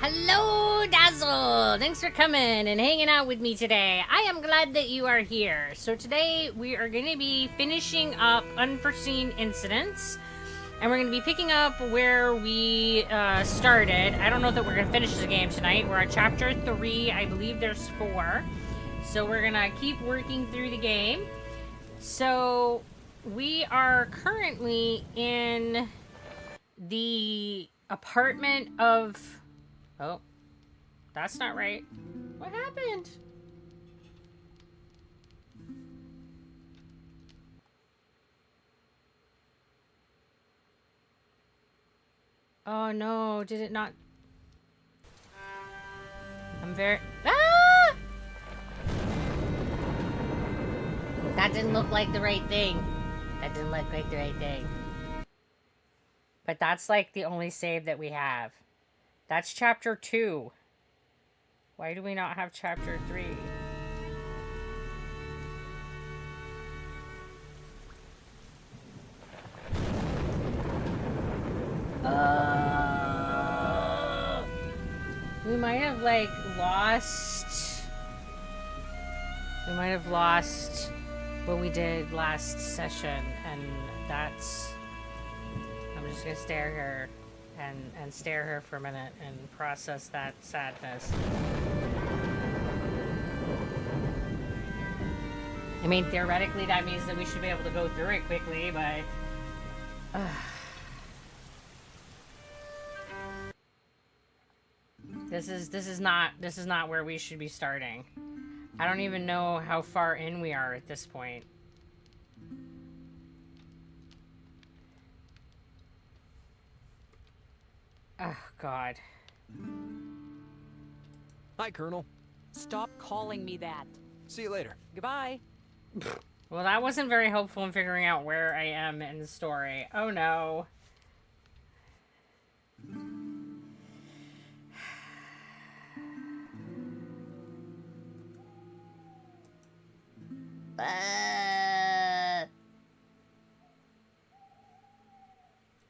Hello, Dazzle! Thanks for coming and hanging out with me today. I am glad that you are here. So today we are going to be finishing up Unforeseen Incidents. And we're going to be picking up where we started. I don't know that we're going to finish the game tonight. We're on Chapter 3. I believe there's 4. So we're going to keep working through the game. So we are currently in the apartment of... Oh, that's not right. What happened? Oh no, did it not? I'm very... Ah! That didn't look like the right thing. That didn't look like the right thing. But that's like the only save that we have. That's Chapter 2. Why do we not have Chapter 3? We might have, like, lost... We might have lost what we did last session, and that's... I'm just gonna stare here and stare here for a minute and process that sadness. I mean, theoretically, that means that we should be able to go through it quickly, but... This is not where we should be starting. I don't even know how far in we are at this point. Oh, God. Hi, Colonel. Stop calling me that. See you later. Goodbye. Well, that wasn't very helpful in figuring out where I am in the story. Oh, no.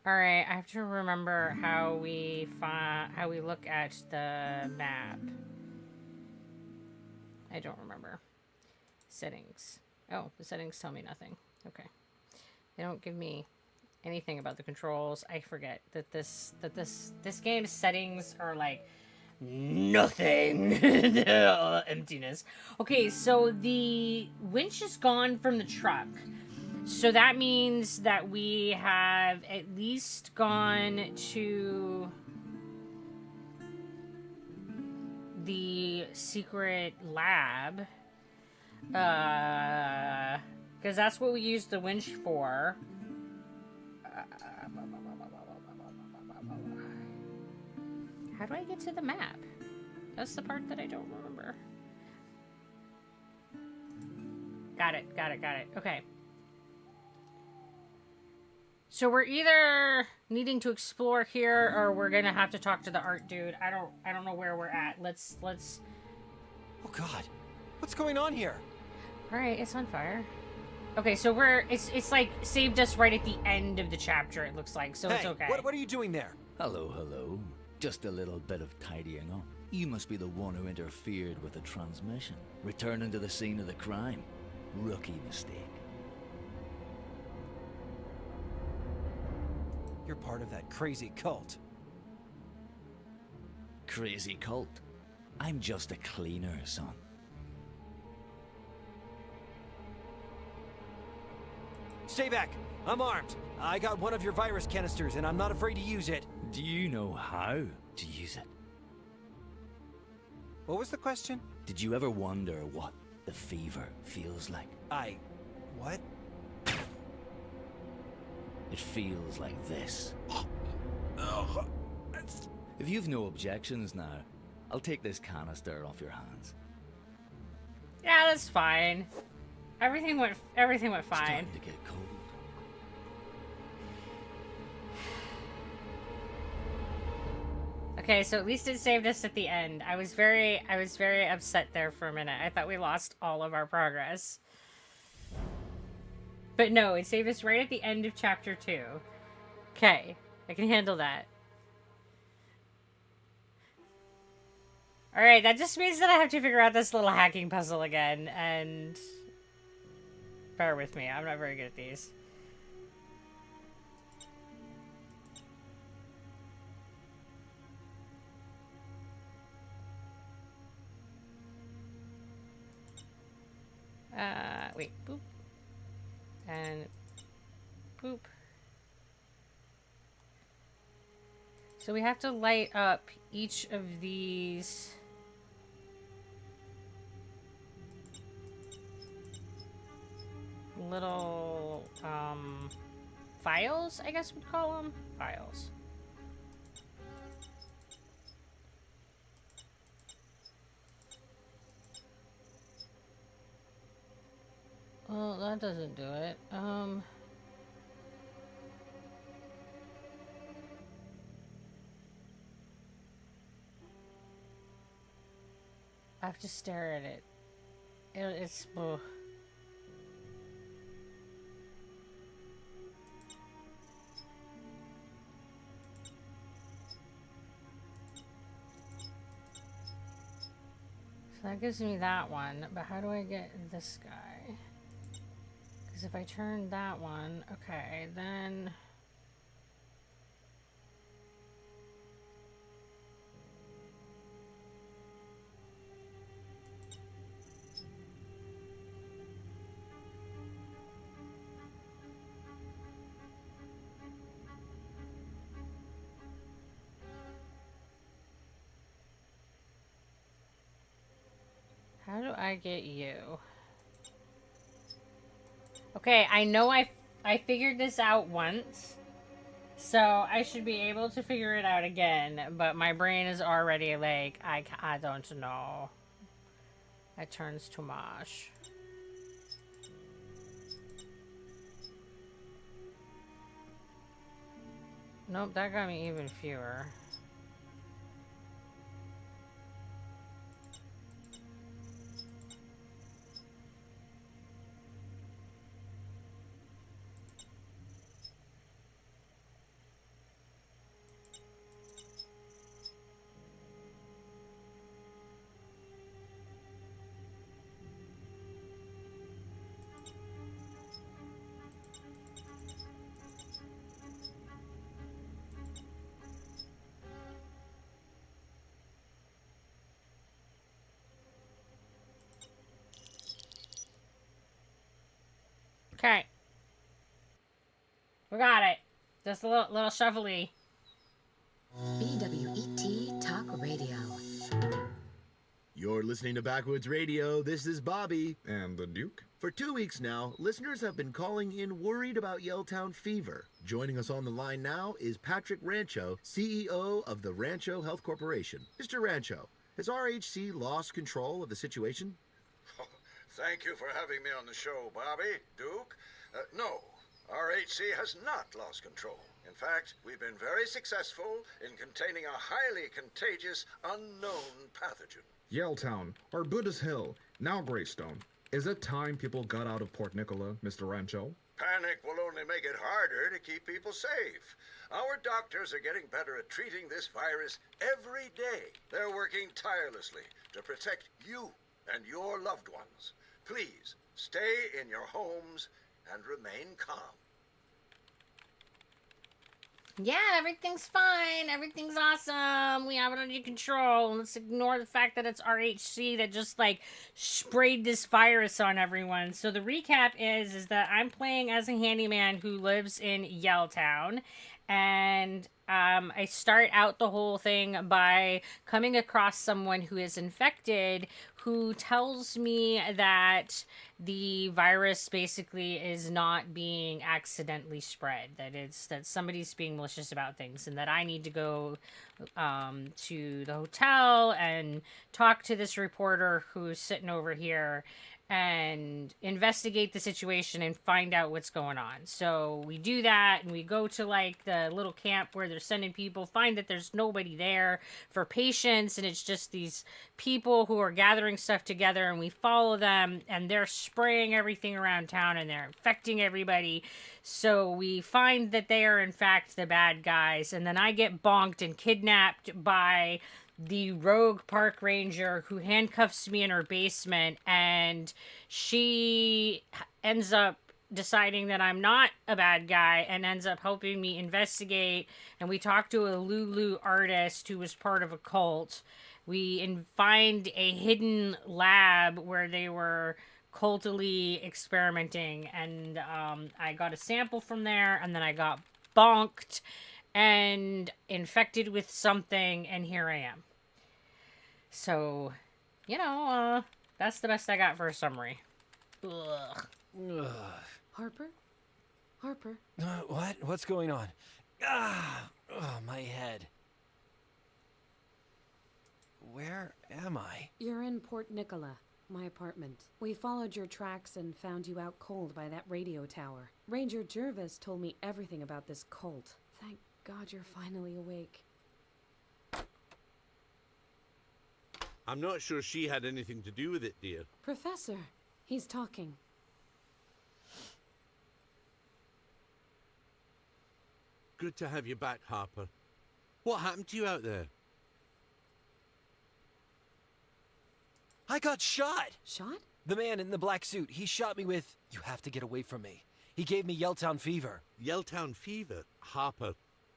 Alright, I have to remember how we look at the map. I don't remember. Settings. Oh, the settings tell me nothing. Okay. They don't give me anything about the controls. I forget that this game's settings are like nothing. Emptiness. Okay, so the winch is gone from the truck. So that means that we have at least gone to the secret lab. Because that's what we used the winch for. How do I get to the map? That's the part that I don't remember. Got it. Okay. So we're either needing to explore here or we're gonna have to talk to the art dude. I don't know where we're at. Let's Oh, God. What's going on here? Alright, it's on fire. Okay, so it's like saved us right at the end of the chapter, it looks like, so Hey, it's okay. what are you doing there? Hello. Just a little bit of tidying up. You must be the one who interfered with the transmission. Returning to the scene of the crime. Rookie mistake. You're part of that crazy cult. Crazy cult. I'm just a cleaner, son. Stay back. I'm armed. I got one of your virus canisters, and I'm not afraid to use it. Do you know how to use it? What was the question? Did you ever wonder what the fever feels like? What? It feels like this. If you've no objections now, I'll take this canister off your hands. Yeah, that's fine. Everything went It's fine. starting to get cold. Okay, so at least it saved us at the end. I was very upset there for a minute. I thought we lost all of our progress. But no, it saved us right at the end of chapter 2. Okay, I can handle that. Alright, that just means that I have to figure out this little hacking puzzle again, and bear with me, I'm not very good at these. Wait, boop. And boop. So we have to light up each of these little, files, I guess we'd call them. Files. Well, that doesn't do it. I have to stare at it. It's... Ugh. So that gives me that one, but how do I get this guy? Because if I turn that one, okay, then... How do I get you? Okay, I know I figured this out once, so I should be able to figure it out again, but my brain is already like, I don't know. That turns too much. Nope, that got me even fewer. Okay. We got it. Just a little shuffly. BWET Talk Radio. You're listening to Backwoods Radio. This is Bobby. And the Duke? For 2 weeks now, listeners have been calling in worried about Yelltown fever. Joining us on the line now is Patrick Rancho, CEO of the Rancho Health Corporation. Mr. Rancho, has RHC lost control of the situation? Thank you for having me on the show, Bobby. Duke? No, RHC has not lost control. In fact, we've been very successful in containing a highly contagious, unknown pathogen. Yelltown, Arbutus Hill, now Greystone. Is it time people got out of Port Nicola, Mr. Rancho? Panic will only make it harder to keep people safe. Our doctors are getting better at treating this virus every day. They're working tirelessly to protect you and your loved ones. Please, stay in your homes and remain calm. Yeah, everything's fine. Everything's awesome. We have it under control. Let's ignore the fact that it's RHC that just, like, sprayed this virus on everyone. So the recap is that I'm playing as a handyman who lives in Yelltown. And I start out the whole thing by coming across someone who is infected who tells me that the virus basically is not being accidentally spread, that somebody's being malicious about things, and that I need to go to the hotel and talk to this reporter who's sitting over here and investigate the situation and find out what's going on. So we do that, and we go to, like, the little camp where they're sending people, find that there's nobody there for patients, and it's just these people who are gathering stuff together, and we follow them, and they're spraying everything around town, and they're infecting everybody. So we find that they are, in fact, the bad guys, and then I get bonked and kidnapped by the rogue park ranger who handcuffs me in her basement, and she ends up deciding that I'm not a bad guy and ends up helping me investigate. And we talk to a Lulu artist who was part of a cult. We find a hidden lab where they were cultily experimenting, and I got a sample from there, and then I got bonked and infected with something, and here I am. So, that's the best I got for a summary. Ugh. Harper? Harper? What? What's going on? My head. Where am I? You're in Port Nicola, my apartment. We followed your tracks and found you out cold by that radio tower. Ranger Jervis told me everything about this cult. Thank God you're finally awake. I'm not sure she had anything to do with it, dear. Professor, he's talking. Good to have you back, Harper. What happened to you out there? I got shot! Shot? The man in the black suit, he shot me with, "You have to get away from me." He gave me Yelltown fever. Yelltown fever? Harper,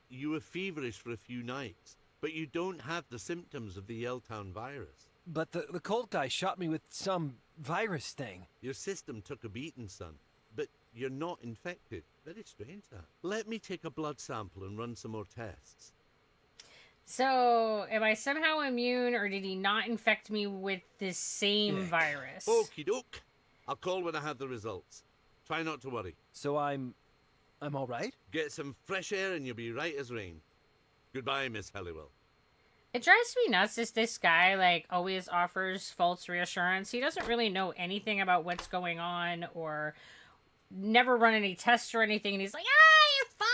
you were feverish for a few nights, but you don't have the symptoms of the Yelltown virus. But the cult guy shot me with some virus thing. Your system took a beating, son, but you're not infected. Very strange, that. Let me take a blood sample and run some more tests. So, am I somehow immune, or did he not infect me with this same virus? Okie doke. I'll call when I have the results. Try not to worry. So I'm all right? Get some fresh air and you'll be right as rain. Goodbye, Miss Halliwell. It drives me nuts that this guy, always offers false reassurance. He doesn't really know anything about what's going on, or never run any tests or anything, and he's like, you're fine,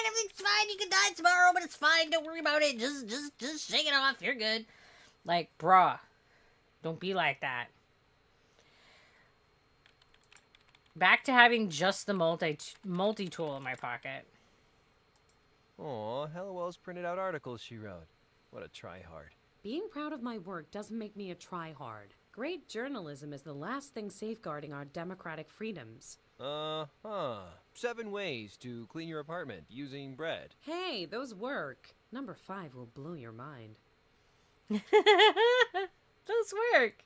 everything's fine, you can die tomorrow, but it's fine, don't worry about it, just shake it off, you're good. Bruh, don't be like that. Back to having just the multi-tool in my pocket. Aw, Hellwell's printed out articles she wrote. What a try-hard. Being proud of my work doesn't make me a try-hard. Great journalism is the last thing safeguarding our democratic freedoms. 7 ways to clean your apartment using bread. Hey, those work. Number 5 will blow your mind. Those work.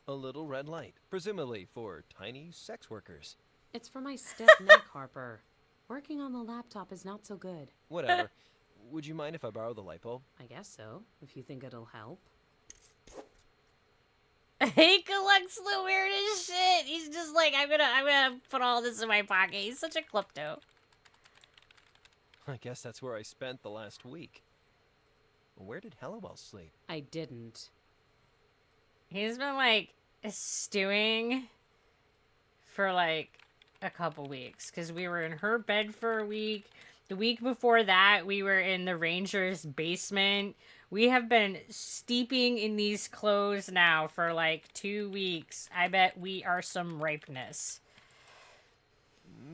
A little red light, presumably for tiny sex workers. It's for my stiff neck, Harper. Working on the laptop is not so good. Whatever. Would you mind if I borrow the light bulb? I guess so, if you think it'll help. He collects the weirdest shit. He's just like, I'm gonna put all this in my pocket. He's such a klepto. I guess that's where I spent the last week. Where did Halliwell sleep? I didn't. He's been stewing for a couple weeks, because we were in her bed for a week. The week before that, we were in the Ranger's basement. We have been steeping in these clothes now for 2 weeks. I bet we are some ripeness.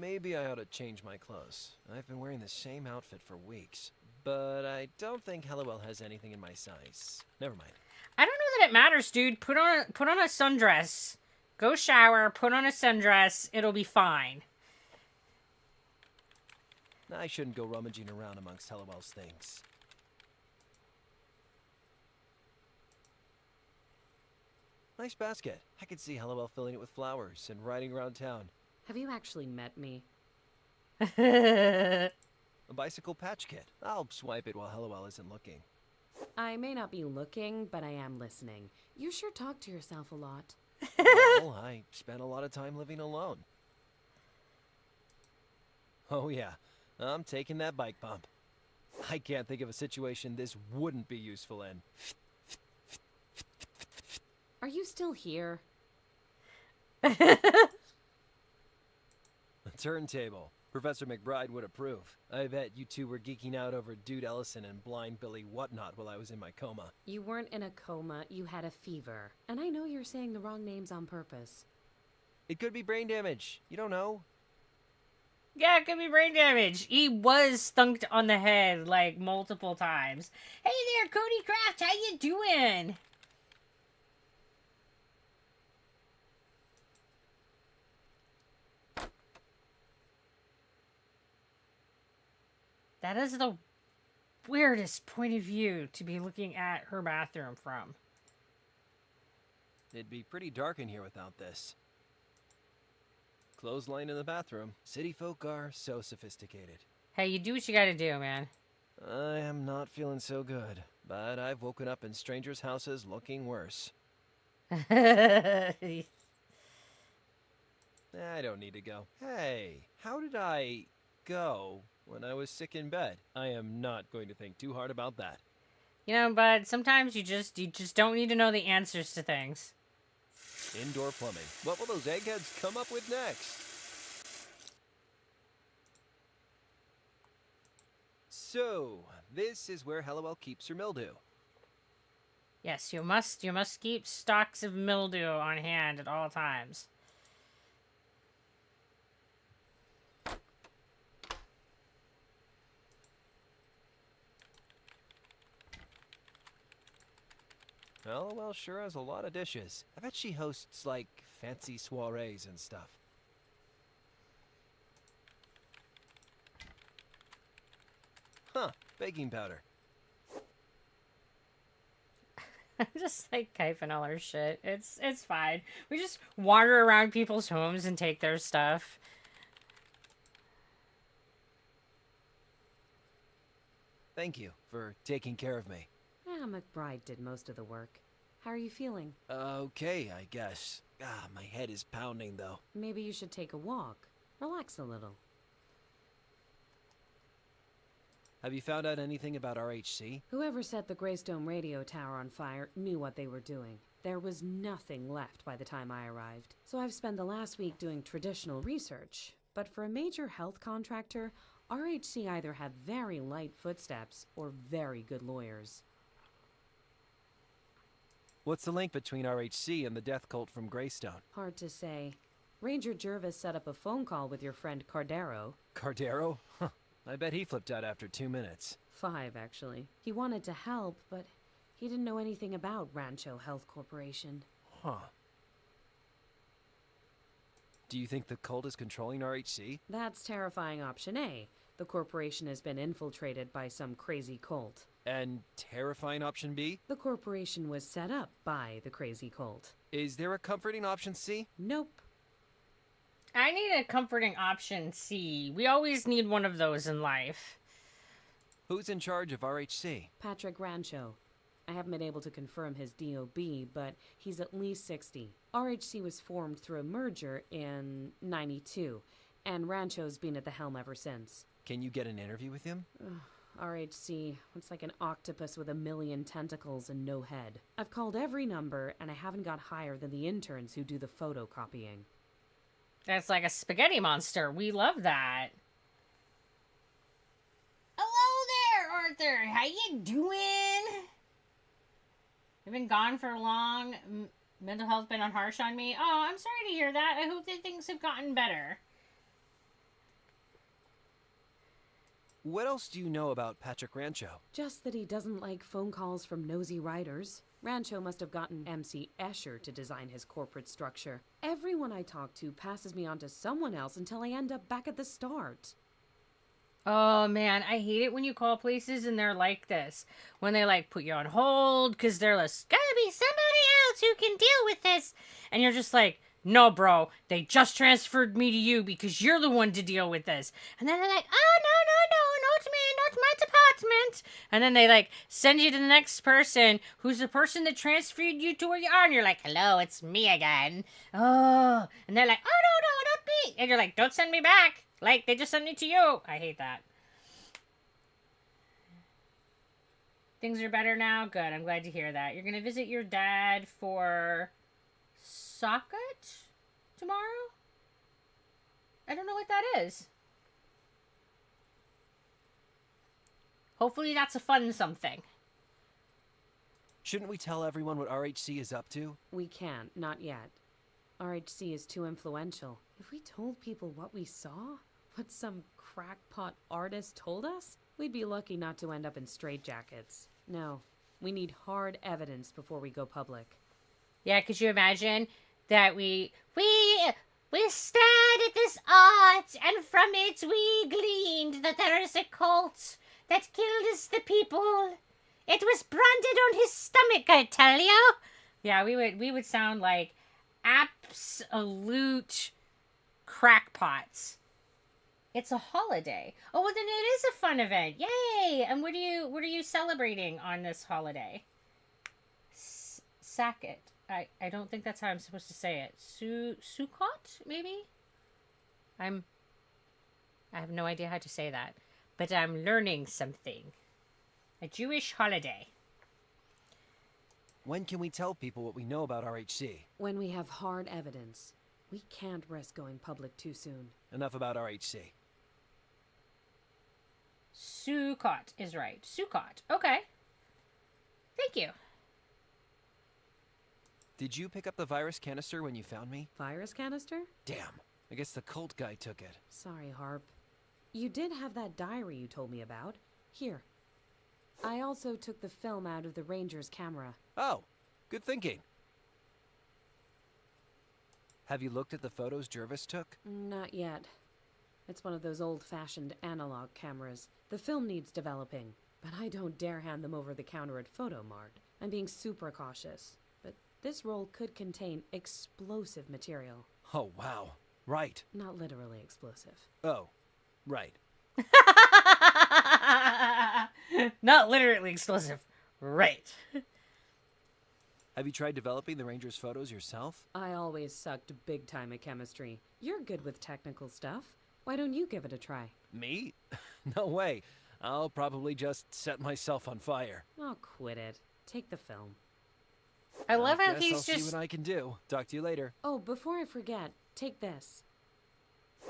Maybe I ought to change my clothes. I've been wearing the same outfit for weeks. But I don't think Halliwell has anything in my size. Never mind. I don't know that it matters, dude. Put on a sundress. Go shower, put on a sundress. It'll be fine. I shouldn't go rummaging around amongst Halliwell's things. Nice basket. I could see Halliwell filling it with flowers and riding around town. Have you actually met me? A bicycle patch kit. I'll swipe it while Halliwell isn't looking. I may not be looking, but I am listening. You sure talk to yourself a lot. Well, I spent a lot of time living alone. Oh yeah, I'm taking that bike bump. I can't think of a situation this wouldn't be useful in. Are you still here? A turntable. Professor McBride would approve. I bet you two were geeking out over Dude Ellison and Blind Billy Whatnot while I was in my coma. You weren't in a coma, you had a fever. And I know you're saying the wrong names on purpose. It could be brain damage. You don't know. Yeah, it could be brain damage. He was stunked on the head like multiple times. Hey there, Cody Kraft, how you doing? That is the weirdest point of view to be looking at her bathroom from. It'd be pretty dark in here without this. Clothesline in the bathroom. City folk are so sophisticated. Hey, you do what you gotta do, man. I am not feeling so good, but I've woken up in strangers' houses looking worse. I don't need to go. Hey, how did I go when I was sick in bed? I am not going to think too hard about that. You know, bud, sometimes you just don't need to know the answers to things. Indoor plumbing. What will those eggheads come up with next? So, this is where Hellowell keeps her mildew. Yes, you must keep stocks of mildew on hand at all times. Hellowell sure has a lot of dishes. I bet she hosts, like, fancy soirees and stuff. Huh, baking powder. I'm just like typing all our shit. It's fine. We just wander around people's homes and take their stuff. Thank you for taking care of me. Yeah, McBride did most of the work. How are you feeling? Okay, I guess. My head is pounding, though. Maybe you should take a walk. Relax a little. Have you found out anything about RHC? Whoever set the Greystone radio tower on fire knew what they were doing. There was nothing left by the time I arrived. So I've spent the last week doing traditional research. But for a major health contractor, RHC either have very light footsteps or very good lawyers. What's the link between RHC and the death cult from Greystone? Hard to say. Ranger Jervis set up a phone call with your friend Cardero. Cardero? Huh. I bet he flipped out after 2 minutes. 5, actually. He wanted to help, but he didn't know anything about Rancho Health Corporation. Huh. Do you think the cult is controlling RHC? That's terrifying option A. The corporation has been infiltrated by some crazy cult. And terrifying option B? The corporation was set up by the crazy cult. Is there a comforting option C? Nope. I need a comforting option C. We always need one of those in life. Who's in charge of RHC? Patrick Rancho. I haven't been able to confirm his DOB, but he's at least 60. RHC was formed through a merger in '92, and Rancho's been at the helm ever since. Can you get an interview with him? RHC, it's like an octopus with a million tentacles and no head. I've called every number, and I haven't got higher than the interns who do the photocopying. That's like a spaghetti monster. We love that. Hello there, Arthur. How you doing? You've been gone for long. Mental health been on harsh on me. Oh, I'm sorry to hear that. I hope that things have gotten better. What else do you know about Patrick Rancho? Just that he doesn't like phone calls from nosy writers. Rancho must have gotten MC Escher to design his corporate structure. Everyone I talk to passes me on to someone else until I end up back at the start. Oh man, I hate it when you call places and they're like this. When they like put you on hold because they're like, gotta be somebody else who can deal with this. And you're just like, no bro, they just transferred me to you because you're the one to deal with this. And then they're like, oh no, not me, not my department. And then they like send you to the next person who's the person that transferred you to where you are. And you're like, hello, it's me again. Oh, and they're like, oh no, not me. And you're like, don't send me back. Like, they just sent me to you. I hate that. Things are better now? Good. I'm glad to hear that. You're going to visit your dad for Socket tomorrow? I don't know what that is. Hopefully that's a fun something. Shouldn't we tell everyone what RHC is up to? We can't, not yet. RHC is too influential. If we told people what we saw, what some crackpot artist told us? We'd be lucky not to end up in straitjackets. No, we need hard evidence before we go public. Yeah, could you imagine that we stared at this art, and from it we gleaned that there is a cult that kills the people. It was branded on his stomach, I tell you. Yeah, we would sound like absolute crackpots. It's a holiday. Oh, well, then it is a fun event. Yay! And what are you celebrating on this holiday? Sacket. I don't think that's how I'm supposed to say it. Sukkot, maybe? I have no idea how to say that. But I'm learning something. A Jewish holiday. When can we tell people what we know about RHC? When we have hard evidence. We can't risk going public too soon. Enough about RHC. Sukkot is right. Sukkot. Okay. Thank you. Did you pick up the virus canister when you found me? Virus canister? Damn. I guess the cult guy took it. Sorry, Harp. You did have that diary you told me about. Here. I also took the film out of the Ranger's camera. Oh, good thinking. Have you looked at the photos Jervis took? Not yet. It's one of those old-fashioned analog cameras. The film needs developing, but I don't dare hand them over the counter at Photomart. I'm being super cautious, but this roll could contain explosive material. Oh, wow. Right. Not literally explosive. Oh, right. Not literally explosive. Right. Have you tried developing the Ranger's photos yourself? I always sucked big time at chemistry. You're good with technical stuff. Why don't you give it a try? Me? No way. I'll probably just set myself on fire. Oh, quit it. Take the film. I love how I'll he's see just... what I can do. Talk to you later. Oh, before I forget, take this.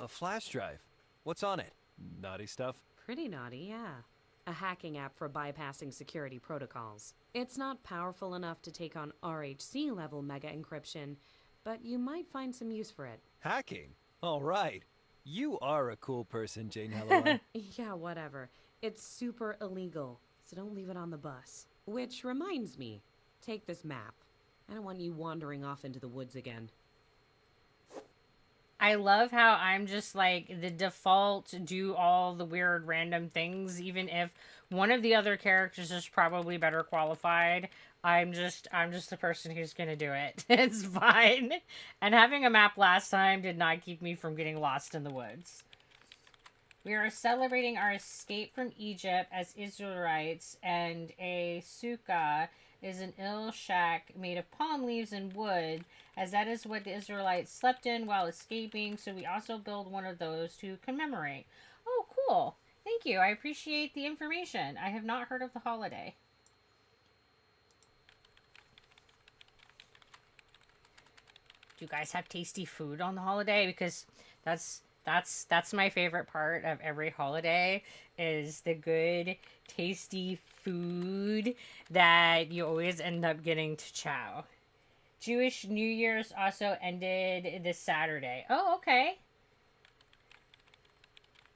A flash drive. What's on it? Naughty stuff? Pretty naughty, yeah. A hacking app for bypassing security protocols. It's not powerful enough to take on RHC level mega encryption, but you might find some use for it. Hacking? All right. You are a cool person, Jane Hallowell. Yeah, whatever. It's super illegal, so don't leave it on the bus. Which reminds me, take this map. I don't want you wandering off into the woods again. I love how I'm just like the default do all the weird random things, even if one of the other characters is probably better qualified. I'm just the person who's gonna do it. It's fine. And having a map last time did not keep me from getting lost in the woods. We are celebrating our escape from Egypt as Israelites, and a sukkah is an ill shack made of palm leaves and wood, as that is what the Israelites slept in while escaping, so we also build one of those to commemorate. Oh, cool. Thank you. I appreciate the information. I have not heard of the holiday. Do you guys have tasty food on the holiday? Because that's my favorite part of every holiday, is the good, tasty food that you always end up getting to chow. Jewish New Year's also ended this Saturday. Oh, okay.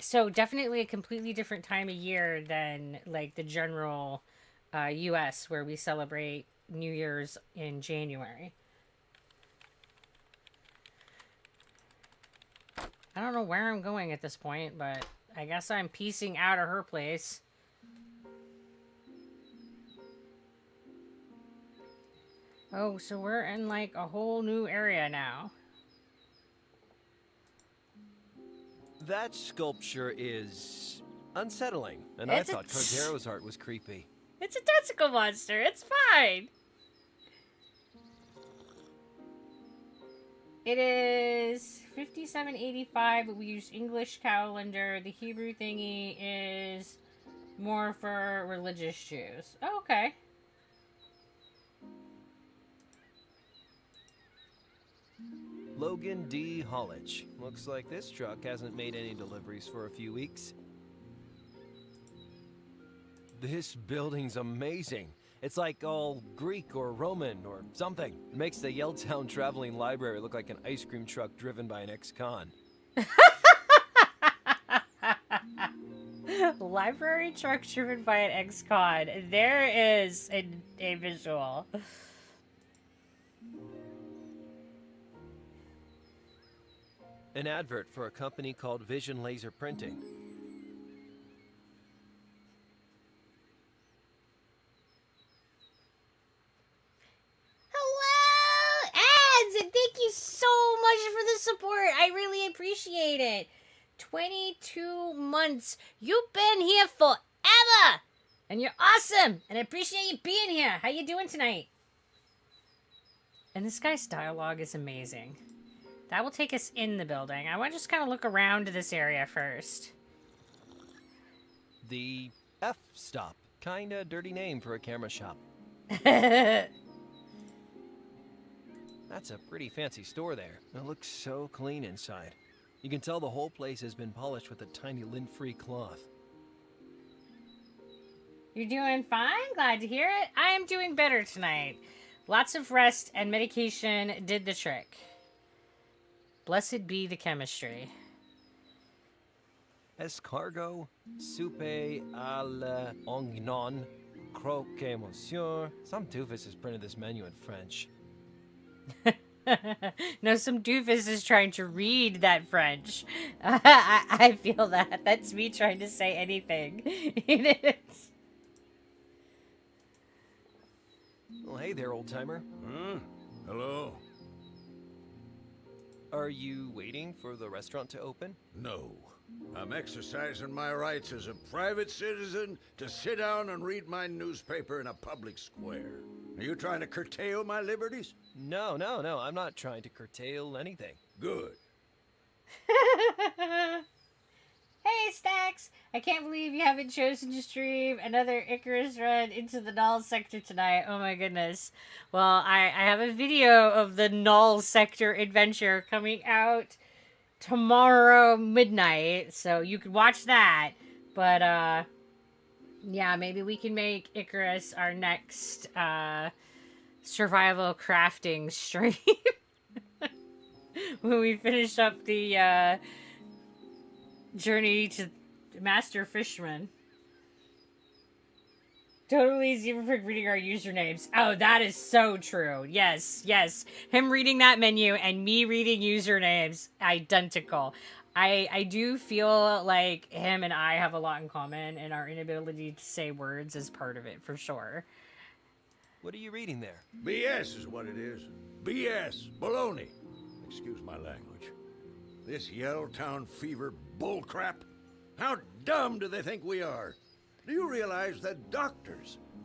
So definitely a completely different time of year than like the general U.S. where we celebrate New Year's in January. I don't know where I'm going at this point, but I guess I'm piecing out of her place. Oh, so we're in like a whole new area now. That sculpture is unsettling, and I thought Cordero's art was creepy. It's a tentacle monster. It's fine. It is 5785, but we use English calendar. The Hebrew thingy is more for religious Jews. Oh, okay. Logan D. Hollage. Looks like this truck hasn't made any deliveries for a few weeks. This building's amazing. It's like all Greek or Roman or something. It makes the Yelltown Traveling Library look like an ice cream truck driven by an ex-con. library truck driven by an ex-con. There is a visual. An advert for a company called Vision Laser Printing. Hello, ads, and thank you so much for the support. I really appreciate it. 22 months. You've been here forever, and you're awesome. And I appreciate you being here. How you doing tonight? And this guy's dialogue is amazing. That will take us in the building. I want to just kind of look around this area first. The F-Stop. Kinda dirty name for a camera shop. That's That's a pretty fancy store there. It looks so clean inside. You can tell the whole place has been polished with a tiny lint-free cloth. You're doing fine? Glad to hear it. I am doing better tonight. Lots of rest and medication did the trick. Blessed be the chemistry. Escargot, soupe à l'oignon, croque monsieur. Some doofus has printed this menu in French. No, some doofus is trying to read that French. I feel that. That's me trying to say anything. It is. Well, hey there, old-timer. Hello? Are you waiting for the restaurant to open? No. I'm exercising my rights as a private citizen to sit down and read my newspaper in a public square. Are you trying to curtail my liberties? No, I'm not trying to curtail anything. Good. Hey, Stacks! I can't believe you haven't chosen to stream another Icarus run into the Null Sector tonight. Oh my goodness. Well, I have a video of the Null Sector adventure coming out tomorrow midnight, so you can watch that. But, yeah, maybe we can make Icarus our next, survival crafting stream. When we finish up the, journey to Master Fishman. Totally Zebrapig reading our usernames. Oh, that is so true. Yes. Him reading that menu and me reading usernames, identical. I do feel like him and I have a lot in common, and our inability to say words is part of it, for sure. What are you reading there? BS is what it is. BS. Baloney. Excuse my language. This Yellowtown fever bullcrap? How dumb do they think we are? Do you realize that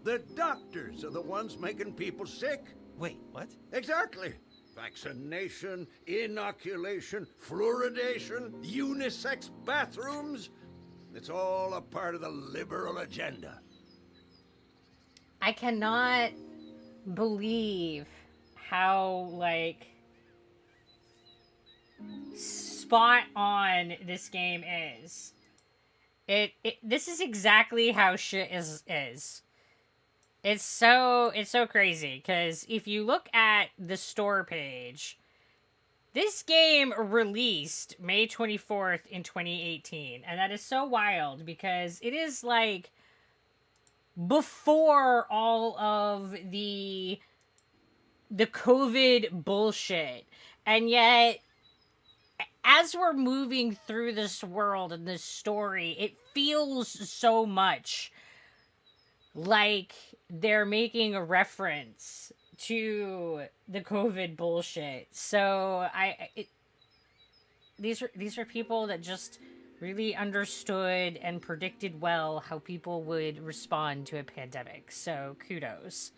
the doctors are the ones making people sick? Wait, what? Exactly. Vaccination, inoculation, fluoridation, unisex bathrooms. It's all a part of the liberal agenda. I cannot believe how, like, spot on this game is. This is exactly how shit is. It's so crazy, because if you look at the store page, this game released May 24th in 2018, and that is so wild because it is like before all of the COVID bullshit, and yet as we're moving through this world and this story, it feels so much like they're making a reference to the COVID bullshit. So these are people that just really understood and predicted well how people would respond to a pandemic. So kudos.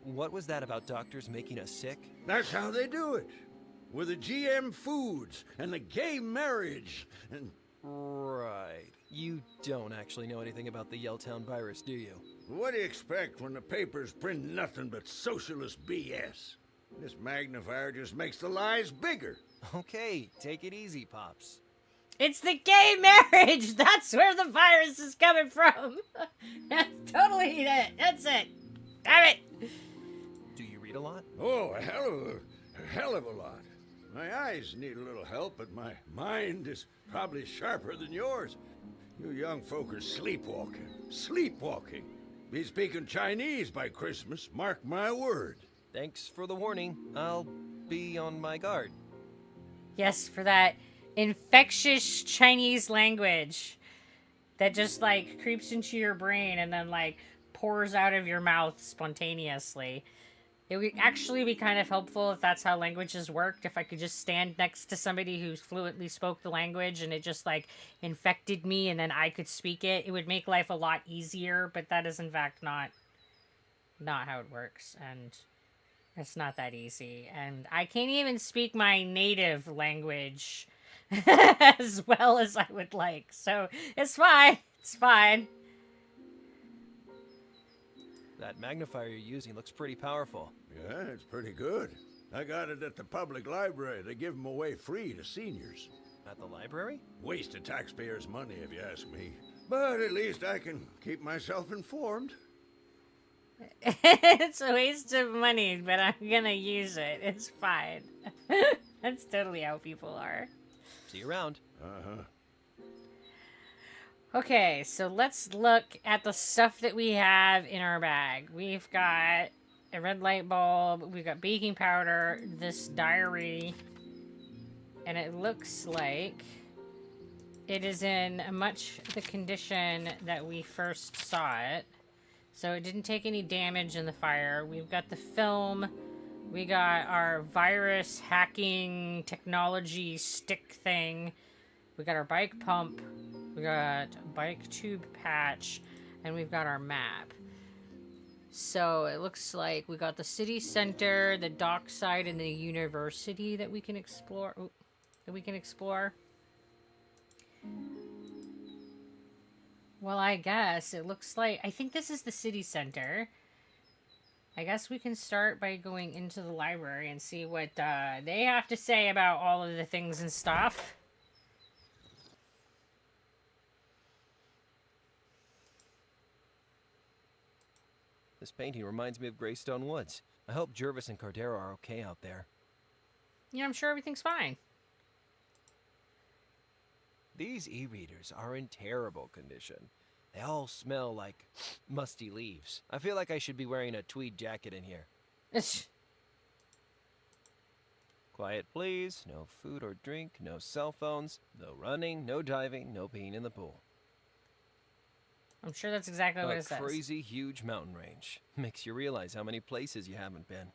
What was that about doctors making us sick? That's how they do it. With the GM foods and the gay marriage and... Right. You don't actually know anything about the Yellowtown virus, do you? What do you expect when the papers print nothing but socialist BS? This magnifier just makes the lies bigger. Okay, take it easy, Pops. It's the gay marriage! That's where the virus is coming from! That's totally it! That's it! Damn it! Do you read a lot? Oh, a hell of a lot. My eyes need a little help, but my mind is probably sharper than yours. You young folk are sleepwalking. Sleepwalking. Be speaking Chinese by Christmas, mark my word. Thanks for the warning. I'll be on my guard. Yes, for that infectious Chinese language that just like creeps into your brain and then like pours out of your mouth spontaneously. It would actually be kind of helpful if that's how languages worked, if I could just stand next to somebody who fluently spoke the language and it just like infected me and then I could speak it. It would make life a lot easier, but that is in fact not how it works, and it's not that easy. And I can't even speak my native language as well as I would like. So it's fine. It's fine. That magnifier you're using looks pretty powerful. Yeah, it's pretty good. I got it at the public library. They give them away free to seniors. At the library? Waste of taxpayers' money, if you ask me. But at least I can keep myself informed. It's a waste of money, but I'm gonna use it. It's fine. That's totally how people are. See you around. Uh-huh. Okay, so let's look at the stuff that we have in our bag. We've got a red light bulb, we've got baking powder, this diary, and it looks like it is in much the condition that we first saw it. So it didn't take any damage in the fire. We've got the film, we got our virus hacking technology stick thing, we got our bike pump, we got a bike tube patch, and we've got our map. So it looks like we got the city center, the dockside, and the university that we can explore. Well, I guess it looks like, I think this is the city center. I guess we can start by going into the library and see what they have to say about all of the things and stuff. This painting reminds me of Greystone Woods. I hope Jervis and Cordero are okay out there. Yeah, I'm sure everything's fine. These e-readers are in terrible condition. They all smell like musty leaves. I feel like I should be wearing a tweed jacket in here. Quiet, please. No food or drink, no cell phones, no running, no diving, no peeing in the pool. I'm sure that's exactly what it says. A crazy huge mountain range. Makes you realize how many places you haven't been.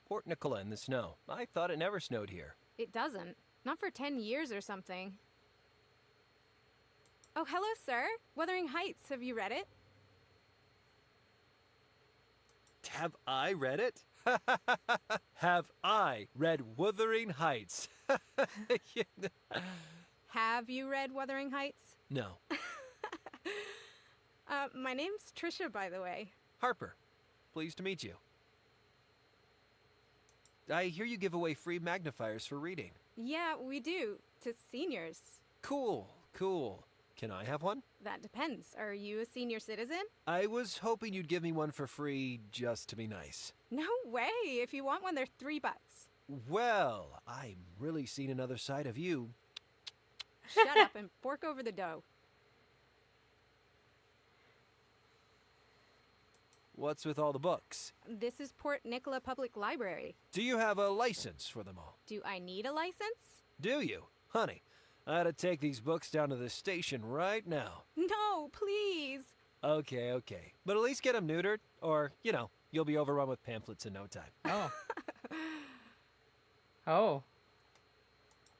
Port Nicola in the snow. I thought it never snowed here. It doesn't. Not for 10 years or something. Oh, hello, sir. Wuthering Heights. Have you read it? Have I read it? Have I read Wuthering Heights? Have you read Wuthering Heights? No. My name's Trisha, by the way. Harper. Pleased to meet you. I hear you give away free magnifiers for reading. Yeah, we do. To seniors. Cool, cool. Can I have one? That depends. Are you a senior citizen? I was hoping you'd give me one for free just to be nice. No way. If you want one, they're $3. Well, I'm really seeing another side of you. Shut up and fork over the dough. What's with all the books? This is Port Nicola Public Library. Do you have a license for them all? Do I need a license? Do you? Honey, I ought to take these books down to the station right now. No, please. Okay, okay. But at least get them neutered, or, you know, you'll be overrun with pamphlets in no time. Oh. Oh.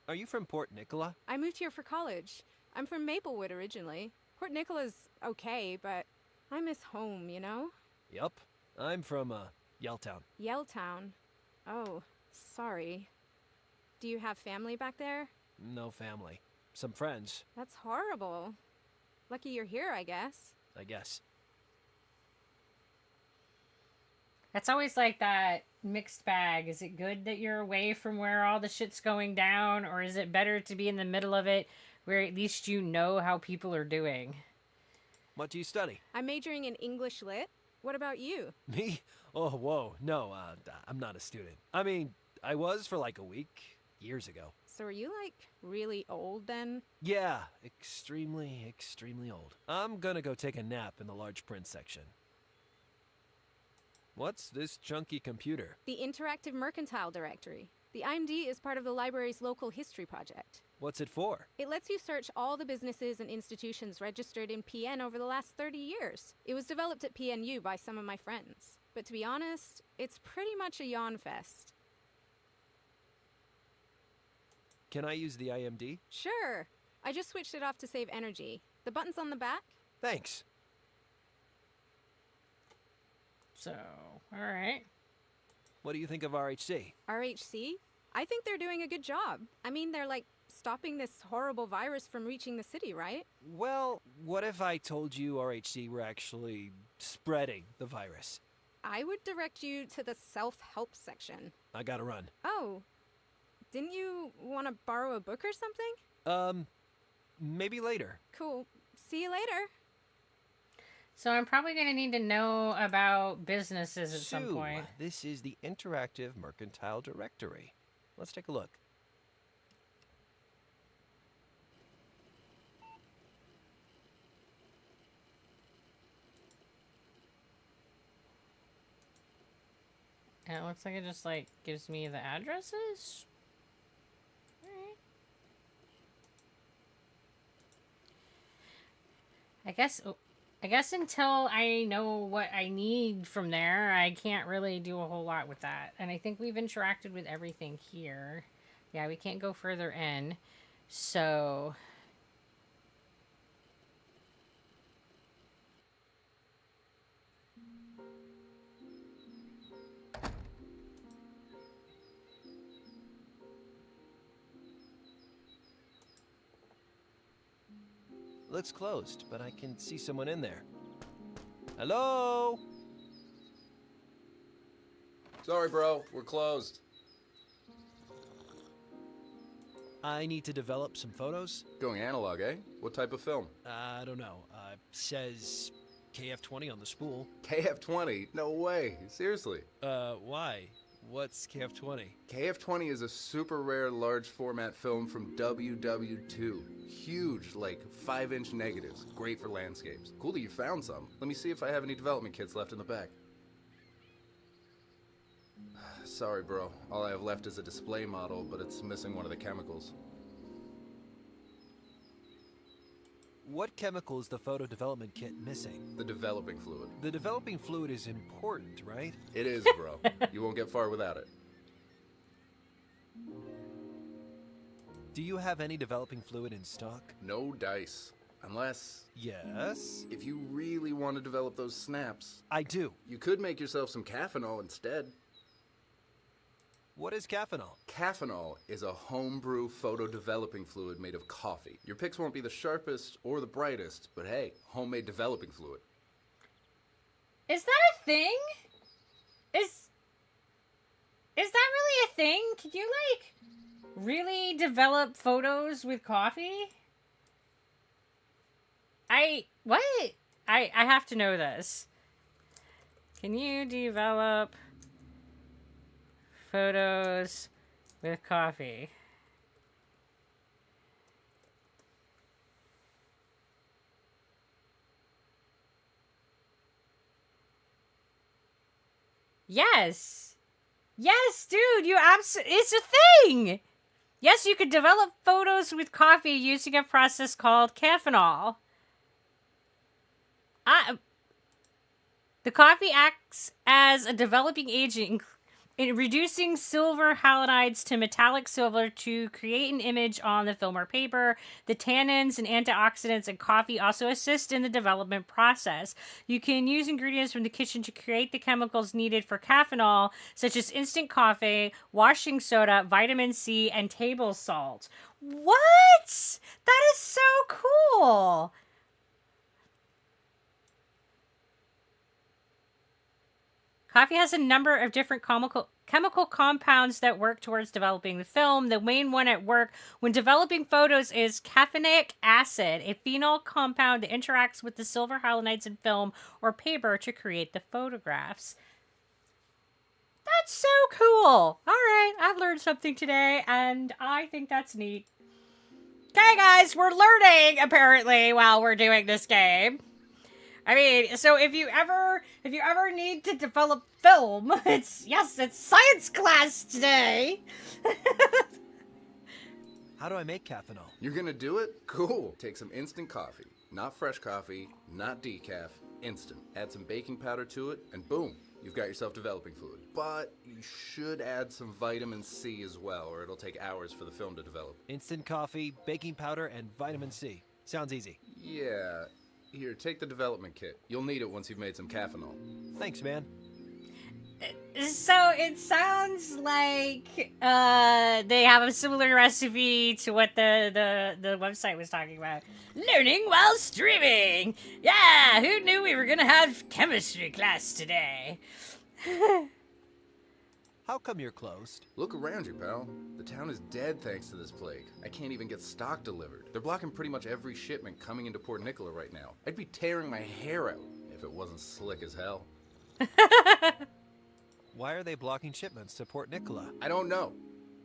Are you from Port Nicola? I moved here for college. I'm from Maplewood originally. Port Nicola's okay, but I miss home, you know? Yup. I'm from, Yelltown. Yelltown. Oh, sorry. Do you have family back there? No family. Some friends, That's horrible. Lucky you're here, I guess. I guess. That's always like that mixed bag. Is it good that you're away from where all the shit's going down, or is it better to be in the middle of it where at least you know how people are doing? What do you study? I'm majoring in English Lit. What about you? Me? Oh, whoa. No, I'm not a student. I mean, I was for like a week, years ago. So are you, like, really old then? Yeah, extremely, extremely old. I'm gonna go take a nap in the large print section. What's this chunky computer? The Interactive Mercantile Directory. The IMD is part of the library's local history project. What's it for? It lets you search all the businesses and institutions registered in PN over the last 30 years. It was developed at PNU by some of my friends. But to be honest, it's pretty much a yawn fest. Can I use the IMD? Sure. I just switched it off to save energy. The button's on the back. Thanks. So, alright. What do you think of RHC? RHC? I think they're doing a good job. I mean, they're like stopping this horrible virus from reaching the city, right? Well, what if I told you RHC were actually spreading the virus? I would direct you to the self-help section. I gotta run. Oh. Didn't you want to borrow a book or something? Maybe later. Cool. See you later. So I'm probably going to need to know about businesses at some point. This is the Interactive Mercantile Directory. Let's take a look. And it looks like it just, like, gives me the addresses? Alright. I guess until I know what I need from there, I can't really do a whole lot with that. And I think we've interacted with everything here. Yeah, we can't go further in. So... Looks closed, but I can see someone in there. Hello? Sorry, bro. We're closed. I need to develop some photos. Going analog, eh? What type of film? I don't know. Says KF20 on the spool. KF20? No way. Seriously. Why? What's KF20? KF20 is a super rare large format film from WW2. Huge, like 5-inch negatives. Great for landscapes. Cool that you found some. Let me see if I have any development kits left in the back. Sorry, bro. All I have left is a display model, but it's missing one of the chemicals. What chemical is the photo development kit missing? The developing fluid. The developing fluid is important, right? It is, bro. You won't get far without it. Do you have any developing fluid in stock? No dice. Unless... Yes? If you really want to develop those snaps... I do. You could make yourself some Caffenol instead. What is Caffenol? Caffenol is a homebrew photo-developing fluid made of coffee. Your pics won't be the sharpest or the brightest, but hey, homemade developing fluid. Is that a thing? Is that really a thing? Can you, like, really develop photos with coffee? What? I have to know this. Can you develop photos with coffee? Yes. Yes, dude, it's a thing. Yes, you could develop photos with coffee using a process called Caffenol. The coffee acts as a developing agent in reducing silver halides to metallic silver to create an image on the film or paper. The tannins and antioxidants in coffee also assist in the development process. You can use ingredients from the kitchen to create the chemicals needed for Caffenol, such as instant coffee, washing soda, vitamin C, and table salt. What? That is so cool. Coffee has a number of different chemical compounds that work towards developing the film. The main one at work when developing photos is caffeinaic acid, a phenol compound that interacts with the silver halides in film or paper to create the photographs. That's so cool. All right, I've learned something today, and I think that's neat. Okay, guys, we're learning, apparently, while we're doing this game. I mean, so if you ever need to develop film, it's science class today. How do I make cathinol? You're gonna do it? Cool. Take some instant coffee. Not fresh coffee, not decaf, instant. Add some baking powder to it, and boom, you've got yourself developing fluid. But you should add some vitamin C as well, or it'll take hours for the film to develop. Instant coffee, baking powder, and vitamin C. Sounds easy. Yeah. Here, take the development kit. You'll need it once you've made some cathinol. Thanks, man. So it sounds like they have a similar recipe to what the website was talking about. Learning while streaming. Yeah, who knew we were gonna have chemistry class today? How come you're closed? Look around you, pal. The town is dead thanks to this plague. I can't even get stock delivered. They're blocking pretty much every shipment coming into Port Nicola right now. I'd be tearing my hair out if it wasn't slick as hell. Why are they blocking shipments to Port Nicola? I don't know.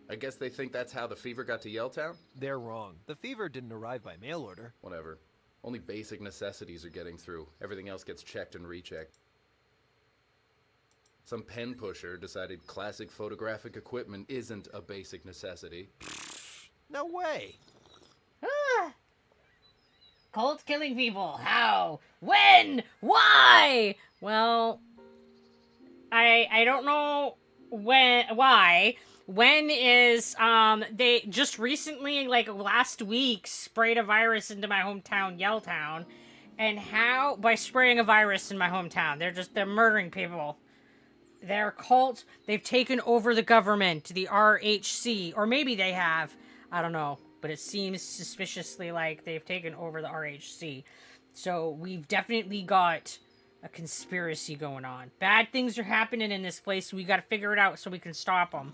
I guess they think that's how the fever got to Yelltown? They're wrong. The fever didn't arrive by mail order. Whatever. Only basic necessities are getting through. Everything else gets checked and rechecked. Some pen pusher decided classic photographic equipment isn't a basic necessity. No way. Cult killing people. How? When? Why? Well, I don't know why. When is they just recently, like last week, sprayed a virus into my hometown, Yelltown, and how? By spraying a virus in my hometown. They're murdering people. They're cult. They've taken over the government, the RHC, or maybe they have. I don't know, but it seems suspiciously like they've taken over the RHC. So we've definitely got a conspiracy going on. Bad things are happening in this place. We got to figure it out so we can stop them.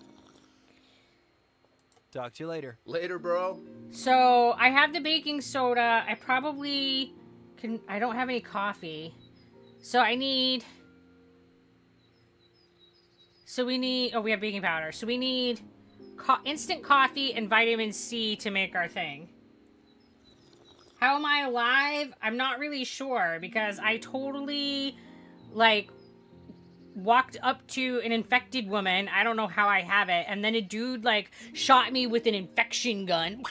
Talk to you later. Later, bro. So I have the baking soda. I probably can. I don't have any coffee, so I need. So we need. Oh, we have baking powder. So we need instant coffee and vitamin C to make our thing. How am I alive? I'm not really sure because I totally, like, walked up to an infected woman. I don't know how I have it. And then a dude, like, shot me with an infection gun.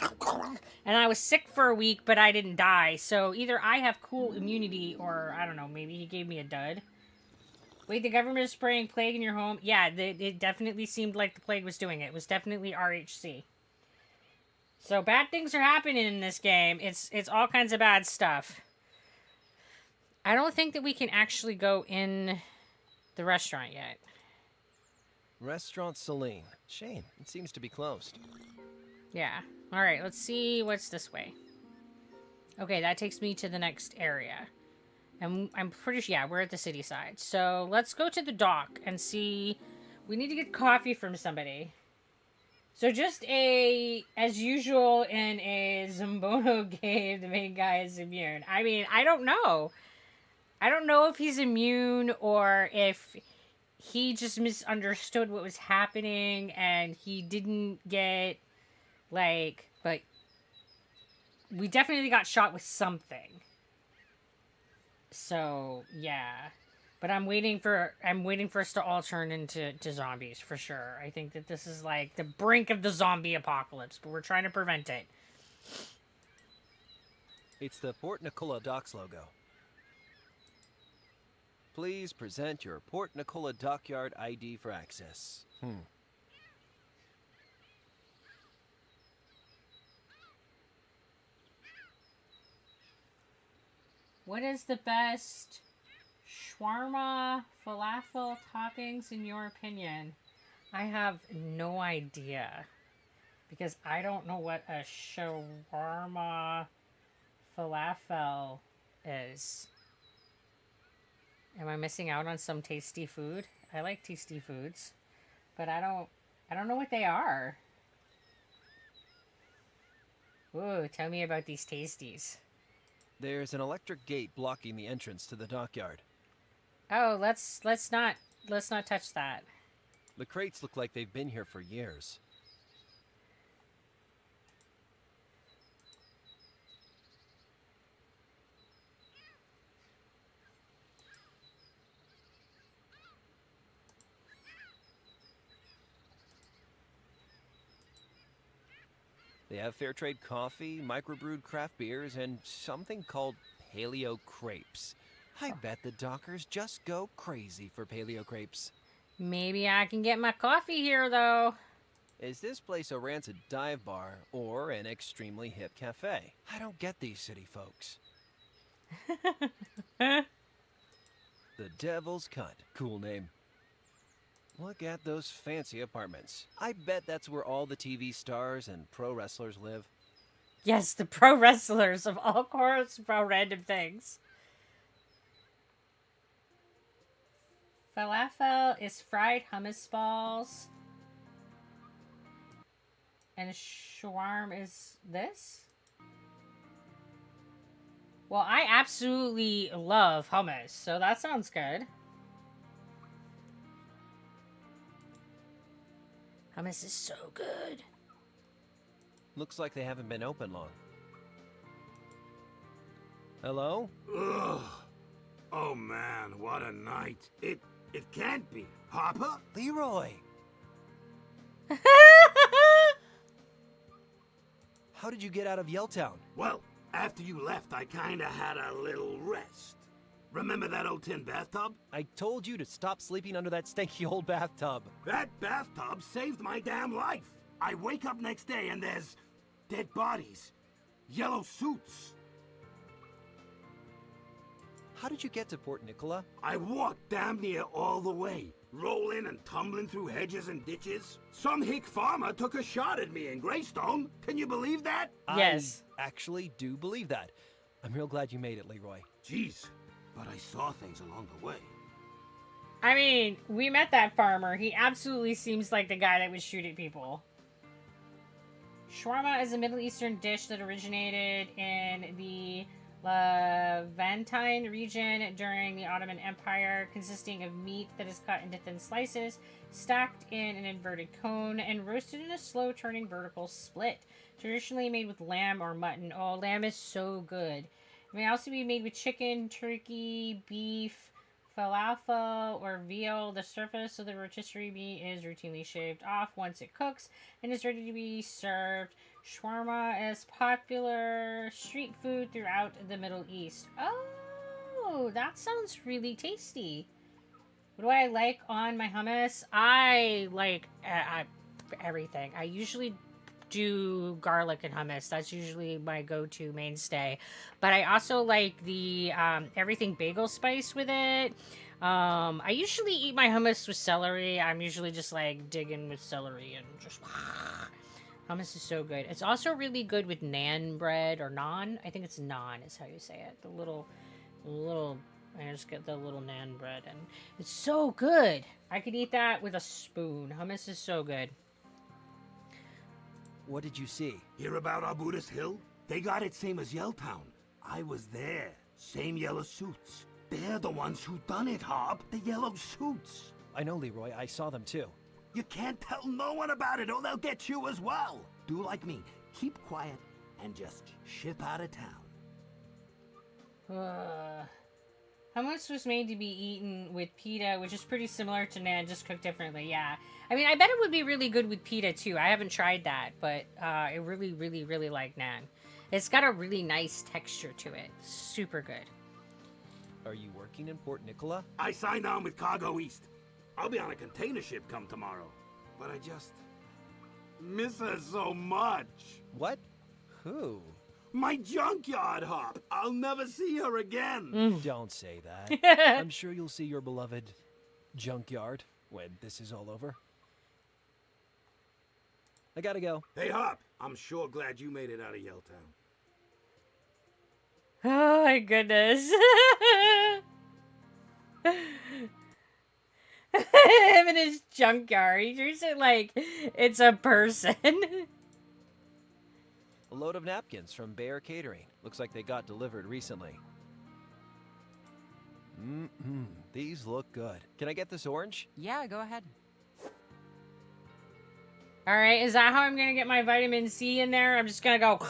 And I was sick for a week, but I didn't die. So either I have cool immunity or, I don't know, maybe he gave me a dud. Wait, the government is spraying plague in your home? Yeah, it definitely seemed like the plague was doing it. It was definitely RHC. So bad things are happening in this game. It's all kinds of bad stuff. I don't think that we can actually go in the restaurant yet. Restaurant Celine. Shame. It seems to be closed. Yeah. All right, let's see what's this way. Okay, that takes me to the next area. And I'm pretty sure, yeah, we're at the city side. So let's go to the dock and see. We need to get coffee from somebody. So just as usual in a Zumbono game, the main guy is immune. I mean, I don't know. I don't know if he's immune or if he just misunderstood what was happening and he didn't get, like, but we definitely got shot with something. So, yeah. But I'm waiting for us to all turn into zombies, for sure. I think that this is, like, the brink of the zombie apocalypse, but we're trying to prevent it. It's the Port Nicola Docks logo. Please present your Port Nicola Dockyard ID for access. What is the best shawarma falafel toppings in your opinion? I have no idea. Because I don't know what a shawarma falafel is. Am I missing out on some tasty food? I like tasty foods. But I don't know what they are. Ooh, tell me about these tasties. There's an electric gate blocking the entrance to the dockyard. Oh, let's not touch that. The crates look like they've been here for years. They have fair trade coffee, microbrewed craft beers, and something called paleo crepes. I bet the dockers just go crazy for paleo crepes. Maybe I can get my coffee here, though. Is this place a rancid dive bar or an extremely hip cafe? I don't get these city folks. The Devil's Cut. Cool name. Look at those fancy apartments. I bet that's where all the TV stars and pro wrestlers live. Yes, the pro wrestlers of all course, pro random things. Falafel is fried hummus balls. And shawarma is this? Well, I absolutely love hummus, so that sounds good. Hummus is so good. Looks like they haven't been open long. Hello? Ugh. Oh man, what a night. It can't be. Hopper? Leroy! How did you get out of Yelltown? Well, after you left, I kinda had a little rest. Remember that old tin bathtub? I told you to stop sleeping under that stinky old bathtub. That bathtub saved my damn life. I wake up next day and there's dead bodies, yellow suits. How did you get to Port Nicola? I walked damn near all the way, rolling and tumbling through hedges and ditches. Some hick farmer took a shot at me in Greystone. Can you believe that? Yes. I actually do believe that. I'm real glad you made it, Leroy. Jeez, but I saw things along the way. I mean, we met that farmer. He absolutely seems like the guy that would shoot at people. Shawarma is a Middle Eastern dish that originated in the Levantine region during the Ottoman Empire, consisting of meat that is cut into thin slices, stacked in an inverted cone, and roasted in a slow-turning vertical split. Traditionally made with lamb or mutton. Oh, lamb is so good. It may also be made with chicken, turkey, beef, falafel, or veal. The surface of the rotisserie meat is routinely shaved off once it cooks and is ready to be served. Shawarma is popular street food throughout the Middle East. Oh, that sounds really tasty. What do I like on my hummus? I like everything. I usually do garlic and hummus. That's usually my go-to mainstay. But I also like the everything bagel spice with it. I usually eat my hummus with celery. I'm usually just like digging with celery and just... Hummus is so good. It's also really good with naan bread or naan. I think it's naan is how you say it. The little, I just get the little naan bread and it's so good. I could eat that with a spoon. Hummus is so good. What did you see? Hear about Arbutus Hill? They got it same as Yelltown. I was there. Same yellow suits. They're the ones who done it, Hop. The yellow suits. I know, Leroy. I saw them too. You can't tell no one about it or they'll get you as well. Do like me. Keep quiet and just ship out of town. Hummus was made to be eaten with pita, which is pretty similar to naan, just cooked differently. Yeah. I mean, I bet it would be really good with pita too. I haven't tried that, but I really, really, really like naan. It's got a really nice texture to it. Super good. Are you working in Port Nicola? I signed on with Cargo East. I'll be on a container ship come tomorrow. But I just miss her so much. What? Who? My junkyard, Hop. I'll never see her again. Don't say that. I'm sure you'll see your beloved junkyard when this is all over. I gotta go. Hey, Hop. I'm sure glad you made it out of Yelltown. Oh my goodness. Him in his junkyard. He treats it like it's a person. A load of napkins from Bear Catering. Looks like they got delivered recently. These look good. Can I get this orange? Yeah, go ahead. All right, is that how I'm gonna get my vitamin C in there? I'm just gonna go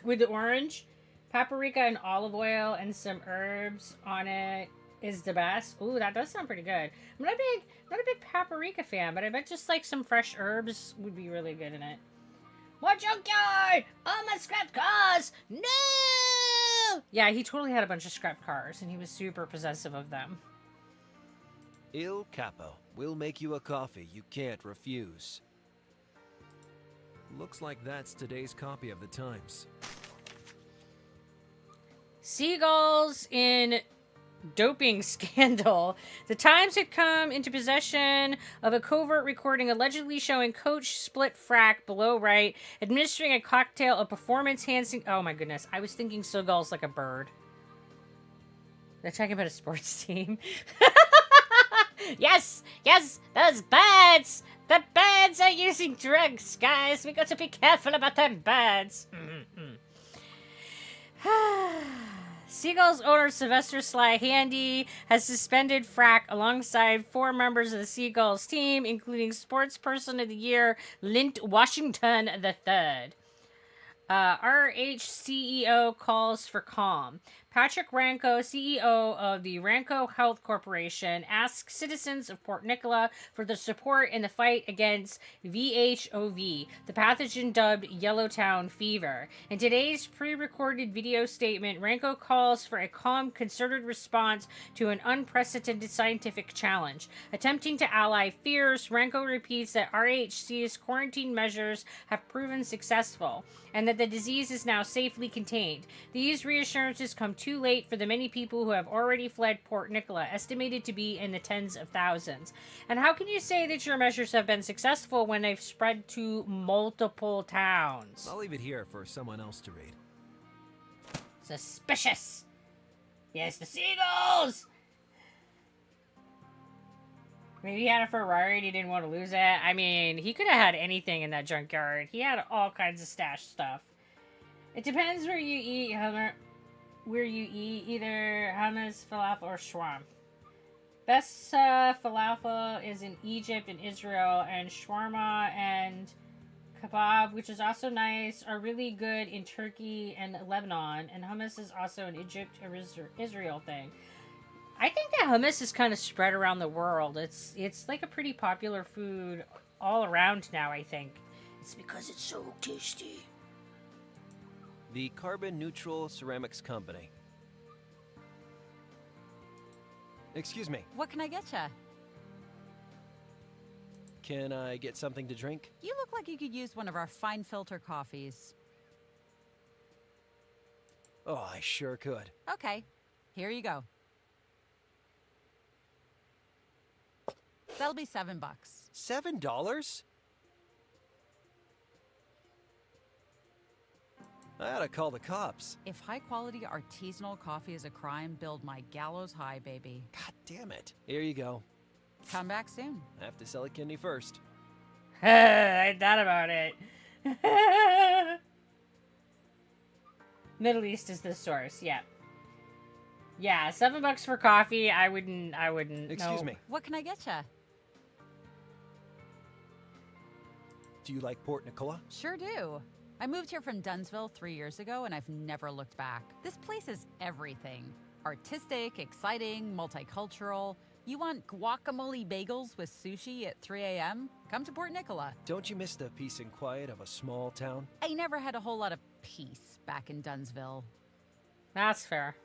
with the orange, paprika and olive oil and some herbs on it is the best. Ooh, that does sound pretty good. I'm not a big paprika fan, but I bet just like some fresh herbs would be really good in it. More junkyard! All my scrap cars! No! Yeah, he totally had a bunch of scrap cars, and he was super possessive of them. Il Capo. We'll make you a coffee you can't refuse. Looks like that's today's copy of the Times. Seagulls in doping scandal. The Times had come into possession of a covert recording allegedly showing Coach split frack below right, administering a cocktail of performance-enhancing... Oh my goodness, I was thinking seagulls like a bird. They're talking about a sports team. Yes! Yes! Those birds! The birds are using drugs, guys! We got to be careful about them birds! Seagulls owner Sylvester Sly Handy has suspended frack alongside 4 members of the Seagulls team, including Sports Person of the Year Lint Washington III. RH CEO calls for calm. Patrick Ranco, CEO of the Ranco Health Corporation, asks citizens of Port Nicola for their support in the fight against VHOV, the pathogen dubbed Yellowtown fever. In today's pre-recorded video statement, Ranco calls for a calm, concerted response to an unprecedented scientific challenge. Attempting to allay fears, Ranco repeats that RHC's quarantine measures have proven successful, and that the disease is now safely contained. These reassurances come too late for the many people who have already fled Port Nicola, estimated to be in the tens of thousands. And how can you say that your measures have been successful when they've spread to multiple towns? I'll leave it here for someone else to read. Suspicious. Yes, the Seagulls! Maybe he had a Ferrari and he didn't want to lose it. I mean, he could have had anything in that junkyard. He had all kinds of stash stuff. It depends where you eat, either hummus, falafel, or shawarma. Best falafel is in Egypt and Israel, and shawarma and kebab, which is also nice, are really good in Turkey and Lebanon, and hummus is also an Egypt or Israel thing. I think that hummus is kind of spread around the world. It's like a pretty popular food all around now, I think. It's because it's so tasty. The Carbon Neutral Ceramics Company. Excuse me. What can I get ya? Can I get something to drink? You look like you could use one of our fine filter coffees. Oh, I sure could. Okay, here you go. That'll be $7. $7? I ought to call the cops. If high-quality artisanal coffee is a crime, build my gallows high, baby. God damn it. Here you go. Come back soon. I have to sell a kidney first. I thought about it. Middle East is the source, yeah. Yeah, $7 for coffee, I wouldn't. Excuse me. What can I get ya? Do you like Port Nicola? Sure do. I moved here from Dunsville 3 years ago, and I've never looked back. This place is everything. Artistic, exciting, multicultural. You want guacamole bagels with sushi at 3 a.m.? Come to Port Nicola. Don't you miss the peace and quiet of a small town? I never had a whole lot of peace back in Dunsville. That's fair.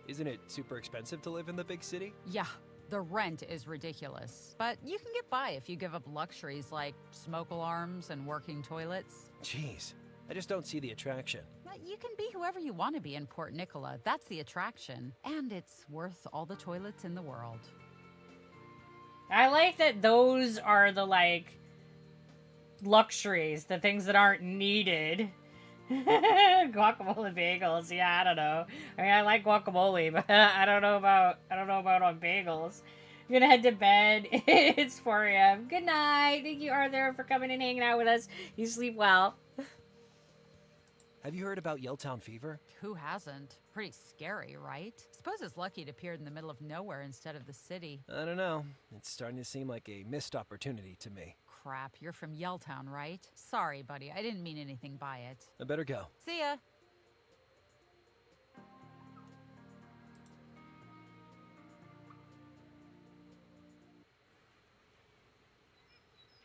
Isn't it super expensive to live in the big city? Yeah, the rent is ridiculous. But you can get by if you give up luxuries like smoke alarms and working toilets. Jeez, I just don't see the attraction. You can be whoever you want to be in Port Nicola. That's the attraction. And it's worth all the toilets in the world. I like that those are the, like, luxuries, the things that aren't needed. Guacamole bagels, yeah, I don't know. I mean, I like guacamole, but I don't know about on bagels. I'm gonna head to bed. It's 4 a.m. Good night. Thank you, Arthur, for coming and hanging out with us. You sleep well. Have you heard about Yelltown fever? Who hasn't? Pretty scary, right? Suppose it's lucky it appeared in the middle of nowhere instead of the city. I don't know. It's starting to seem like a missed opportunity to me. Crap, you're from Yelltown, right? Sorry, buddy, I didn't mean anything by it. I better go. See ya!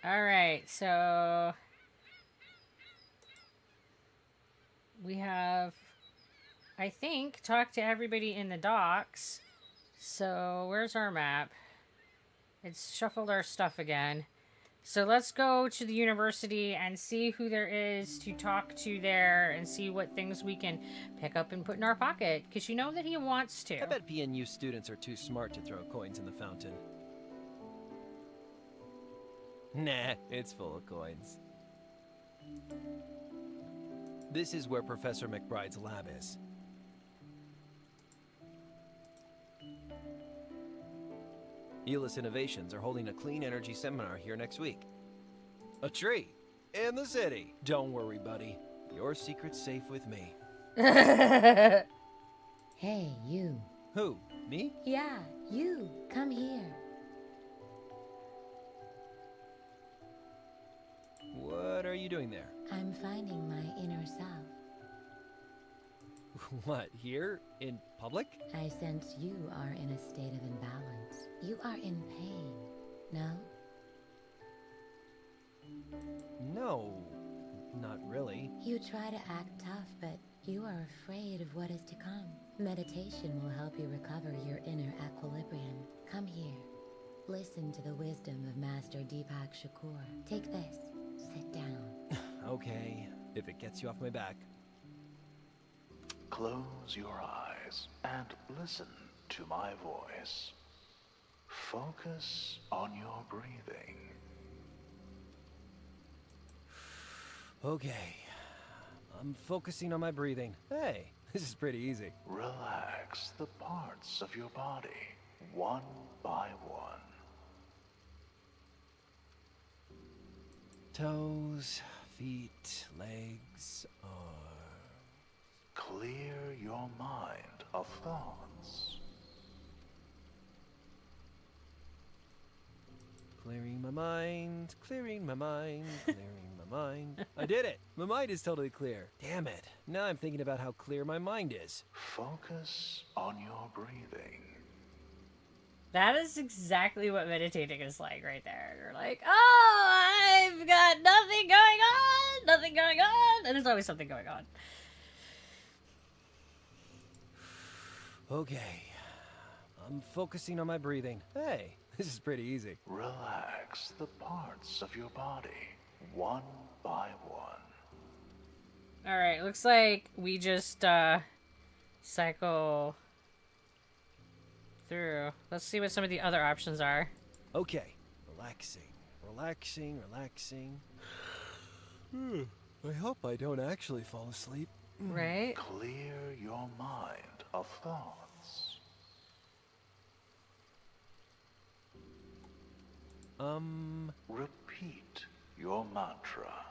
Alright, so we have, I think, talked to everybody in the docks. So where's our map? It's shuffled our stuff again. So let's go to the university and see who there is to talk to there and see what things we can pick up and put in our pocket. Because you know that he wants to. I bet PNU students are too smart to throw coins in the fountain. Nah, it's full of coins. This is where Professor McBride's lab is. Elis Innovations are holding a clean energy seminar here next week. A tree in the city. Don't worry, buddy. Your secret's safe with me. Hey, you. Who? Me? Yeah, you. Come here. What are you doing there? I'm finding my inner self. What, here? In public? I sense you are in a state of imbalance. You are in pain, no? No, not really. You try to act tough, but you are afraid of what is to come. Meditation will help you recover your inner equilibrium. Come here. Listen to the wisdom of Master Deepak Shakur. Take this. Sit down. Okay, if it gets you off my back. Close your eyes and listen to my voice. Focus on your breathing. Okay, I'm focusing on my breathing. Hey, this is pretty easy. Relax the parts of your body, one by one. Toes, feet, legs, arms. Clear your mind of thoughts. Clearing my mind, clearing my mind, clearing my mind. I did it! My mind is totally clear. Damn it. Now I'm thinking about how clear my mind is. Focus on your breathing. That is exactly what meditating is like right there. You're like, oh, I've got nothing going on. And there's always something going on. Okay, I'm focusing on my breathing. Hey, this is pretty easy. Relax the parts of your body, one by one. Alright, looks like we just cycle through. Let's see what some of the other options are. Okay, relaxing, relaxing, relaxing. I hope I don't actually fall asleep. Right? Clear your mind of thoughts. Repeat your mantra.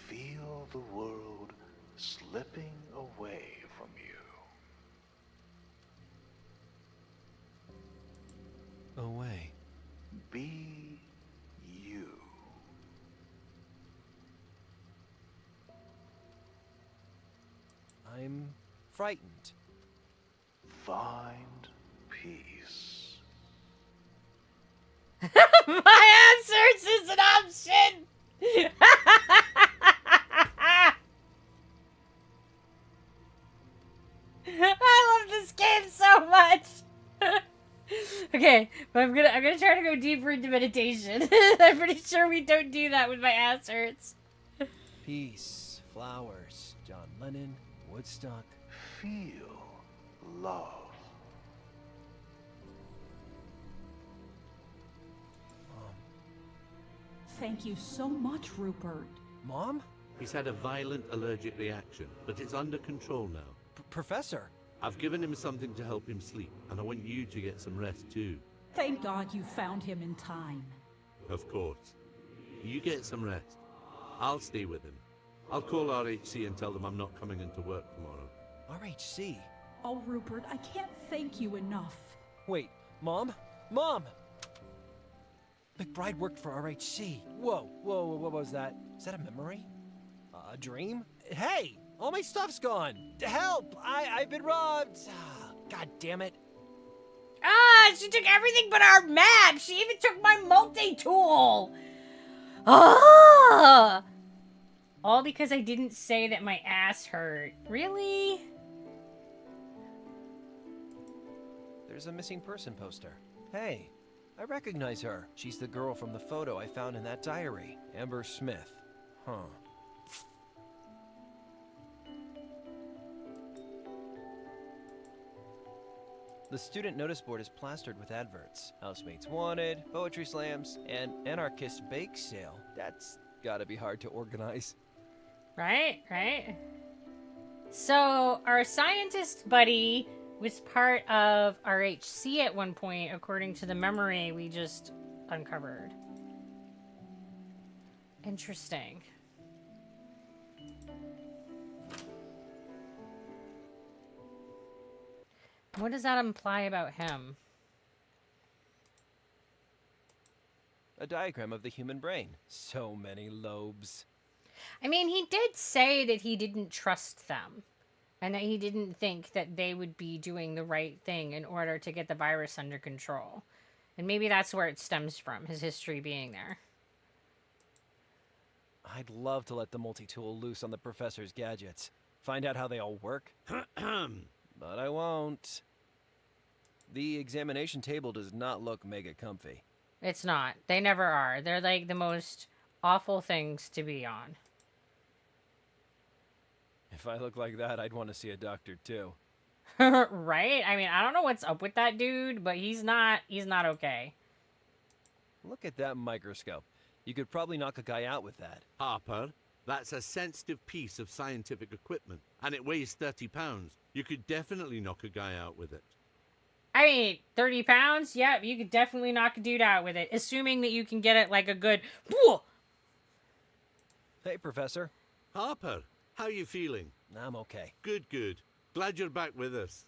Feel the world slipping away from you. Away. Be you. I'm frightened. Find peace. My answers is an option! I love this game so much! Okay, but I'm gonna try to go deeper into meditation. I'm pretty sure we don't do that with my ass hurts. Peace, flowers, John Lennon, Woodstock. Feel love. Thank you so much, Rupert. Mom? He's had a violent allergic reaction, but it's under control now. Professor? I've given him something to help him sleep, and I want you to get some rest too. Thank God you found him in time. Of course. You get some rest. I'll stay with him. I'll call RHC and tell them I'm not coming into work tomorrow. RHC? Oh, Rupert, I can't thank you enough. Wait, Mom? Mom! McBride worked for RHC. Whoa, what was that? Is that a memory? A dream? Hey! All my stuff's gone! Help! I've been robbed! God damn it. Ah, she took everything but our map. She even took my multi-tool. Ah! All because I didn't say that my ass hurt. Really? There's a missing person poster. Hey, I recognize her. She's the girl from the photo I found in that diary. Amber Smith. Huh. The student notice board is plastered with adverts. Housemates wanted, poetry slams, and anarchist bake sale. That's gotta be hard to organize. Right? So, our scientist buddy was part of RHC at one point, according to the memory we just uncovered. Interesting. What does that imply about him? A diagram of the human brain. So many lobes. I mean, he did say that he didn't trust them. And that he didn't think that they would be doing the right thing in order to get the virus under control. And maybe that's where it stems from, his history being there. I'd love to let the multi-tool loose on the professor's gadgets. Find out how they all work. But I won't. The examination table does not look mega comfy. It's not. They never are. They're like the most awful things to be on. If I look like that, I'd want to see a doctor too. Right? I mean, I don't know what's up with that dude, but he's not okay. Look at that microscope. You could probably knock a guy out with that. Harper, that's a sensitive piece of scientific equipment, and it weighs 30 pounds. You could definitely knock a guy out with it. I mean, 30 pounds? Yep, you could definitely knock a dude out with it, assuming that you can get it like a good... Hey, Professor. Harper, how you feeling? I'm okay. Good. Glad you're back with us.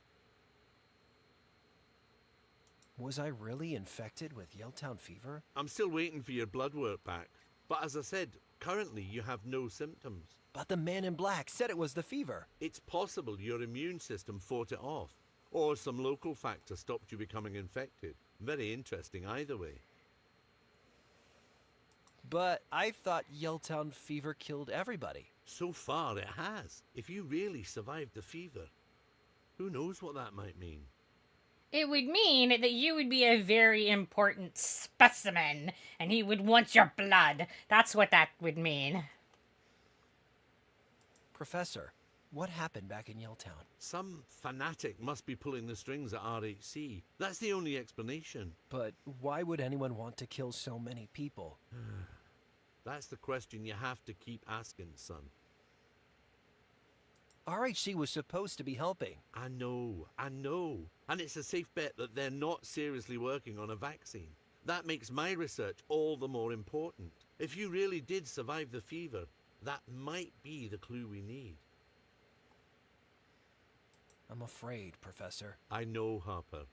Was I really infected with Yelltown fever? I'm still waiting for your blood work back. But as I said, currently you have no symptoms. But the man in black said it was the fever. It's possible your immune system fought it off. Or some local factor stopped you becoming infected. Very interesting either way. But I thought Yelltown fever killed everybody. So far it has. If you really survived the fever, who knows what that might mean? It would mean that you would be a very important specimen, and he would want your blood. That's what that would mean. Professor, what happened back in Yelltown? Some fanatic must be pulling the strings at RHC. That's the only explanation. But why would anyone want to kill so many people? That's the question you have to keep asking, son. RHC was supposed to be helping. I know. And it's a safe bet that they're not seriously working on a vaccine. That makes my research all the more important. If you really did survive the fever, that might be the clue we need. I'm afraid, Professor. I know, Harper.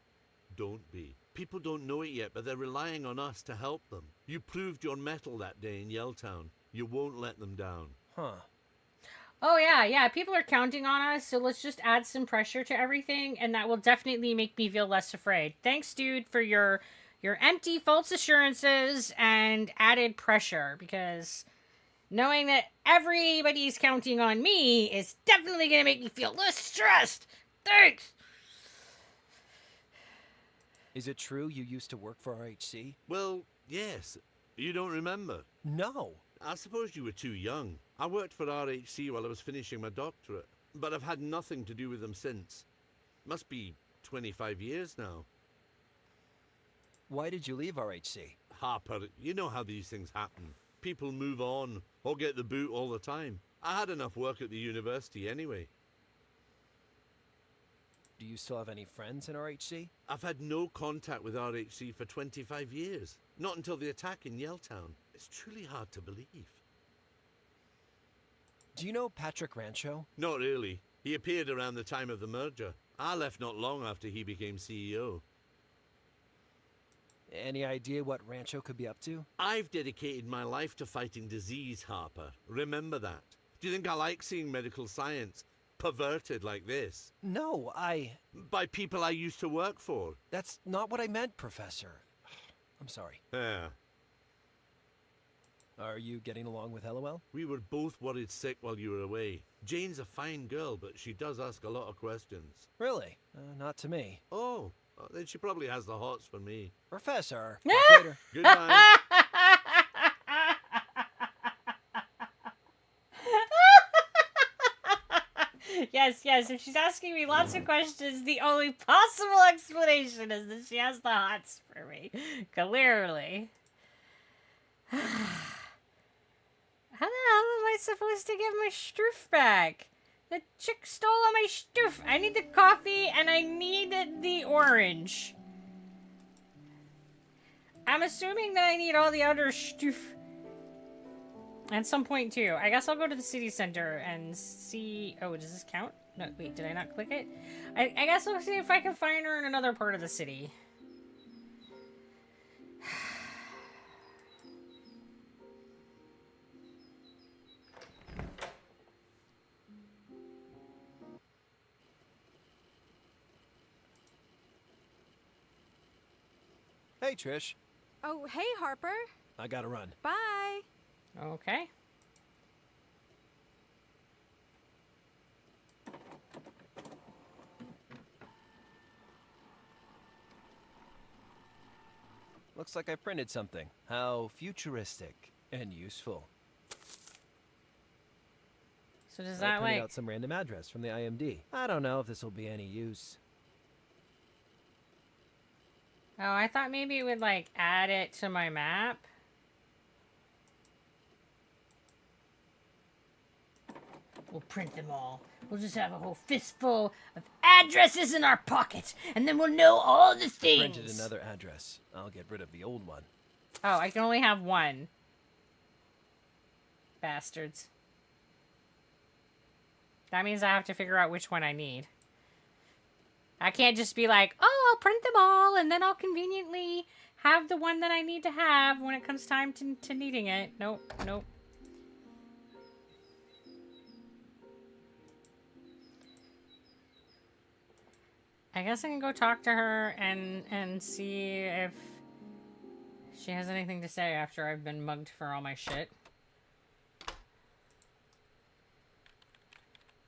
Don't be. People don't know it yet, but they're relying on us to help them. You proved your mettle that day in Yelltown. You won't let them down. Huh. Oh, yeah. People are counting on us, so let's just add some pressure to everything, and that will definitely make me feel less afraid. Thanks, dude, for your empty false assurances and added pressure, because knowing that everybody's counting on me is definitely going to make me feel less stressed. Thanks! Is it true you used to work for RHC? Well, yes. You don't remember? No. I suppose you were too young. I worked for RHC while I was finishing my doctorate, but I've had nothing to do with them since. Must be 25 years now. Why did you leave RHC? Harper, you know how these things happen. People move on, or get the boot all the time. I had enough work at the university anyway. Do you still have any friends in RHC? I've had no contact with RHC for 25 years. Not until the attack in Yelltown. It's truly hard to believe. Do you know Patrick Rancho? Not really. He appeared around the time of the merger. I left not long after he became CEO. Any idea what Rancho could be up to? I've dedicated my life to fighting disease, Harper. Remember that. Do you think I like seeing medical science perverted like this? No, By people I used to work for. That's not what I meant, Professor. I'm sorry. Yeah. Are you getting along with LOL? We were both worried sick while you were away. Jane's a fine girl, but she does ask a lot of questions. Really? Not to me. Oh, then she probably has the hots for me. Professor. Talk later. Good night. Yes, if she's asking me lots of questions, the only possible explanation is that she has the hots for me. Clearly. How the hell am I supposed to get my Stroof back? The chick stole all my Stroof. I need the coffee and I need the orange. I'm assuming that I need all the other Stroof at some point too. I guess I'll go to the city center and see... Oh, does this count? No, wait, did I not click it? I guess I'll see if I can find her in another part of the city. Hey, Trish. Oh, hey, Harper. I gotta run. Bye. Okay. Looks like I printed something. How futuristic and useful. So does I that printed like... out some random address from the IMD. I don't know if this will be any use. Oh, I thought maybe it would like add it to my map. We'll print them all. We'll just have a whole fistful of addresses in our pocket, and then we'll know all the things. Printed another address. I'll get rid of the old one. Oh, I can only have one. Bastards. That means I have to figure out which one I need. I can't just be like, oh, I'll print them all, and then I'll conveniently have the one that I need to have when it comes time to needing it. Nope, nope. I guess I can go talk to her and see if she has anything to say after I've been mugged for all my shit.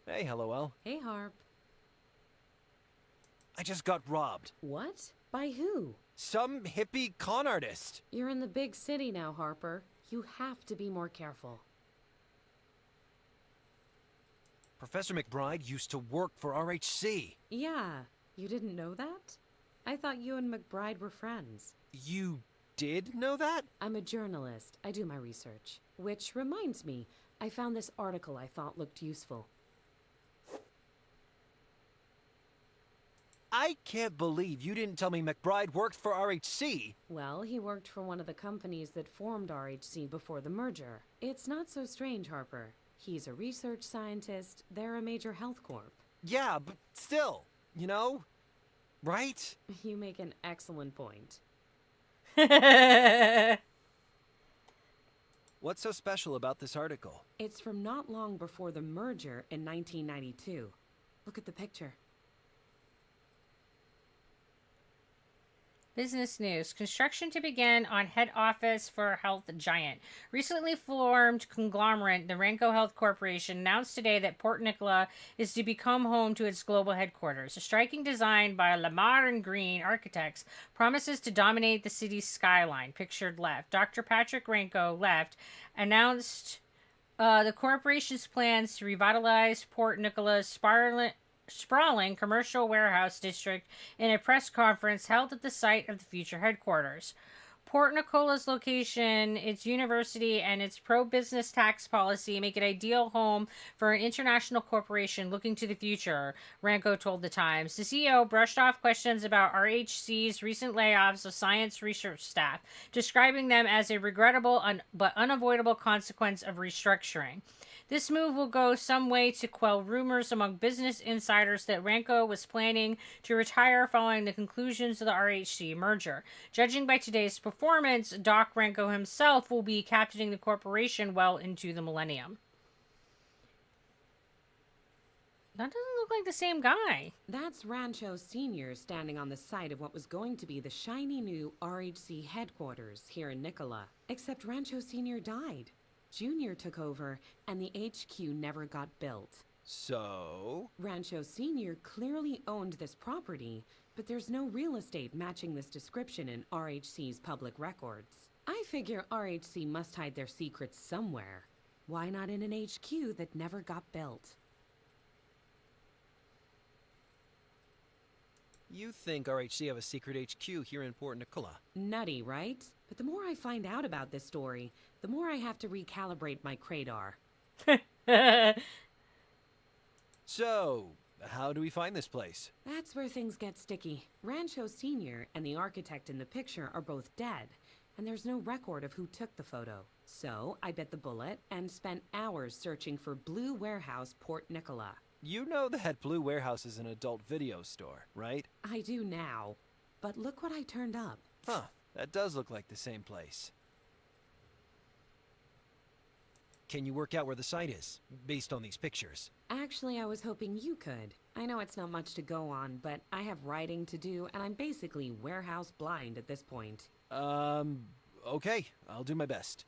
Hey, LOL. Hey, Harp. I just got robbed. What? By who? Some hippie con artist. You're in the big city now, Harper. You have to be more careful. Professor McBride used to work for RHC. Yeah, you didn't know that? I thought you and McBride were friends. You did know that? I'm a journalist. I do my research. Which reminds me, I found this article I thought looked useful. I can't believe you didn't tell me McBride worked for RHC. Well, he worked for one of the companies that formed RHC before the merger. It's not so strange, Harper. He's a research scientist. They're a major health corp. Yeah, but still, you know, right? You make an excellent point. What's so special about this article? It's from not long before the merger in 1992. Look at the picture. Business news. Construction to begin on head office for health giant. Recently formed conglomerate, the Rancho Health Corporation, announced today that Port Nicola is to become home to its global headquarters. A striking design by Lamar and Green Architects promises to dominate the city's skyline, pictured left. Dr. Patrick Rancho, left, announced the corporation's plans to revitalize Port Nicola's sprawling commercial warehouse district in a press conference held at the site of the future headquarters. Port Nicola's location, its university, and its pro-business tax policy make it ideal home for an international corporation looking to the future, Ranko told The Times. The CEO brushed off questions about RHC's recent layoffs of science research staff, describing them as a regrettable but unavoidable consequence of restructuring. This move will go some way to quell rumors among business insiders that Ranko was planning to retire following the conclusions of the RHC merger. Judging by today's performance, Doc Ranko himself will be captaining the corporation well into the millennium. That doesn't look like the same guy. That's Rancho Sr. standing on the site of what was going to be the shiny new RHC headquarters here in Nicola. Except Rancho Sr. died. Junior took over, and the HQ never got built. So? Rancho Sr. clearly owned this property, but there's no real estate matching this description in RHC's public records. I figure RHC must hide their secrets somewhere. Why not in an HQ that never got built? You think RHC have a secret HQ here in Port Nicola? Nutty, right? But the more I find out about this story, the more I have to recalibrate my Kradar. So, how do we find this place? That's where things get sticky. Rancho Sr. and the architect in the picture are both dead, and there's no record of who took the photo. So, I bit the bullet and spent hours searching for Blue Warehouse, Port Nicola. You know that Blue Warehouse is an adult video store, right? I do now, but look what I turned up. Huh, that does look like the same place. Can you work out where the site is, based on these pictures? Actually, I was hoping you could. I know it's not much to go on, but I have writing to do, and I'm basically warehouse blind at this point. Okay, I'll do my best.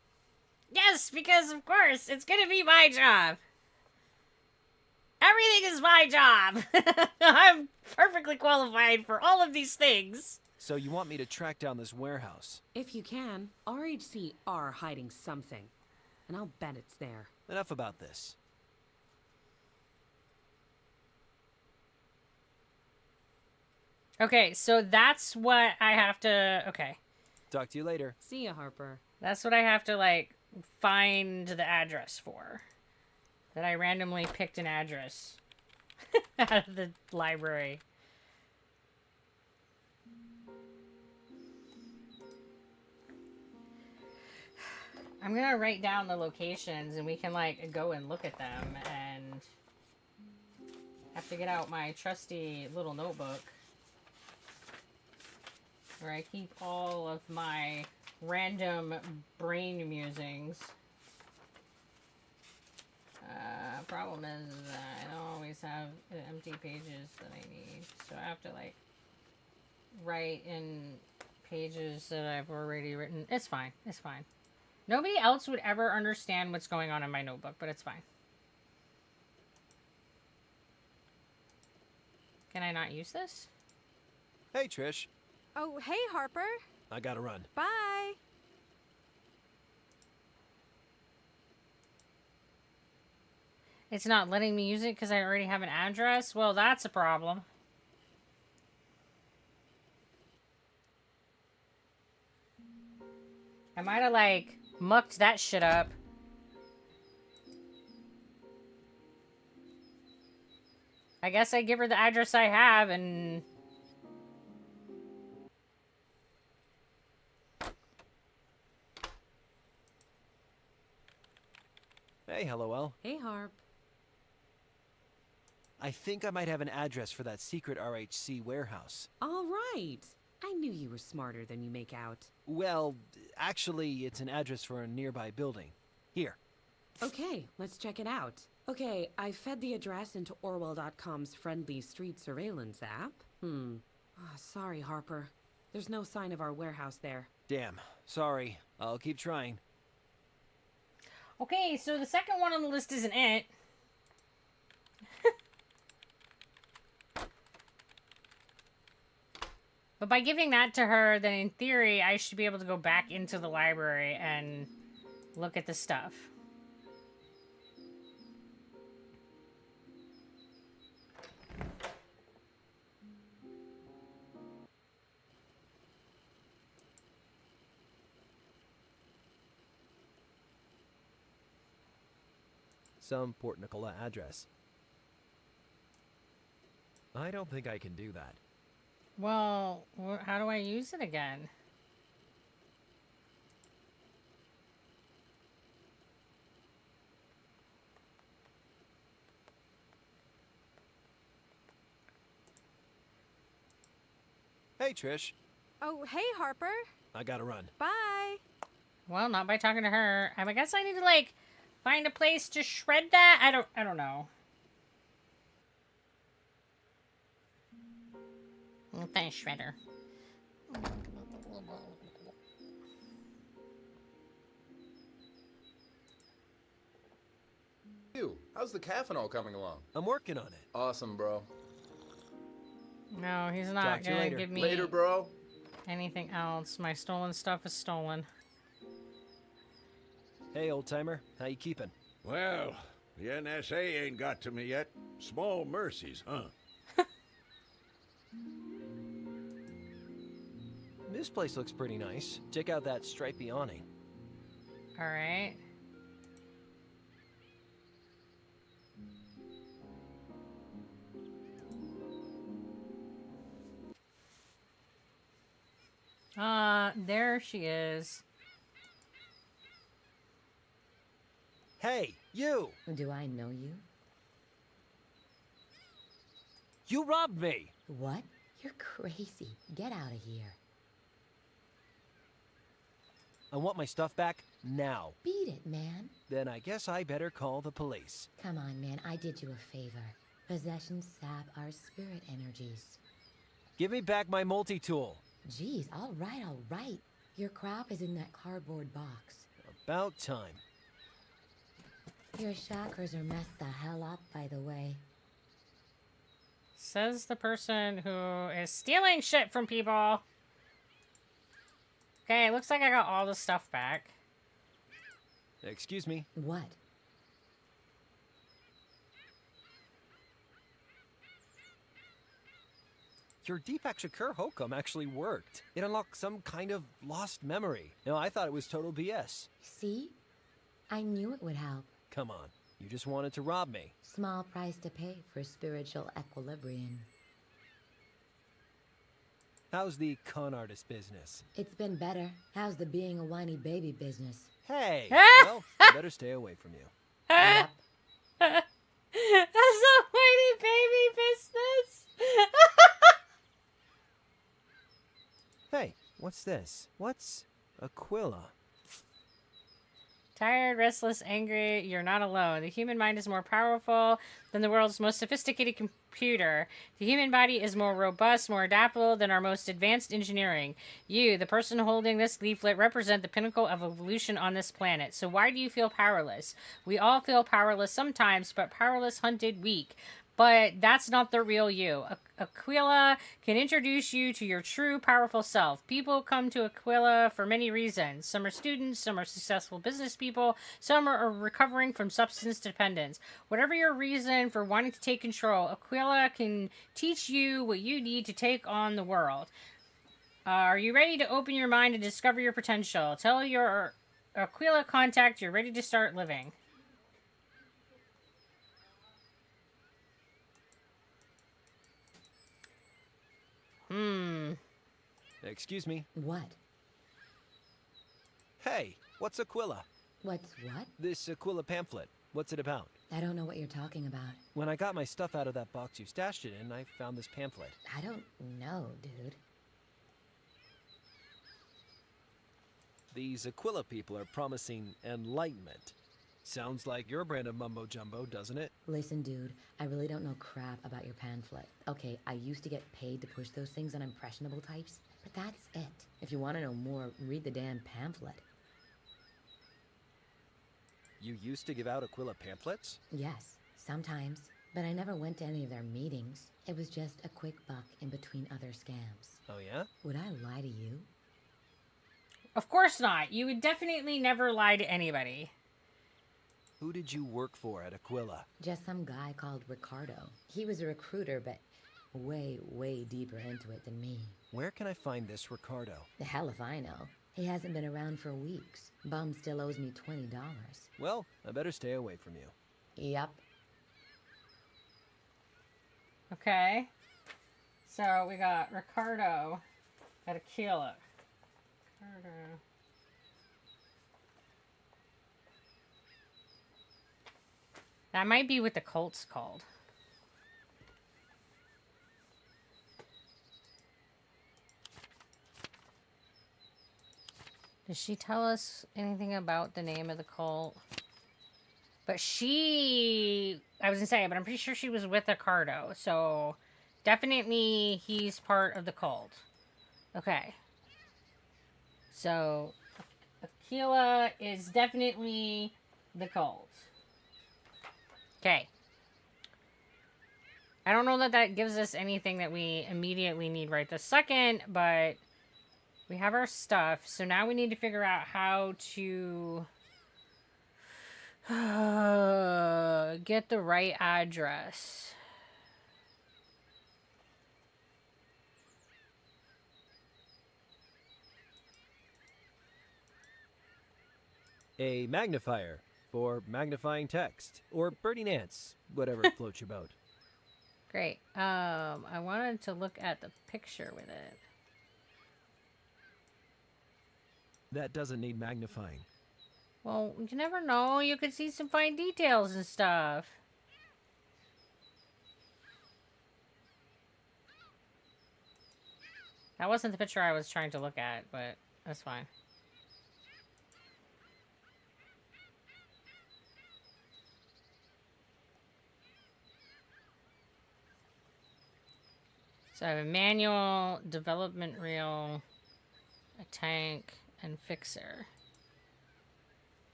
Yes, because of course, it's gonna be my job. Everything is my job. I'm perfectly qualified for all of these things. So you want me to track down this warehouse? If you can, RHC are hiding something, and I'll bet it's there. Enough about this. Okay, so that's what I have to... Okay. Talk to you later. See ya, Harper. That's what I have to, like, find the address for. That I randomly picked an address out of the library. I'm gonna write down the locations and we can, like, go and look at them, and have to get out my trusty little notebook where I keep all of my random brain musings. Problem is I don't always have empty pages that I need, so I have to, like, write in pages that I've already written. It's fine. It's fine. Nobody else would ever understand what's going on in my notebook, but it's fine. Can I not use this? Hey, Trish. Oh, hey, Harper. I gotta run. Bye. It's not letting me use it because I already have an address? Well, that's a problem. I might have, like, mucked that shit up. I guess I give her the address I have and... Hey, LOL. Hey, Harp. I think I might have an address for that secret RHC warehouse. All right. I knew you were smarter than you make out. Well, actually, it's an address for a nearby building. Here. Okay, let's check it out. Okay, I fed the address into Orwell.com's friendly street surveillance app. Sorry, Harper. There's no sign of our warehouse there. Damn. Sorry. I'll keep trying. Okay, so the second one on the list isn't it. But by giving that to her, then in theory, I should be able to go back into the library and look at the stuff. some Port Nicola address. I don't think I can do that. Well, how do I use it again? Hey, Trish. Oh, hey, Harper. I gotta run. Bye. Well, not by talking to her. I guess I need to, like, find a place to shred that? I don't know. Thanks, Shredder. You, how's the caffeinol coming along? I'm working on it. Awesome, bro. No, he's not Talk to you gonna later. give me Later, bro. anything else. My stolen stuff is stolen. Hey, old timer. How you keeping? Well, the NSA ain't got to me yet. Small mercies, huh? This place looks pretty nice. Check out that stripy awning. All right. There she is. Hey, you! Do I know you? You robbed me! What? You're crazy. Get out of here. I want my stuff back now. Beat it, man. Then I guess I better call the police. Come on, man. I did you a favor. Possessions sap our spirit energies. Give me back my multi-tool. Geez, all right. Your crop is in that cardboard box. About time. Your chakras are messed the hell up, by the way. Says the person who is stealing shit from people. Okay, looks like I got all the stuff back. Excuse me. What? Your Deepak Shakur hokum actually worked. It unlocked some kind of lost memory. No, I thought it was total BS. See? I knew it would help. Come on. You just wanted to rob me. Small price to pay for spiritual equilibrium. How's the con artist business? It's been better. How's the being a whiny baby business? Hey! Well, I better stay away from you. Yep. That's a whiny baby business. Hey, what's this? What's Aquila? Tired, restless, angry, you're not alone. The human mind is more powerful than the world's most sophisticated computer. The human body is more robust, more adaptable than our most advanced engineering. You, the person holding this leaflet, represent the pinnacle of evolution on this planet. So why do you feel powerless? We all feel powerless sometimes, but powerless, hunted, weak. But that's not the real you. Aquila can introduce you to your true, powerful self. People come to Aquila for many reasons. Some are students, some are successful business people, some are recovering from substance dependence. Whatever your reason for wanting to take control, Aquila can teach you what you need to take on the world. Are you ready to open your mind and discover your potential? Tell your Aquila contact you're ready to start living. Excuse me. What? Hey, what's Aquila? What's what? This Aquila pamphlet. What's it about? I don't know what you're talking about. When I got my stuff out of that box you stashed it in, I found this pamphlet. I don't know, dude. These Aquila people are promising enlightenment. Sounds like your brand of mumbo-jumbo, doesn't it? Listen, dude, I really don't know crap about your pamphlet. Okay, I used to get paid to push those things on impressionable types, but that's it. If you want to know more, read the damn pamphlet. You used to give out Aquila pamphlets? Yes, sometimes. But I never went to any of their meetings. It was just a quick buck in between other scams. Oh, yeah? Would I lie to you? Of course not. You would definitely never lie to anybody. Who did you work for at Aquila? Just some guy called Ricardo. He was a recruiter, but way, way deeper into it than me. Where can I find this Ricardo? The hell if I know. He hasn't been around for weeks. Bum still owes me $20. Well, I better stay away from you. Yep. Okay. So we got Ricardo at Aquila. Ricardo. That might be what the cult's called. Does she tell us anything about the name of the cult? But I was gonna say, but I'm pretty sure she was with Ricardo, so definitely he's part of the cult. Okay. So, Aquila is definitely the cult. Okay. I don't know that that gives us anything that we immediately need right this second, but we have our stuff, so now we need to figure out how to get the right address. A magnifier for magnifying text, or birding ants, whatever floats your boat. Great. I wanted to look at the picture with it. That doesn't need magnifying. Well, you never know. You could see some fine details and stuff. That wasn't the picture I was trying to look at, but that's fine. So I have a manual, development reel, a tank, and fixer.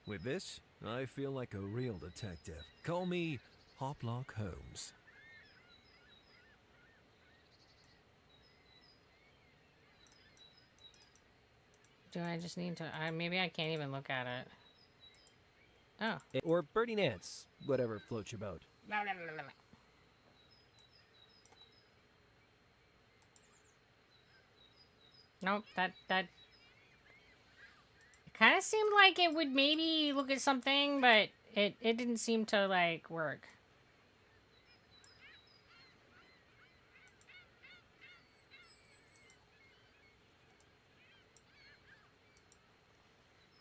With this, I feel like a real detective. Call me Hoplock Holmes. Do I just need to... maybe I can't even look at it. Oh. Or birding ants, whatever floats your boat. Nope, that it kind of seemed like it would maybe look at something, but it didn't seem to, like, work.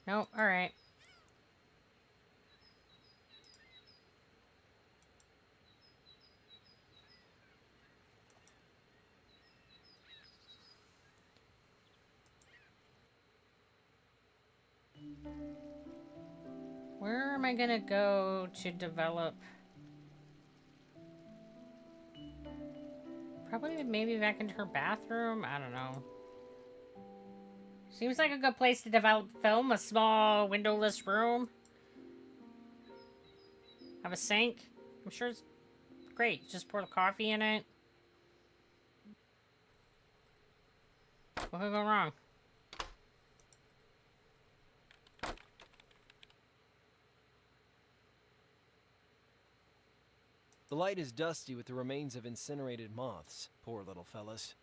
Nope, alright. Where am I gonna go to develop? Probably maybe back into her bathroom? I don't know. Seems like a good place to develop film. A small windowless room. Have a sink. I'm sure it's great. Just pour the coffee in it. What could go wrong? The light is dusty with the remains of incinerated moths. Poor little fellas.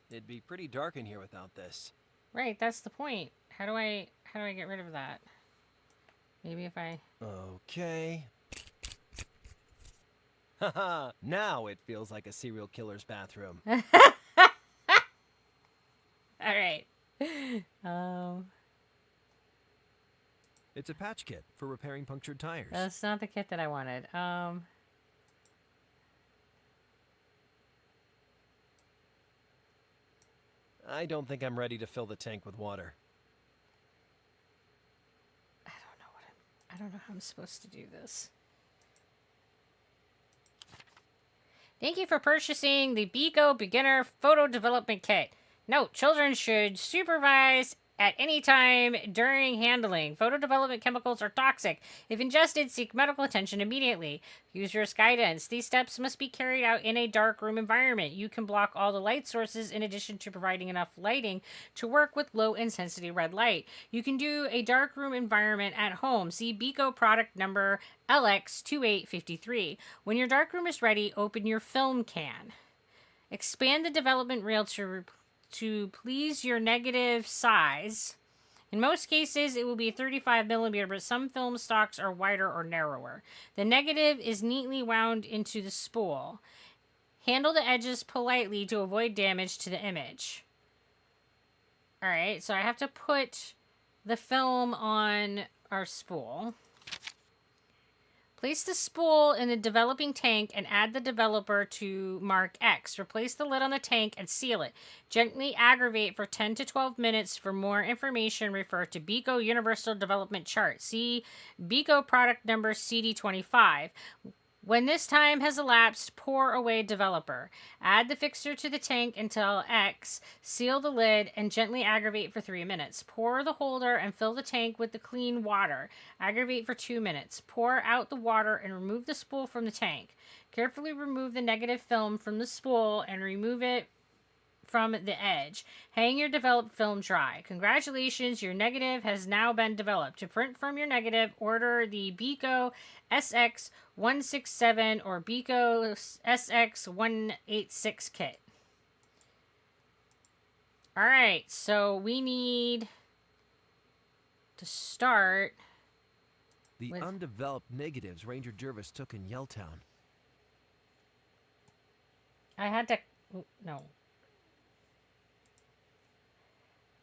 It'd be pretty dark in here without this. Right, that's the point. How do I get rid of that? Maybe if I... Okay. Haha, now it feels like a serial killer's bathroom. Alright. It's a patch kit for repairing punctured tires. That's not the kit that I wanted. I don't think I'm ready to fill the tank with water. I don't know how I'm supposed to do this. Thank you for purchasing the Bico Beginner Photo Development Kit. Note, children should supervise at any time during handling. Photo development chemicals are toxic. If ingested, seek medical attention immediately. User's guidance. These steps must be carried out in a dark room environment. You can block all the light sources in addition to providing enough lighting to work with low intensity red light. You can do a dark room environment at home. See Bico product number LX2853. When your dark room is ready, open your film can. Expand the development reel to please your negative size In most cases, it will be 35mm, but some film stocks are wider or narrower. The negative is neatly wound into the spool. Handle the edges politely to avoid damage to the image. Alright, so I have to put the film on our spool. Place the spool in the developing tank and add the developer to mark X. Replace the lid on the tank and seal it. Gently aggravate for 10 to 12 minutes. For more information, refer to BECO Universal Development Chart. See BECO product number CD25. When this time has elapsed, pour away developer. Add the fixture to the tank until X, seal the lid, and gently aggravate for 3 minutes. Pour the holder and fill the tank with the clean water. Aggravate for 2 minutes. Pour out the water and remove the spool from the tank. Carefully remove the negative film from the spool and remove it from the edge. Hang your developed film dry. Congratulations, your negative has now been developed. To print from your negative, order the BECO SX167 or BECO SX186 kit. Alright, so we need to start the undeveloped negatives Ranger Jervis took in Yelltown. I had to... No.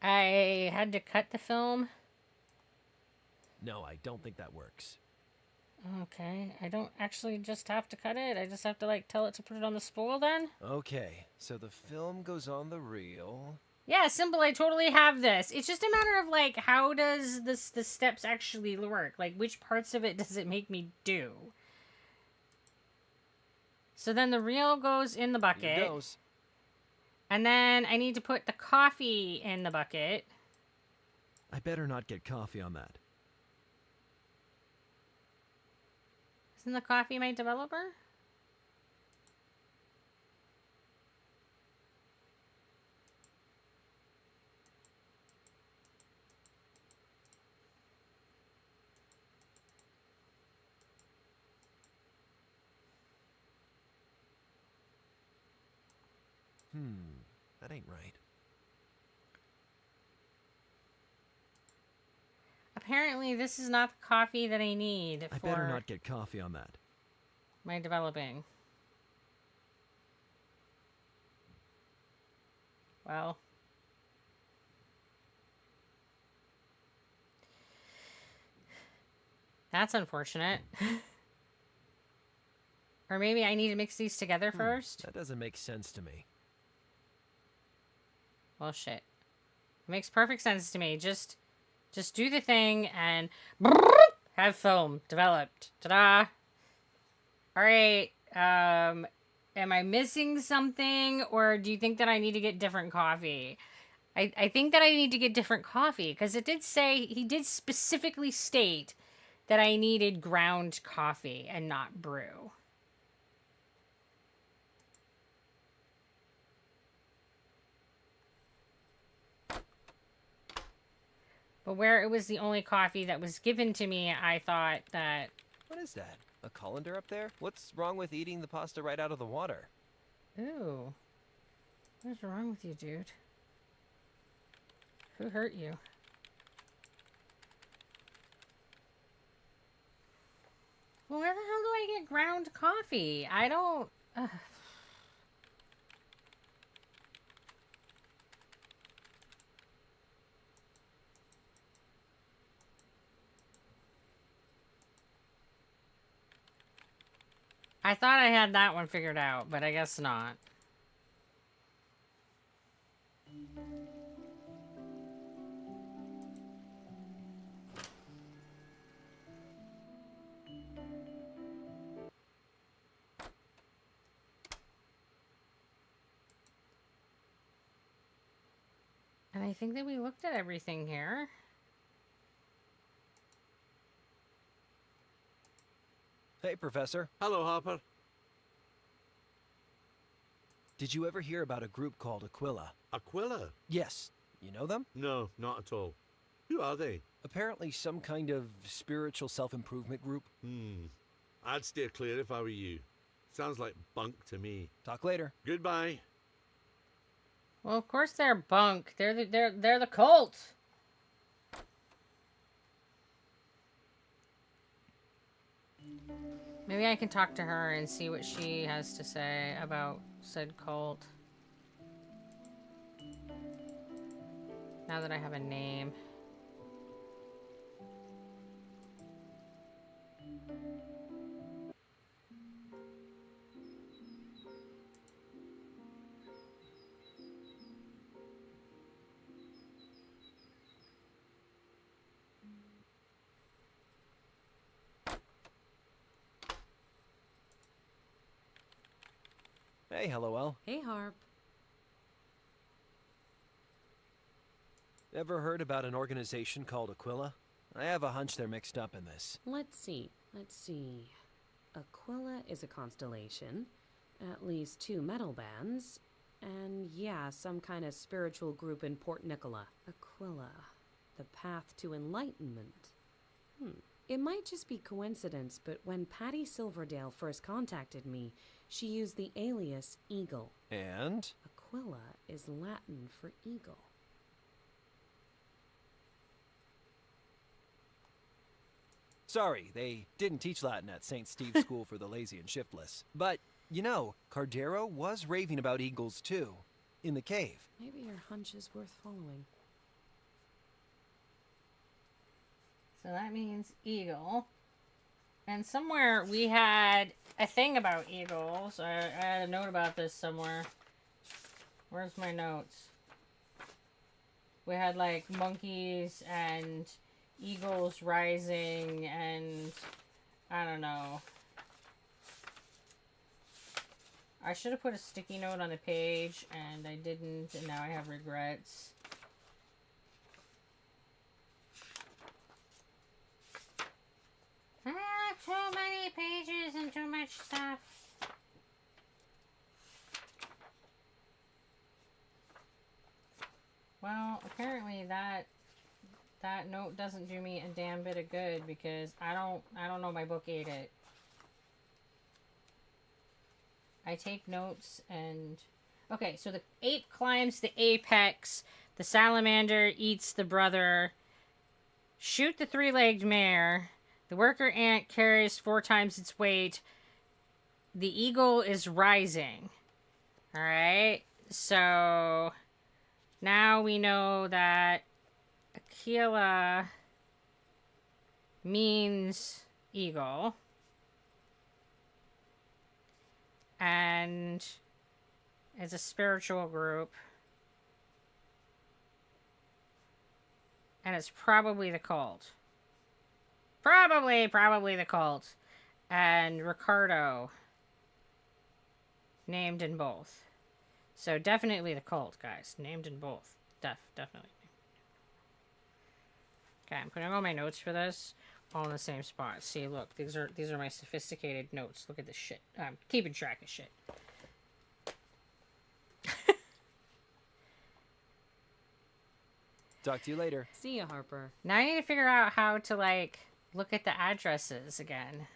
I had to cut the film. No, I don't think that works. Okay, I don't actually just have to cut it. I just have to, like, tell it to put it on the spool then? Okay, so the film goes on the reel. Yeah, simple. I totally have this. It's just a matter of, like, how does the steps actually work? Like, which parts of it does it make me do? So then the reel goes in the bucket. Here it goes. And then I need to put the coffee in the bucket. I better not get coffee on that. Isn't the coffee my developer? That ain't right. Apparently, this is not the coffee that I need I for better not get coffee on that. my developing. Well. That's unfortunate. Or maybe I need to mix these together first? That doesn't make sense to me. Well, shit. It makes perfect sense to me. Just do the thing and have film developed. Ta-da! Alright, am I missing something, or do you think that I need to get different coffee? I think that I need to get different coffee, because it did say, he did specifically state that I needed ground coffee and not brew. But where it was the only coffee that was given to me, I thought that... What is that? A colander up there? What's wrong with eating the pasta right out of the water? Ooh. What's wrong with you, dude? Who hurt you? Well, where the hell do I get ground coffee? I don't... I thought I had that one figured out, but I guess not. And I think that we looked at everything here. Hey, Professor. Hello, Harper. Did you ever hear about a group called Aquila? Aquila? Yes. You know them? No, not at all. Who are they? Apparently some kind of spiritual self-improvement group. I'd steer clear if I were you. Sounds like bunk to me. Talk later. Goodbye. Well, of course they're bunk. They're the cult. Maybe I can talk to her and see what she has to say about said cult. Now that I have a name. Hey, Hello. Hey, Harp. Ever heard about an organization called Aquila? I have a hunch they're mixed up in this. Let's see. Aquila is a constellation, at least 2 metal bands, and yeah, some kind of spiritual group in Port Nicola. Aquila, the path to enlightenment. It might just be coincidence, but when Patty Silverdale first contacted me, she used the alias Eagle. And? Aquila is Latin for eagle. Sorry, they didn't teach Latin at St. Steve's School for the Lazy and Shiftless. But, you know, Cardero was raving about eagles too, in the cave. Maybe your hunch is worth following. So that means eagle. And somewhere we had a thing about eagles. I had a note about this somewhere. Where's my notes? We had like monkeys and eagles rising and I don't know. I should have put a sticky note on the page and I didn't, and now I have regrets. Too many pages and too much stuff. Well, apparently that note doesn't do me a damn bit of good because I don't know my book ate it. I take notes and okay, so the ape climbs the apex, the salamander eats the brother, shoot the 3-legged mare. The worker ant carries 4 times its weight. The eagle is rising. Alright? So now we know that Aquila means eagle. And it's a spiritual group. And it's probably the cult. Probably the cult. And Ricardo. Named in both. So definitely the cult, guys. Named in both. Definitely. Okay, I'm putting all my notes for this all in the same spot. See, look, these are my sophisticated notes. Look at this shit. I'm keeping track of shit. Talk to you later. See ya, Harper. Now I need to figure out how to, like, look at the addresses again.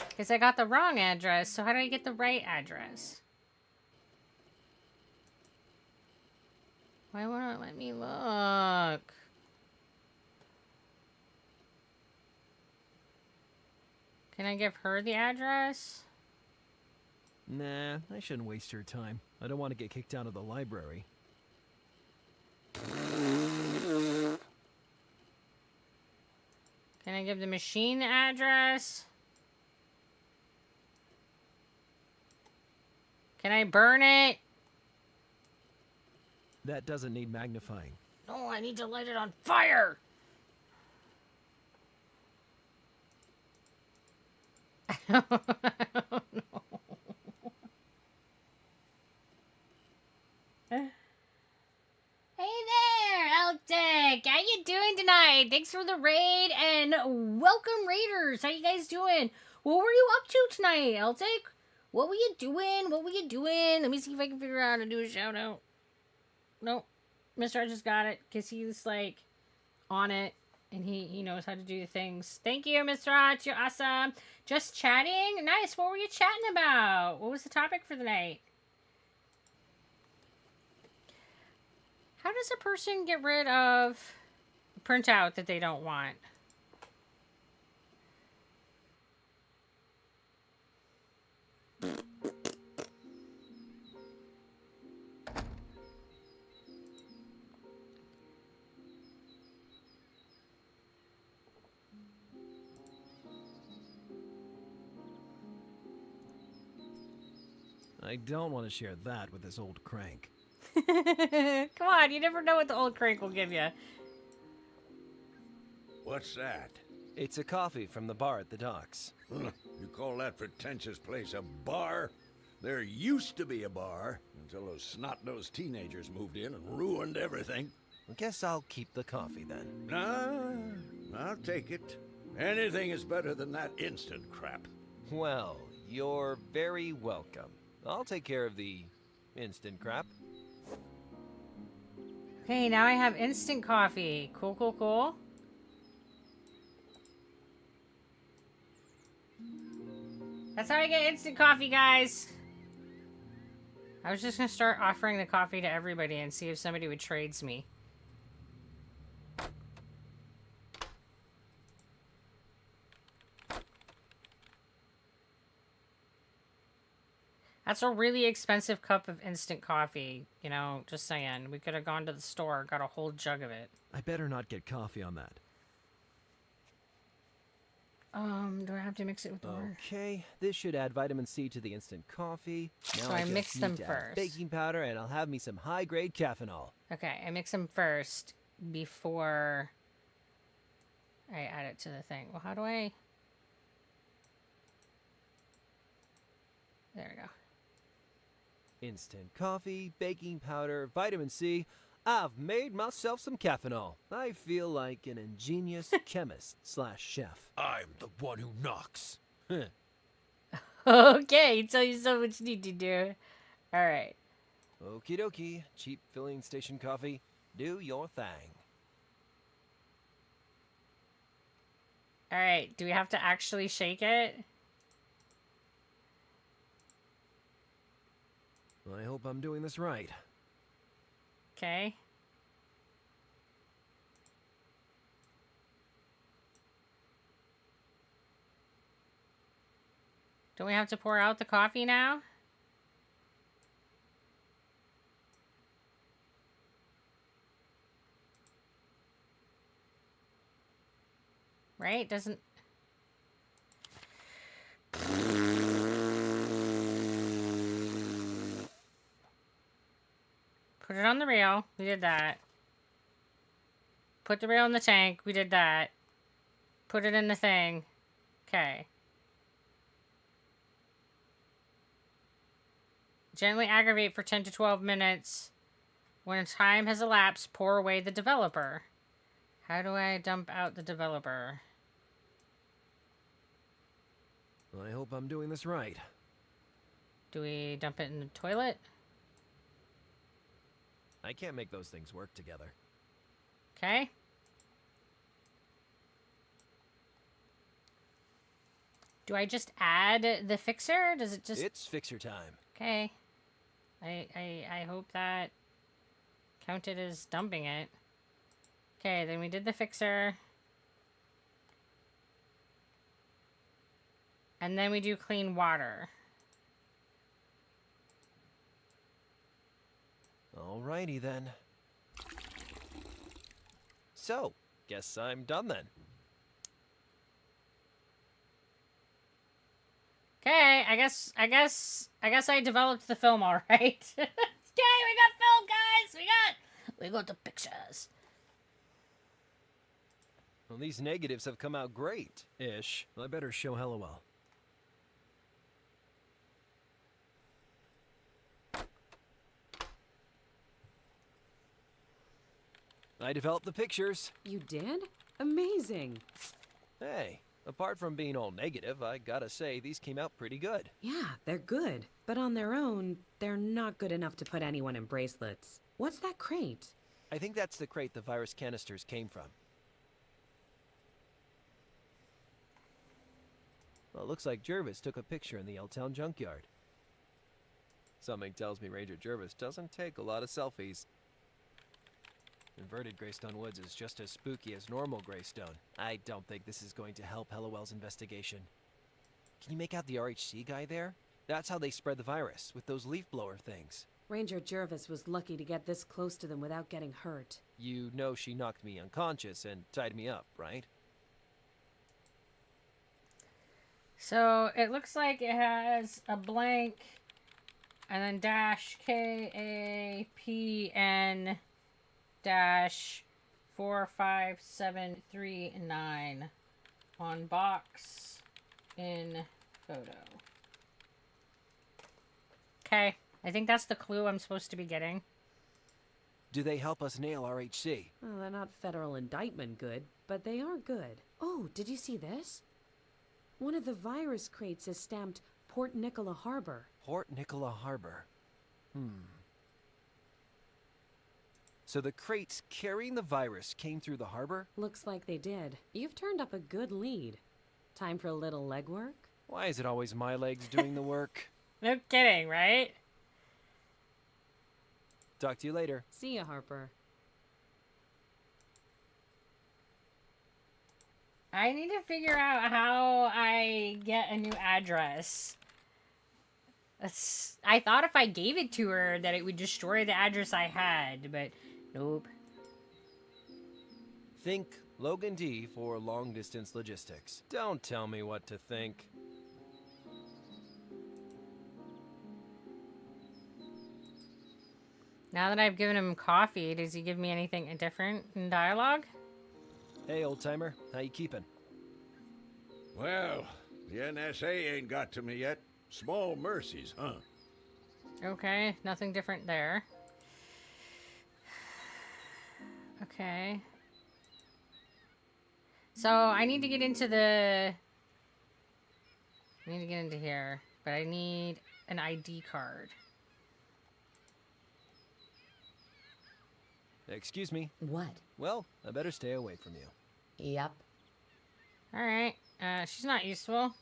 Because I got the wrong address, so how do I get the right address? Why won't it let me look? Can I give her the address? Nah, I shouldn't waste her time. I don't want to get kicked out of the library. Can I give the machine the address? Can I burn it? That doesn't need magnifying. No, I need to light it on fire! I don't know. Hey there, Eltic! How you doing tonight? Thanks for the raid and welcome raiders! How you guys doing? What were you up to tonight, Eltic? What were you doing? Let me see if I can figure out how to do a shout out. Nope. Mr. just got it because he's like on it and he knows how to do things. Thank you, Mr. Arch. You're awesome. Just chatting? Nice. What were you chatting about? What was the topic for the night? How does a person get rid of a printout that they don't want? I don't want to share that with this old crank. Come on, you never know what the old crank will give you. What's that? It's a coffee from the bar at the docks. You call that pretentious place a bar? There used to be a bar until those snot-nosed teenagers moved in and ruined everything. I guess I'll keep the coffee then. Nah, I'll take it. Anything is better than that instant crap. Well, you're very welcome. I'll take care of the instant crap. Okay, now I have instant coffee. Cool, cool, cool. That's how I get instant coffee, guys. I was just gonna start offering the coffee to everybody and see if somebody would trades me. That's a really expensive cup of instant coffee, you know, just saying. We could have gone to the store, got a whole jug of it. I better not get coffee on that. Do I have to mix it with water? Okay, this should add vitamin C to the instant coffee. Now So I just mix need them to add first. baking powder, and I'll have me some high-grade caffeinol. Okay, I mix them first before I add it to the thing. Well, how do I... There we go. Instant coffee, baking powder, vitamin C. I've made myself some caffeinol. I feel like an ingenious chemist/chef. I'm the one who knocks. Okay, tell you so much need to do. Alright. Okie dokie, cheap filling station coffee. Do your thing. Alright, do we have to actually shake it? I hope I'm doing this right. Okay. Don't we have to pour out the coffee now? Right? Doesn't... Put it on the rail. We did that. Put the rail in the tank. We did that. Put it in the thing. Okay. Gently aggravate for 10 to 12 minutes. When time has elapsed, pour away the developer. How do I dump out the developer? I hope I'm doing this right. Do we dump it in the toilet? I can't make those things work together. Okay. Do I just add the fixer? Does it just... It's fixer time. Okay. I hope that counted as dumping it. Okay, then we did the fixer. And then we do clean water. Alrighty then. So, guess I'm done then. Okay, I guess I developed the film all right. Okay, we got film, guys. We got the pictures. Well, these negatives have come out great-ish. I better show Hellowell. I developed the pictures. You did? Amazing. Hey, apart from being all negative, I gotta say, these came out pretty good. Yeah, they're good. But on their own, they're not good enough to put anyone in bracelets. What's that crate? I think that's the crate the virus canisters came from. Well, it looks like Jervis took a picture in the Yelltown junkyard. Something tells me Ranger Jervis doesn't take a lot of selfies. Inverted Greystone Woods is just as spooky as normal Greystone. I don't think this is going to help Hellowell's investigation. Can you make out the RHC guy there? That's how they spread the virus, with those leaf blower things. Ranger Jervis was lucky to get this close to them without getting hurt. You know she knocked me unconscious and tied me up, right? So it looks like it has a blank and then dash KAPN dash 45739 on box in photo. Okay, I think that's the clue I'm supposed to be getting. Do they help us nail RHC? Well, they're not federal indictment good, but they are good. Oh, did you see this? One of the virus crates is stamped Port Nicola Harbor. Port Nicola Harbor. So the crates carrying the virus came through the harbor? Looks like they did. You've turned up a good lead. Time for a little legwork? Why is it always my legs doing the work? No kidding, right? Talk to you later. See ya, Harper. I need to figure out how I get a new address. I thought if I gave it to her that it would destroy the address I had, but nope. Think Logan D for long distance logistics. Don't tell me what to think. Now that I've given him coffee, does he give me anything different in dialogue? Hey, old timer, how you keeping? Well, the NSA ain't got to me yet. Small mercies, huh? Okay, nothing different there. Okay. So, I need to get into the... I need to get into here, but I need an ID card. Excuse me. What? Well, I better stay away from you. Yep. Alright, she's not useful.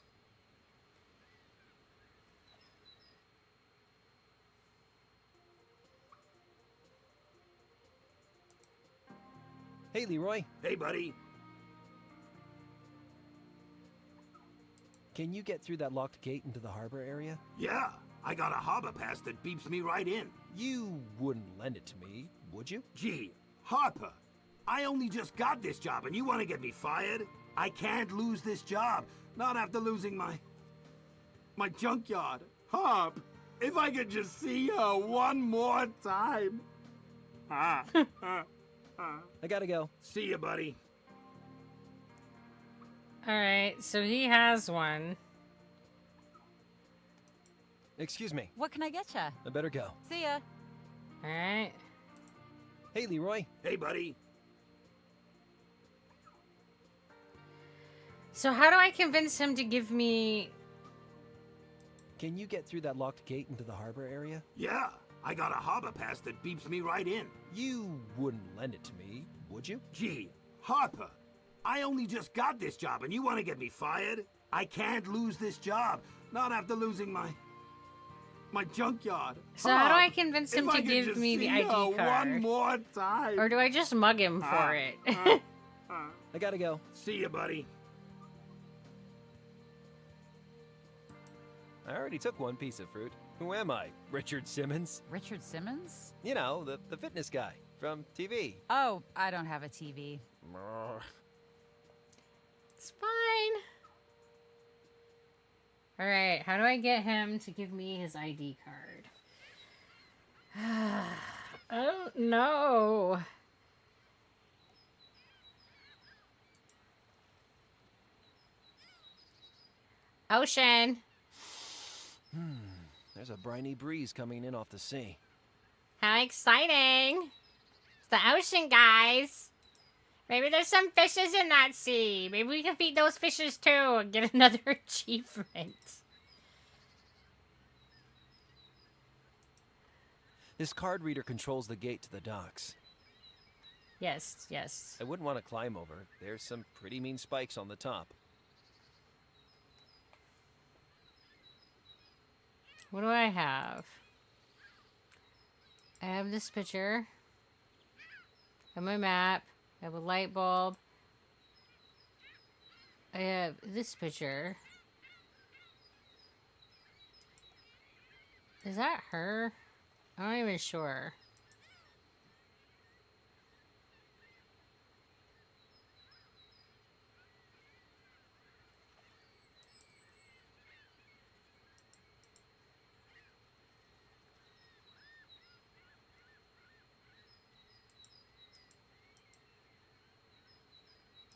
Hey, Leroy. Hey, buddy. Can you get through that locked gate into the harbor area? Yeah, I got a harbor pass that beeps me right in. You wouldn't lend it to me, would you? Gee, Harper, I only just got this job and you want to get me fired? I can't lose this job, not after losing my junkyard. Harp, if I could just see her one more time. I gotta go. See you, buddy. Alright, so he has one. Excuse me. What can I get ya? I better go. See ya. Alright. Hey, Leroy. Hey, buddy. So how do I convince him to give me... Can you get through that locked gate into the harbor area? Yeah, I got a harbor pass that beeps me right in. You wouldn't lend it to me, would you? Gee, Harper, I only just got this job and you want to get me fired? I can't lose this job, not after losing my junkyard. So how do I convince him to give me the ID card? One more time. Or do I just mug him for it? I gotta go. See you, buddy. I already took one piece of fruit. Who am I? Richard Simmons? Richard Simmons? You know, the fitness guy from TV. Oh, I don't have a TV. It's fine. Alright, how do I get him to give me his ID card? I don't know. Ocean. There's a briny breeze coming in off the sea. How exciting. It's the ocean, guys. Maybe there's some fishes in that sea. Maybe we can feed those fishes too and get another achievement. This card reader controls the gate to the docks. Yes, yes. I wouldn't want to climb over. There's some pretty mean spikes on the top. What do I have? I have this picture. I have my map. I have a light bulb. I have this picture. Is that her? I'm not even sure.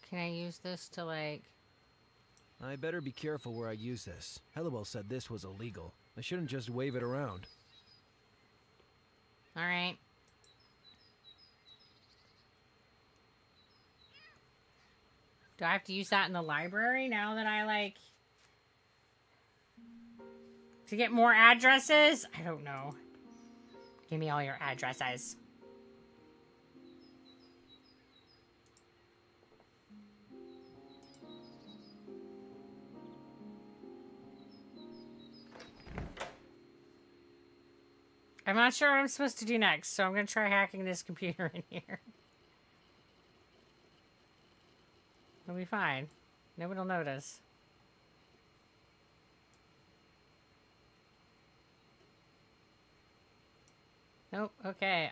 Can I use this to, like... I better be careful where I use this. Hellowell said this was illegal. I shouldn't just wave it around. Alright. Do I have to use that in the library now that I, like... to get more addresses? I don't know. Give me all your addresses. I'm not sure what I'm supposed to do next, so I'm going to try hacking this computer in here. It'll be fine. Nobody will notice. Nope, okay,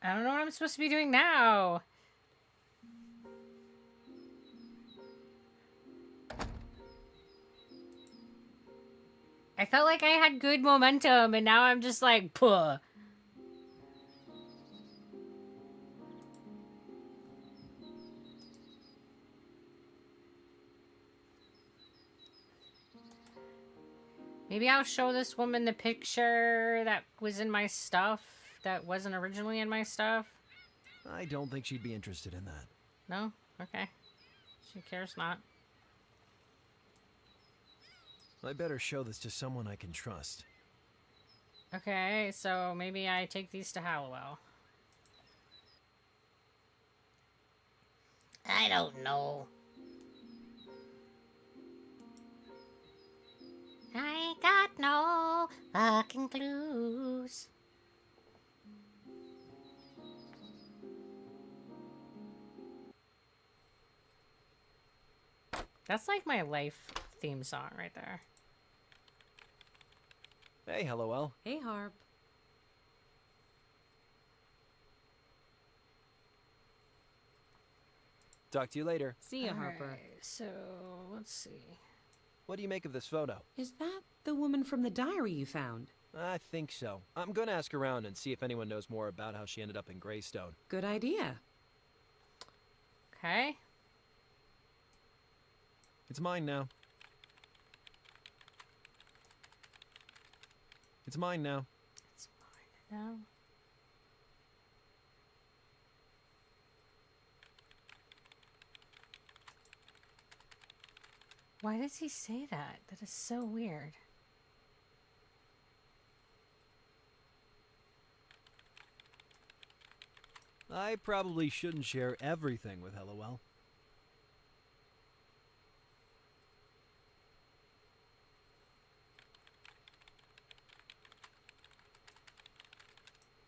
I don't know what I'm supposed to be doing now. I felt like I had good momentum, and now I'm just like, puh. Maybe I'll show this woman the picture that was in my stuff. That wasn't originally in my stuff? I don't think she'd be interested in that. No? Okay. She cares not. I better show this to someone I can trust. Okay, so maybe I take these to Hallowell. I don't know. I got no fucking clues. That's like my life theme song right there. Hey, Hellowell. Hey, Harp. Talk to you later. See ya, Harper. Alright, so, let's see. What do you make of this photo? Is that the woman from the diary you found? I think so. I'm gonna ask around and see if anyone knows more about how she ended up in Greystone. Good idea. Okay. It's mine now. It's mine now. It's mine now. Why does he say that? That is so weird. I probably shouldn't share everything with Hellowell.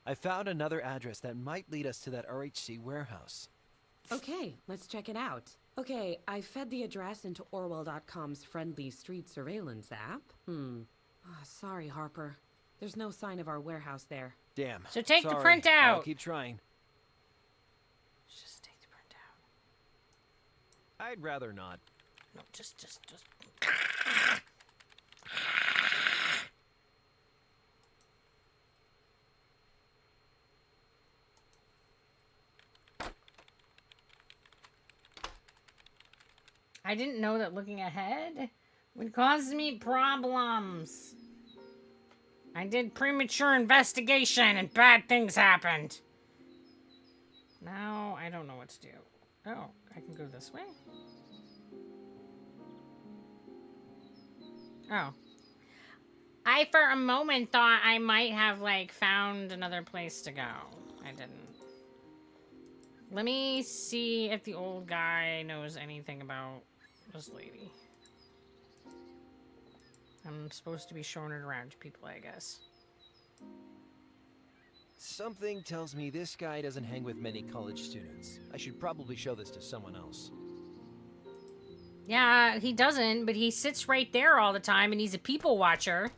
I found another address that might lead us to that RHC warehouse. Okay, let's check it out. Okay, I fed the address into Orwell.com's friendly street surveillance app. Sorry, Harper. There's no sign of our warehouse there. Damn. So take the Sorry. printout. I'll keep trying. Just take the printout. I'd rather not. No, just. I didn't know that looking ahead would cause me problems. I did premature investigation and bad things happened. Now I don't know what to do. Oh, I can go this way? Oh. I, for a moment, thought I might have, like, found another place to go. I didn't. Let me see if the old guy knows anything about this lady. I'm supposed to be showing it around to people, I guess. Something tells me this guy doesn't hang with many college students. I should probably show this to someone else. Yeah, he doesn't, but he sits right there all the time, and he's a people watcher.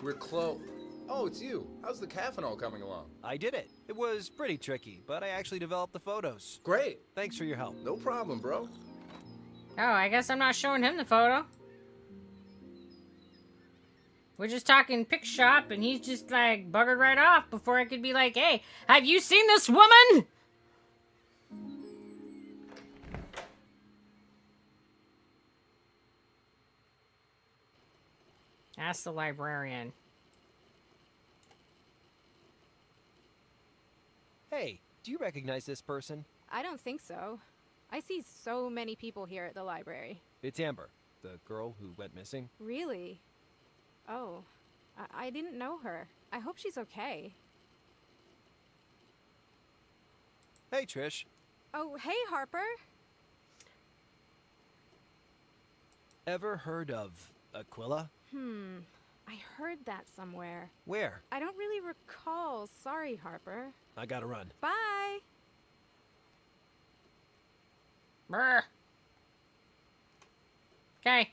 We're close. Oh, it's you. How's the caffeinol coming along? I did it. It was pretty tricky, but I actually developed the photos. Great. Thanks for your help. No problem, bro. Oh, I guess I'm not showing him the photo. We're just talking pic shop, and he's just, like, buggered right off before I could be like, hey, have you seen this woman? Ask the librarian. Hey, do you recognize this person? I don't think so. I see so many people here at the library. It's Amber, the girl who went missing. Really? Oh, I didn't know her. I hope she's okay. Hey, Trish. Oh, hey, Harper. Ever heard of Aquila? I heard that somewhere. Where? I don't really recall. Sorry, Harper. I gotta run. Bye. Brr. Okay.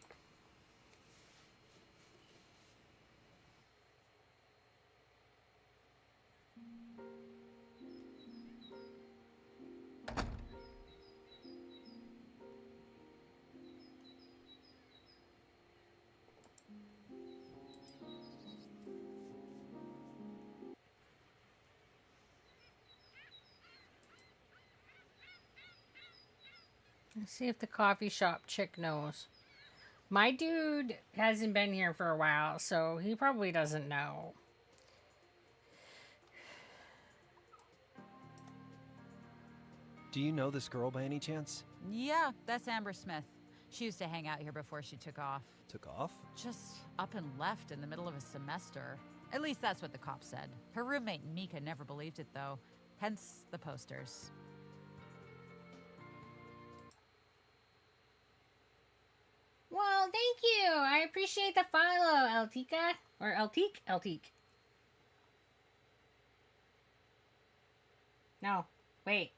Let's see if the coffee shop chick knows. My dude hasn't been here for a while, so he probably doesn't know. Do you know this girl by any chance? Yeah, that's Amber Smith. She used to hang out here before she took off. Took off? Just up and left in the middle of a semester. At least that's what the cop said. Her roommate Mika never believed it, though. Hence the posters. Well, thank you. I appreciate the follow, Eltika. Or Eltique? Eltique. No. Wait.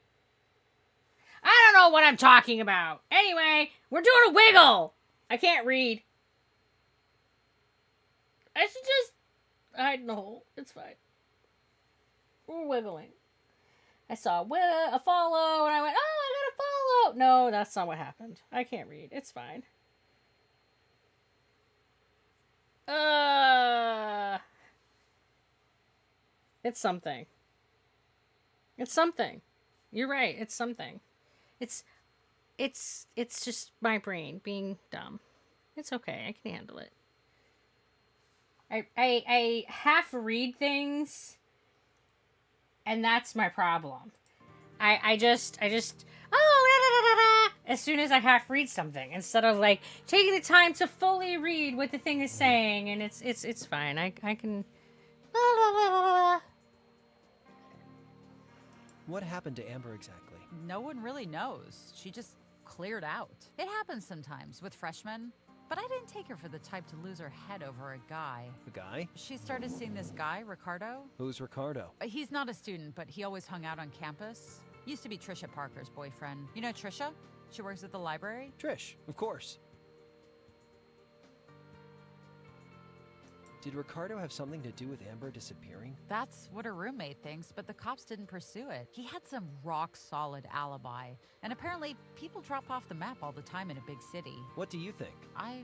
I don't know what I'm talking about. Anyway, we're doing a wiggle. I can't read. I should just hide in the hole. It's fine. We're wiggling. I saw a follow, and I went, oh, I got a follow. No, that's not what happened. I can't read. It's fine. It's something. It's something. You're right. It's something. It's just my brain being dumb. It's okay. I can handle it. I half read things, and that's my problem. I just as soon as I half read something, instead of like taking the time to fully read what the thing is saying, and it's fine. I can. What happened to Amber exactly? No one really knows. She just cleared out. It happens sometimes with freshmen, but I didn't take her for the type to lose her head over a guy. A guy? She started seeing this guy, Ricardo. Who's Ricardo? He's not a student, but he always hung out on campus. Used to be Trisha Parker's boyfriend. You know Trisha? She works at the library. Trish, of course. Did Ricardo have something to do with Amber disappearing? That's what her roommate thinks, but the cops didn't pursue it. He had some rock-solid alibi, and apparently people drop off the map all the time in a big city. What do you think? I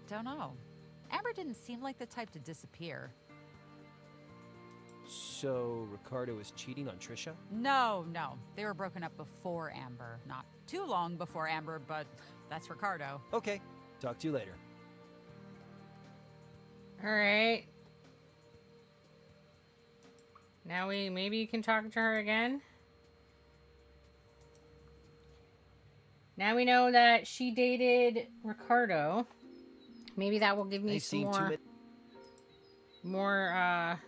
don't know. Amber didn't seem like the type to disappear. So Ricardo is cheating on Trisha? No. They were broken up before Amber. Not too long before Amber, but that's Ricardo. Okay. Talk to you later. Alright. Now maybe you can talk to her again? Now we know that she dated Ricardo. Maybe that will give me some more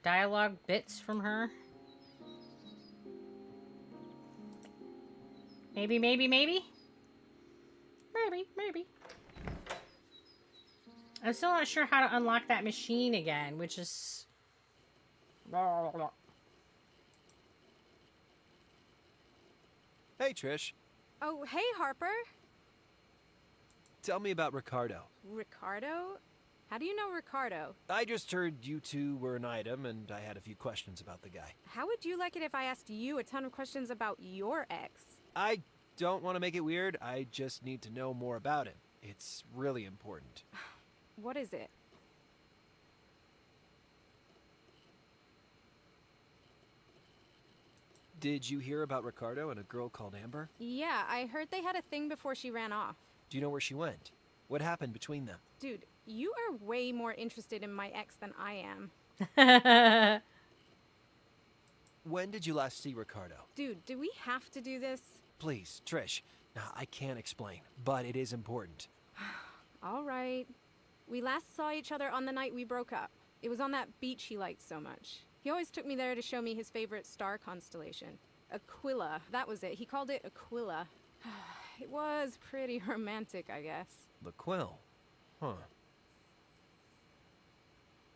dialogue bits from her. Maybe. Maybe. I'm still not sure how to unlock that machine again, which is... Hey, Trish. Oh, hey, Harper. Tell me about Ricardo. Ricardo? How do you know Ricardo? I just heard you two were an item, and I had a few questions about the guy. How would you like it if I asked you a ton of questions about your ex? I don't want to make it weird. I just need to know more about him. It's really important. What is it? Did you hear about Ricardo and a girl called Amber? Yeah, I heard they had a thing before she ran off. Do you know where she went? What happened between them? Dude, you are way more interested in my ex than I am. When did you last see Ricardo? Dude, do we have to do this? Please, Trish. Now, I can't explain, but it is important. All right. We last saw each other on the night we broke up. It was on that beach he liked so much. He always took me there to show me his favorite star constellation. Aquila, that was it. He called it Aquila. It was pretty romantic, I guess. The quill. Huh.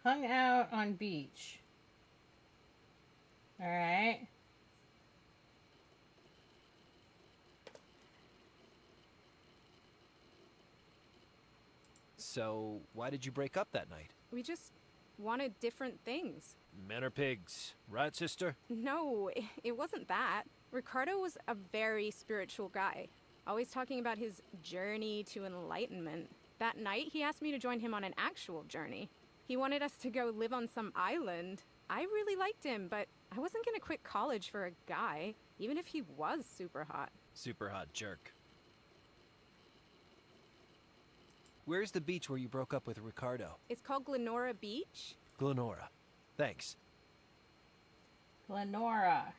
Hung out on beach. Alright. So, why did you break up that night? We just wanted different things. Men are pigs, right, sister? No, it wasn't that. Ricardo was a very spiritual guy, always talking about his journey to enlightenment. That night, he asked me to join him on an actual journey. He wanted us to go live on some island. I really liked him, but I wasn't gonna quit college for a guy, even if he was super hot. Super hot jerk. Where's the beach where you broke up with Ricardo? It's called Glenora Beach. Glenora. Thanks. Glenora.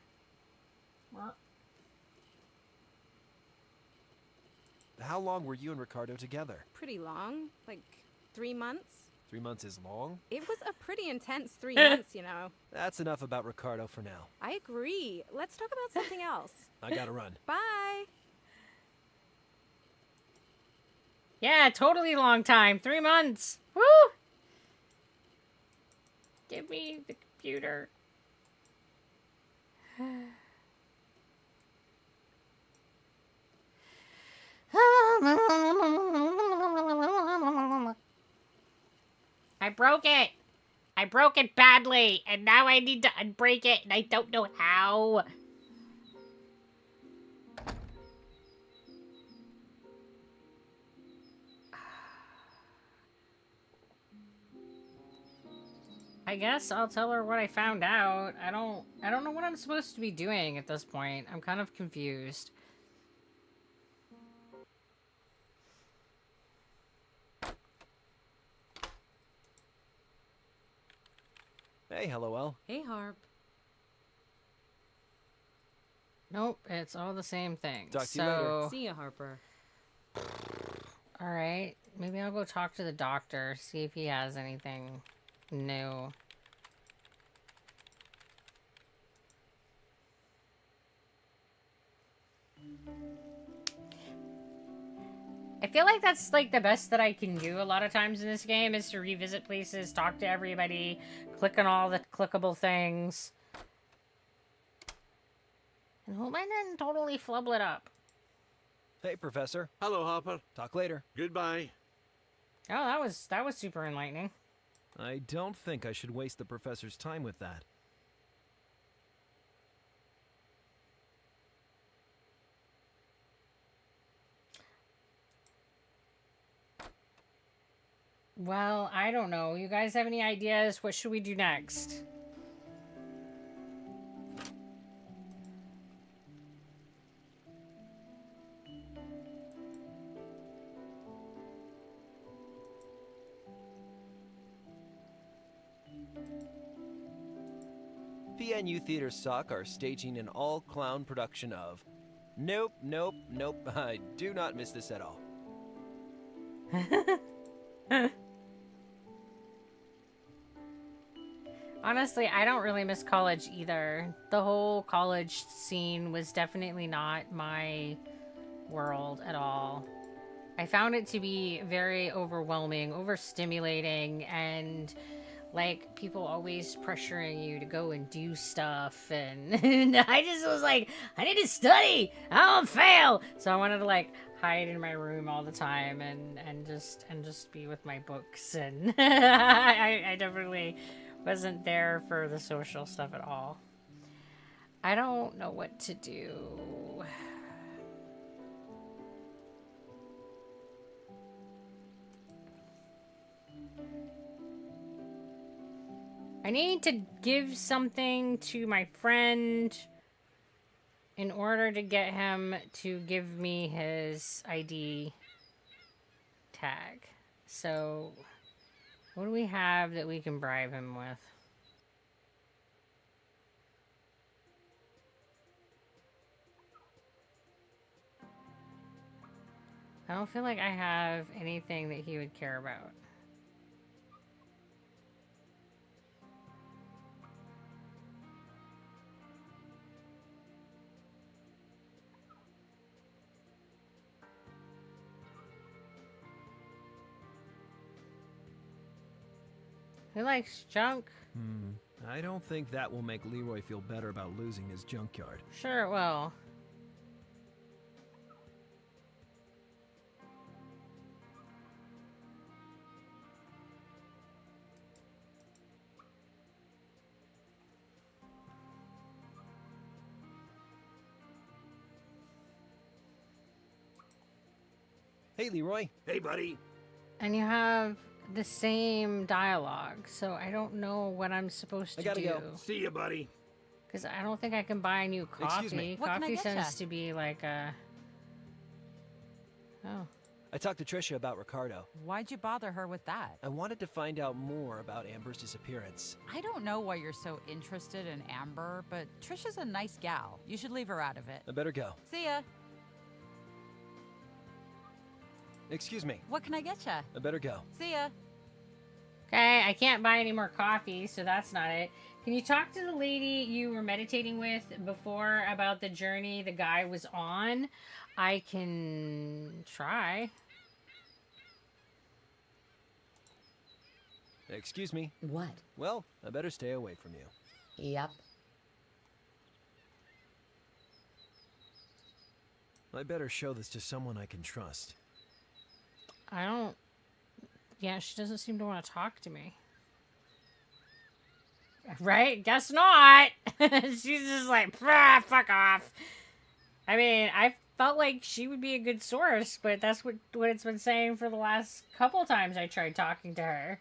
How long were you and Ricardo together? Pretty long, like 3 months. 3 months is long? It was a pretty intense 3 months, you know. That's enough about Ricardo for now. I agree. Let's talk about something else. I gotta run. Bye. Yeah, totally long time. 3 months. Woo! Give me the computer. I broke it. I broke it badly, and now I need to unbreak it, and I don't know how. I guess I'll tell her what I found out. I don't know what I'm supposed to be doing at this point. I'm kind of confused. Hey, LOL. Hey, Harp. Nope, it's all the same thing. Talk to you later. See ya, Harper. Alright, maybe I'll go talk to the doctor, see if he has anything new. I feel like that's like the best that I can do a lot of times in this game is to revisit places, talk to everybody, click on all the clickable things. And hope I didn't totally flubble it up. Hey, Professor. Hello, Harper. Talk later. Goodbye. Oh, that was super enlightening. I don't think I should waste the Professor's time with that. Well, I don't know. You guys have any ideas? What should we do next? PNU Theater Sock are staging an all-clown production of... Nope, nope, nope. I do not miss this at all. Honestly, I don't really miss college either. The whole college scene was definitely not my world at all. I found it to be very overwhelming, overstimulating, and like people always pressuring you to go and do stuff, and, and I just was like, I need to study, I don't fail. So I wanted to like hide in my room all the time and just be with my books, and I definitely wasn't there for the social stuff at all. I don't know what to do. I need to give something to my friend in order to get him to give me his ID tag. So, what do we have that we can bribe him with? I don't feel like I have anything that he would care about. Who likes junk? I don't think that will make Leroy feel better about losing his junkyard. Sure it will. Hey, Leroy. Hey, buddy. And you have the same dialogue, so I don't know what I'm supposed to do. Go. See you, buddy. Because I don't think I can buy new coffee. Excuse me. What can I Coffee get ya? tends to be like a... Oh. I talked to Trisha about Ricardo. Why'd you bother her with that? I wanted to find out more about Amber's disappearance. I don't know why you're so interested in Amber, but Trisha's a nice gal. You should leave her out of it. I better go. See ya. Excuse me. What can I get ya? I better go. See ya. Okay, I can't buy any more coffee, so that's not it. Can you talk to the lady you were meditating with before about the journey the guy was on? I can try. Excuse me. What? Well, I better stay away from you. Yep. I better show this to someone I can trust. I don't... Yeah, she doesn't seem to want to talk to me. Right? Guess not! She's just like, fuck off. I mean, I felt like she would be a good source, but that's what it's been saying for the last couple times I tried talking to her.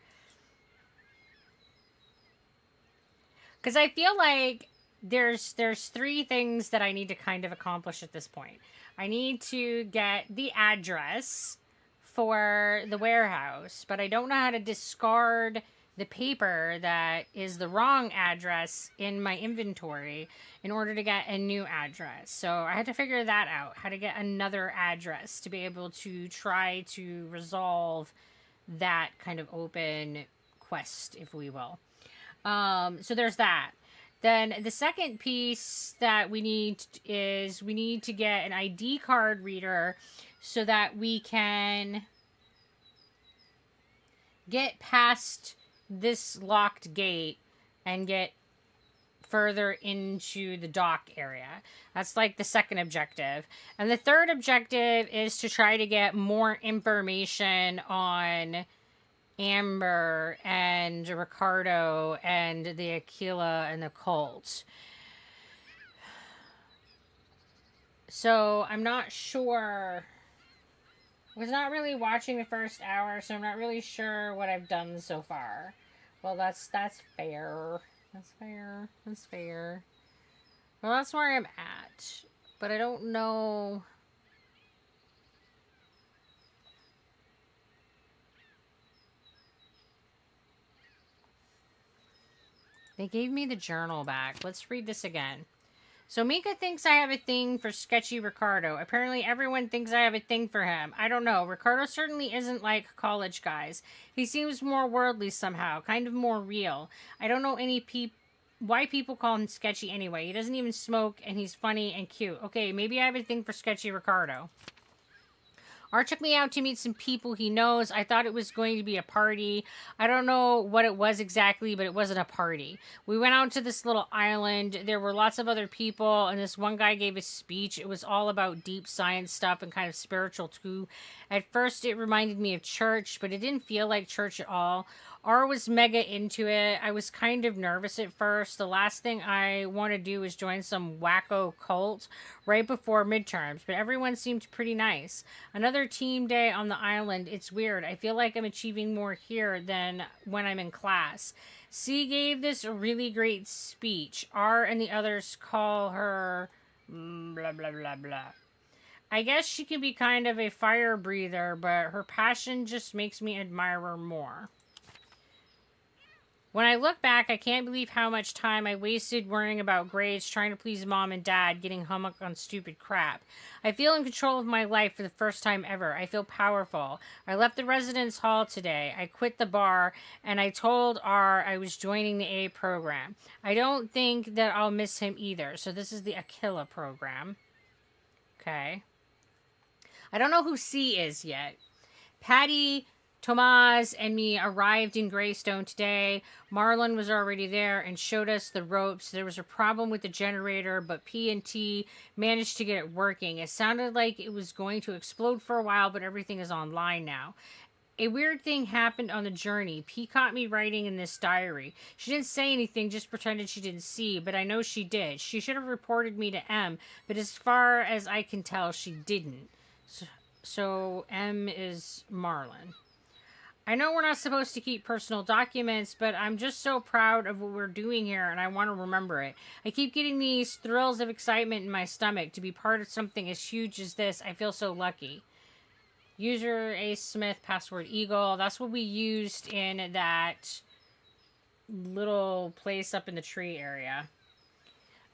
Because I feel like there's three things that I need to kind of accomplish at this point. I need to get the address for the warehouse, but I don't know how to discard the paper that is the wrong address in my inventory in order to get a new address. So I had to figure that out, how to get another address to be able to try to resolve that kind of open quest, if we will. So there's that. Then the second piece that we need is we need to get an ID card reader so that we can get past this locked gate and get further into the dock area. That's like the second objective. And the third objective is to try to get more information on Amber and Ricardo and the Aquila and the cult. So I'm not sure. I was not really watching the first hour, so I'm not really sure what I've done so far. Well, that's fair. That's fair. That's fair. Well, that's where I'm at. But I don't know. They gave me the journal back. Let's read this again. So Mika thinks I have a thing for sketchy Ricardo. Apparently everyone thinks I have a thing for him. I don't know. Ricardo certainly isn't like college guys. He seems more worldly somehow, kind of more real. I don't know why people call him sketchy anyway. He doesn't even smoke, and he's funny and cute. Okay, maybe I have a thing for sketchy Ricardo. Art took me out to meet some people he knows. I thought it was going to be a party. I don't know what it was exactly, but it wasn't a party. We went out to this little island. There were lots of other people, and this one guy gave a speech. It was all about deep science stuff and kind of spiritual too. At first, it reminded me of church, but it didn't feel like church at all. R was mega into it. I was kind of nervous at first. The last thing I want to do is join some wacko cult right before midterms, but everyone seemed pretty nice. Another team day on the island. It's weird. I feel like I'm achieving more here than when I'm in class. C gave this really great speech. R and the others call her blah, blah, blah, blah. I guess she can be kind of a fire breather, but her passion just makes me admire her more. When I look back, I can't believe how much time I wasted worrying about grades, trying to please mom and dad, getting hung up on stupid crap. I feel in control of my life for the first time ever. I feel powerful. I left the residence hall today. I quit the bar, and I told R I was joining the A program. I don't think that I'll miss him either. So this is the Aquila program. Okay. I don't know who C is yet. Patty, Tomas, and me arrived in Greystone today. Marlon was already there and showed us the ropes. There was a problem with the generator, but P and T managed to get it working. It sounded like it was going to explode for a while, but everything is online now. A weird thing happened on the journey. P caught me writing in this diary. She didn't say anything, just pretended she didn't see, but I know she did. She should have reported me to M, but as far as I can tell, she didn't. So M is Marlon. I know we're not supposed to keep personal documents, but I'm just so proud of what we're doing here, and I want to remember it. I keep getting these thrills of excitement in my stomach to be part of something as huge as this. I feel so lucky. User Ace Smith, password Eagle. That's what we used in that little place up in the tree area.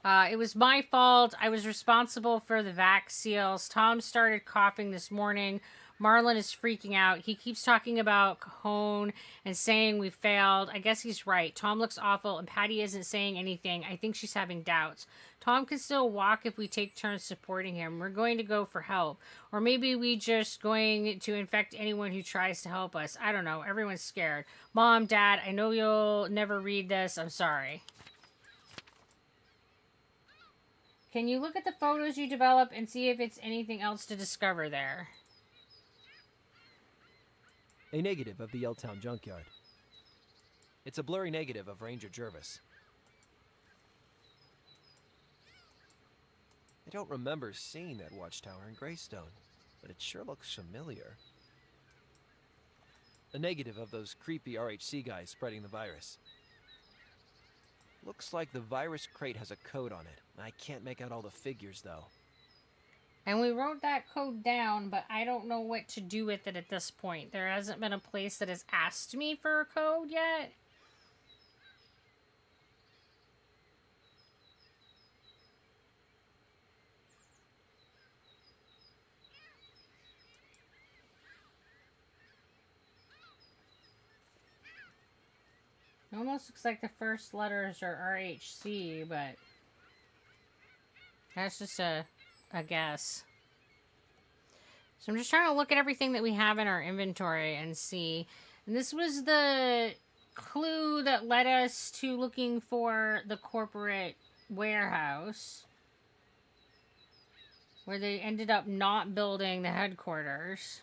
It was my fault. I was responsible for the vac seals. Tom started coughing this morning. Marlon is freaking out. He keeps talking about Cajon and saying we failed. I guess he's right. Tom looks awful, and Patty isn't saying anything. I think she's having doubts. Tom can still walk if we take turns supporting him. We're going to go for help. Or maybe we just going to infect anyone who tries to help us. I don't know. Everyone's scared. Mom, Dad, I know you'll never read this. I'm sorry. Can you look at the photos you develop and see if it's anything else to discover there? A negative of the Yelltown junkyard. It's a blurry negative of Ranger Jervis. I don't remember seeing that watchtower in Greystone, but it sure looks familiar. A negative of those creepy RHC guys spreading the virus. Looks like the virus crate has a code on it. I can't make out all the figures, though. And we wrote that code down, but I don't know what to do with it at this point. There hasn't been a place that has asked me for a code yet. It almost looks like the first letters are RHC, but that's just a guess. So I'm just trying to look at everything that we have in our inventory and see. And this was the clue that led us to looking for the corporate warehouse, where they ended up not building the headquarters.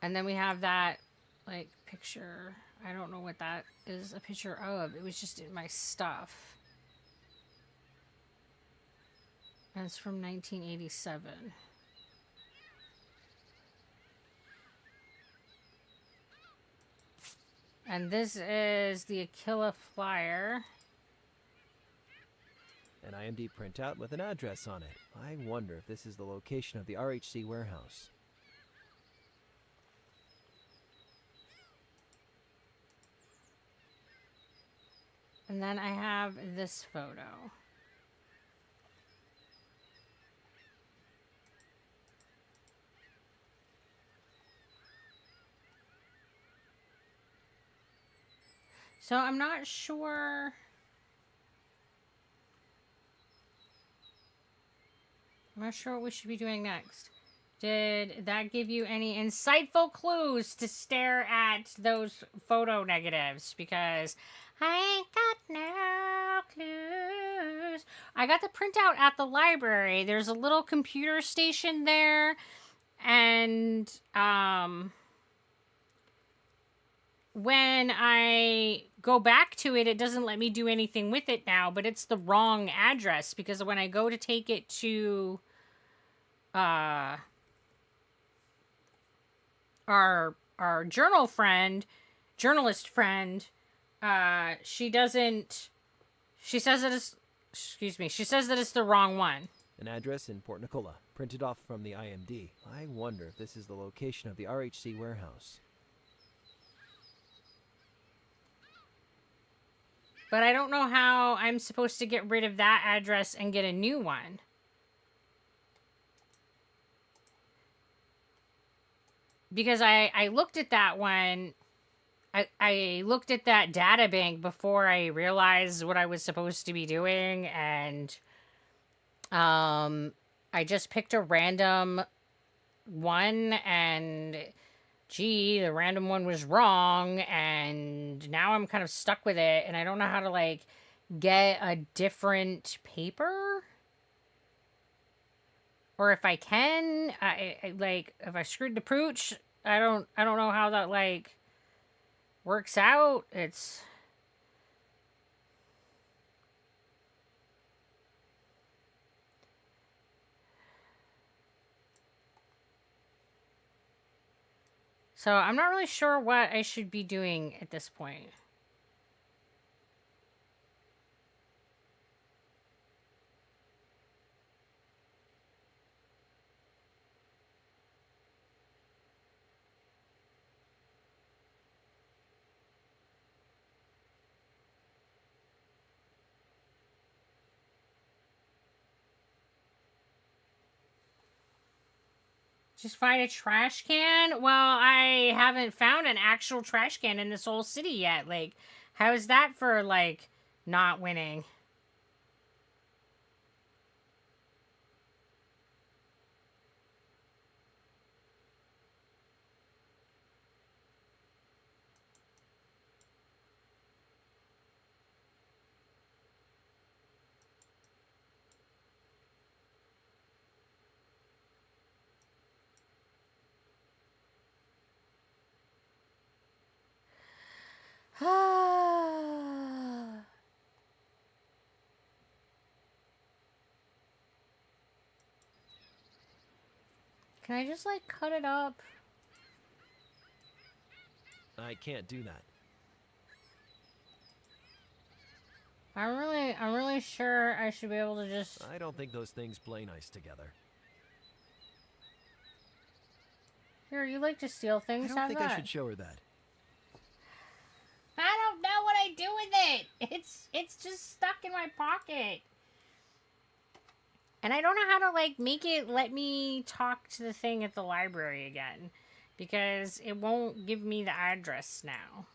And then we have that, like, picture. I don't know what that is a picture of. It was just in my stuff. And it's from 1987. And this is the Aquila flyer. An IMD printout with an address on it. I wonder if this is the location of the RHC warehouse. And then I have this photo. So I'm not sure. I'm not sure what we should be doing next. Did that give you any insightful clues to stare at those photo negatives? Because I ain't got no clues. I got the printout at the library. There's a little computer station there. And, when I go back to it, it doesn't let me do anything with it now, but it's the wrong address because when I go to take it to our journalist friend, she says that it's the wrong one. An address in Port Nicola, printed off from the IMD. I wonder if this is the location of the RHC warehouse. But I don't know how I'm supposed to get rid of that address and get a new one. Because I looked at that one. I looked at that data bank before I realized what I was supposed to be doing. And I just picked a random one and... Gee, the random one was wrong, and now I'm kind of stuck with it, and I don't know how to, like, get a different paper? Or if I can, like, if I screwed the pooch, I don't know how that, like, works out. It's... So I'm not really sure what I should be doing at this point. Just find a trash can? Well, I haven't found an actual trash can in this whole city yet. Like, how is that for, like, not winning? Can I just, like, cut it up? I can't do that. I'm really sure I should be able to just... I don't think those things play nice together. Here, you like to steal things? I don't think I should show her that. I don't know what I do with it. It's just stuck in my pocket. And I don't know how to, like, make it let me talk to the thing at the library again. Because it won't give me the address now.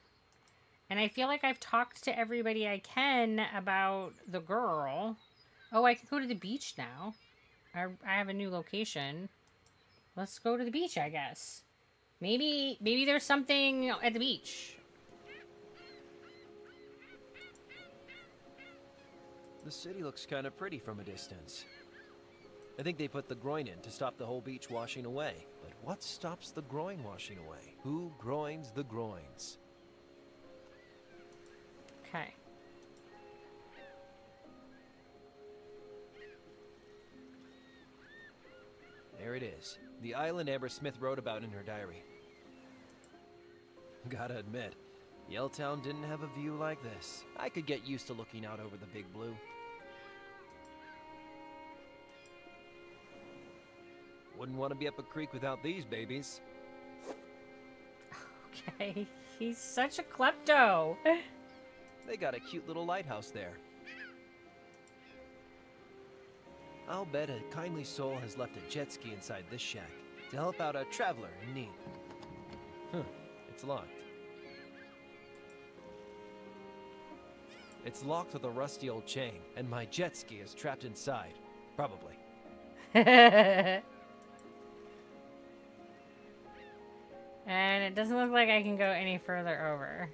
And I feel like I've talked to everybody I can about the girl. Oh, I can go to the beach now. I have a new location. Let's go to the beach, I guess. Maybe there's something at the beach. The city looks kind of pretty from a distance. I think they put the groin in to stop the whole beach washing away. But what stops the groin washing away? Who groins the groins? Okay. There it is. The island Amber Smith wrote about in her diary. Gotta admit, Yelltown didn't have a view like this. I could get used to looking out over the big blue. Wouldn't want to be up a creek without these babies. Okay, he's such a klepto. They got a cute little lighthouse there. I'll bet a kindly soul has left a jet ski inside this shack to help out a traveler in need. Huh, it's locked. It's locked with a rusty old chain, and my jet ski is trapped inside. Probably. And it doesn't look like I can go any further over.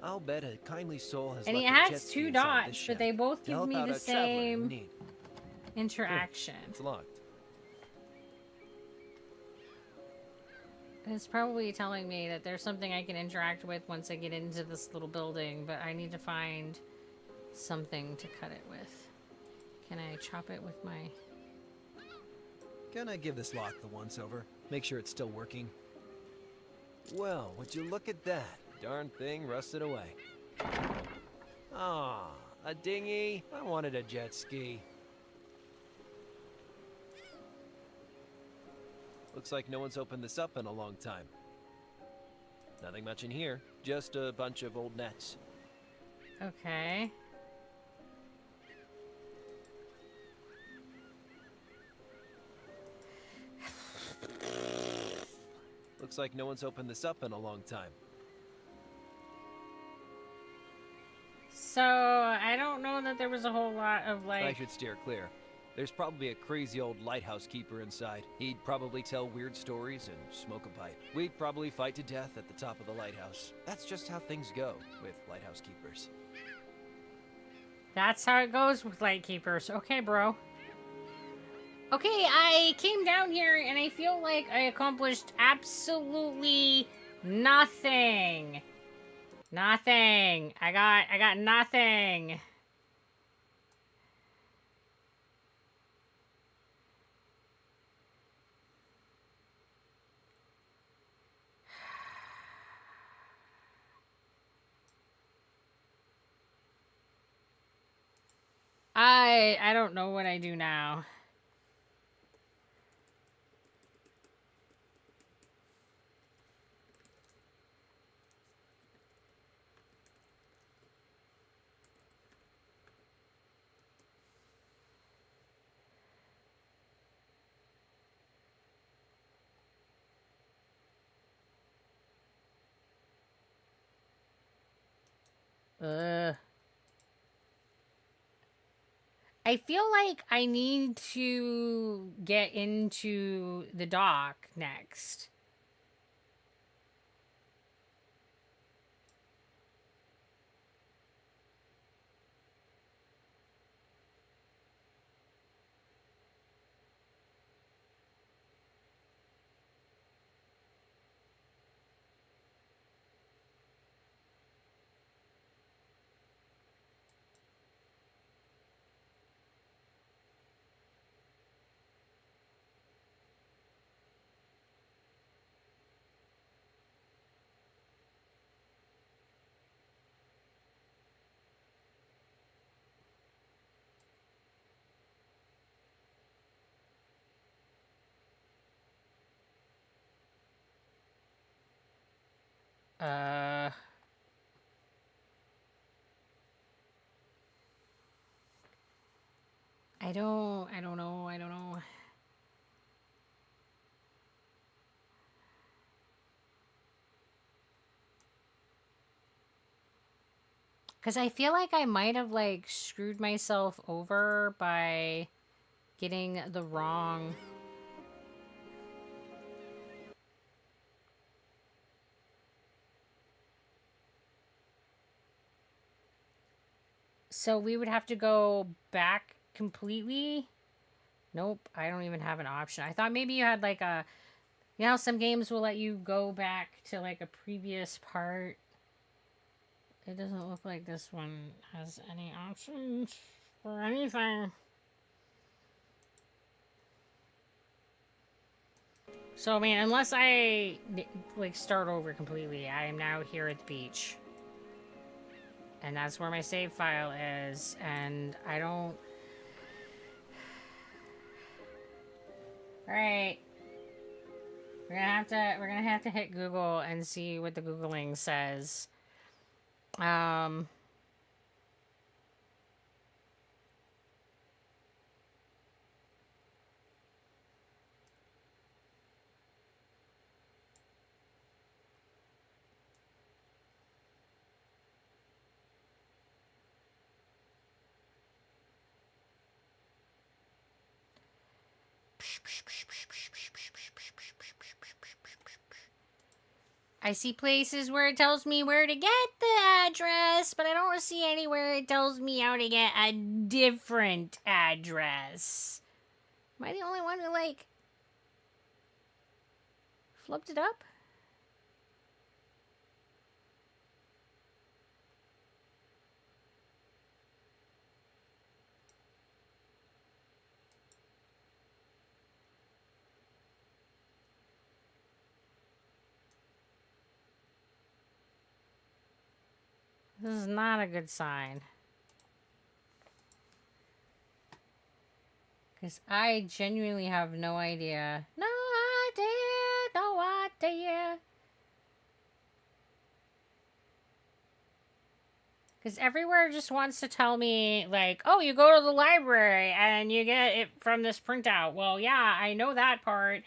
I'll bet a kindly soul has And left it a jet has ski two inside this dots, shack but they both to give help me out the a traveler in same need. interaction. It's locked. It's probably telling me that there's something I can interact with once I get into this little building, but I need to find something to cut it with. Can I chop it with my... Can I give this lock the once-over? Make sure it's still working. Well, would you look at that? Darn thing rusted away. Ah, a dinghy? I wanted a jet ski. Looks like no one's opened this up in a long time. Nothing much in here, just a bunch of old nets. Okay. Looks like no one's opened this up in a long time. So, I don't know that there was a whole lot of, like... I should steer clear. There's probably a crazy old lighthouse keeper inside. He'd probably tell weird stories and smoke a pipe. We'd probably fight to death at the top of the lighthouse. That's just how things go with lighthouse keepers. That's how it goes with lightkeepers. Okay, bro. Okay, I came down here and I feel like I accomplished absolutely nothing. Nothing. I got nothing. I don't know what I do now. I feel like I need to get into the dock next. I don't know. Because I feel like I might have, like, screwed myself over by getting the wrong... So we would have to go back completely? Nope, I don't even have an option. I thought maybe you had, like, a... You know how some games will let you go back to, like, a previous part? It doesn't look like this one has any options for anything. So, I mean, unless I, like, start over completely, I am now here at the beach. And that's where my save file is, and I don't... Alright. We're gonna have to hit Google and see what the Googling says. I see places where it tells me where to get the address, but I don't see anywhere it tells me how to get a different address. Am I the only one who, like, flipped it up? This is not a good sign. Because I genuinely have no idea. No idea. Because everywhere just wants to tell me, like, oh, you go to the library and you get it from this printout. Well, yeah, I know that part.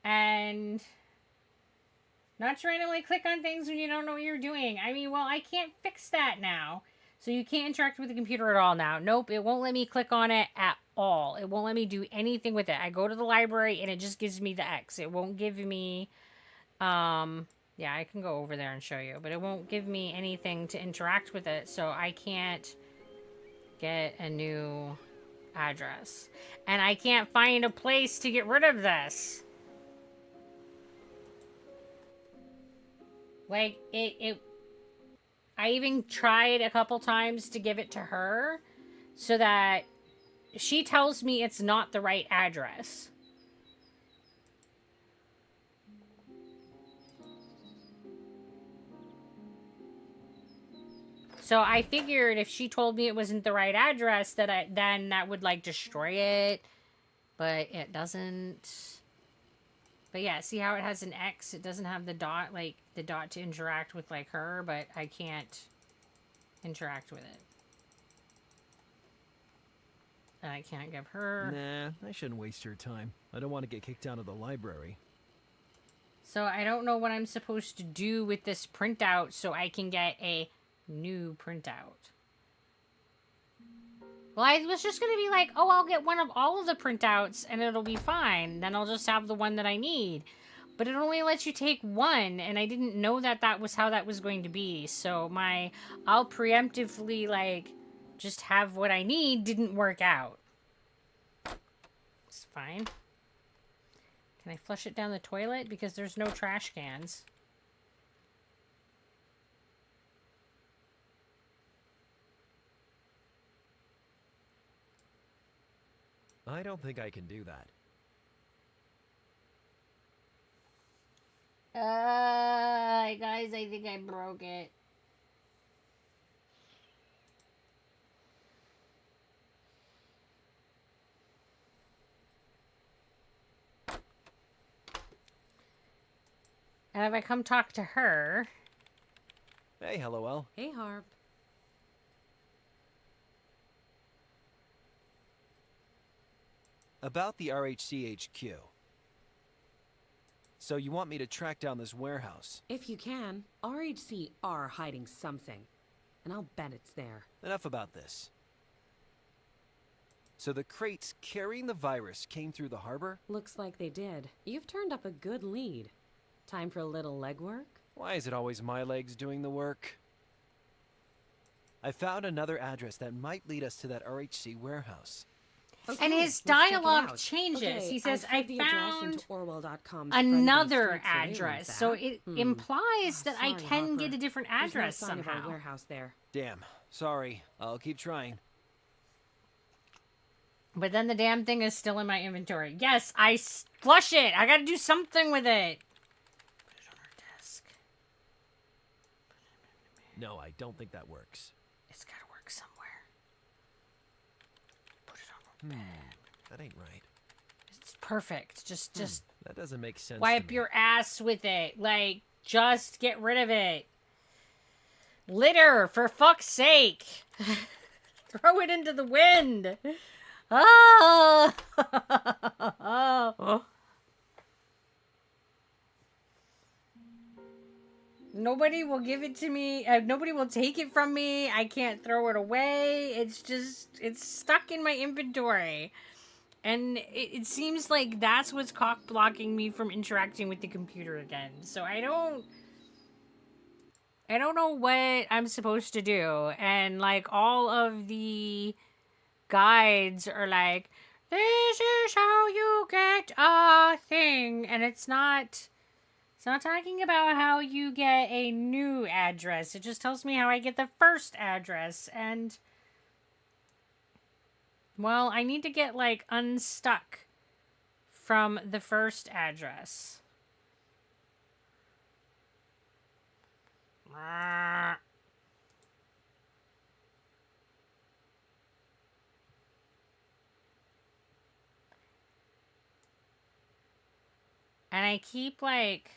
And not to randomly click on things when you don't know what you're doing. I mean, well, I can't fix that now. So you can't interact with the computer at all now. Nope, it won't let me click on it at all. It won't let me do anything with it. I go to the library and it just gives me the X. It won't give me, yeah, I can go over there and show you. But it won't give me anything to interact with it. So I can't get a new address. And I can't find a place to get rid of this. Like, I even tried a couple times to give it to her so that she tells me it's not the right address. So I figured if she told me it wasn't the right address, then that would, like, destroy it. But it doesn't. But yeah, see how it has an X? It doesn't have the dot, like, the dot to interact with, like, her, but I can't interact with it. And I can't give her... Nah, I shouldn't waste your time. I don't want to get kicked out of the library. So I don't know what I'm supposed to do with this printout so I can get a new printout. Well, I was just going to be like, oh, I'll get one of all of the printouts and it'll be fine. Then I'll just have the one that I need. But it only lets you take one, and I didn't know that that was how that was going to be. So I'll preemptively, like, just have what I need didn't work out. It's fine. Can I flush it down the toilet? Because there's no trash cans. I don't think I can do that. Guys, I think I broke it. And if I come talk to her... Hey, LOL. Hey, Harp. About the RHCHQ. So you want me to track down this warehouse? If you can, RHC are hiding something. And I'll bet it's there. Enough about this. So the crates carrying the virus came through the harbor? Looks like they did. You've turned up a good lead. Time for a little legwork? Why is it always my legs doing the work? I found another address that might lead us to that RHC warehouse. Okay, and his let's check it dialogue out. changes. Okay, He says, I I the address found into Orwell.com's another friendly street address. surveillance So app. it implies that I Sorry, can Hopper. get a different There's address no sign of somehow. our warehouse there. Damn. Sorry. I'll keep trying. But then the damn thing is still in my inventory. Yes, I flush it. I gotta do something with it. Put it on our desk. No, I don't think that works. It's gotta work somewhere. Put it on our bed. That ain't right. It's perfect. Just That doesn't make sense. Wipe your ass with it. Like, just get rid of it. Litter, for fuck's sake. Throw it into the wind. Oh. Nobody will give it to me. Nobody will take it from me. I can't throw it away. It's stuck in my inventory. And it seems like that's what's cock blocking me from interacting with the computer again. So I don't know what I'm supposed to do. And like all of the guides are like, this is how you get a thing. And it's not talking about how you get a new address. It just tells me how I get the first address. And well, I need to get, like, unstuck from the first address. And I keep, like,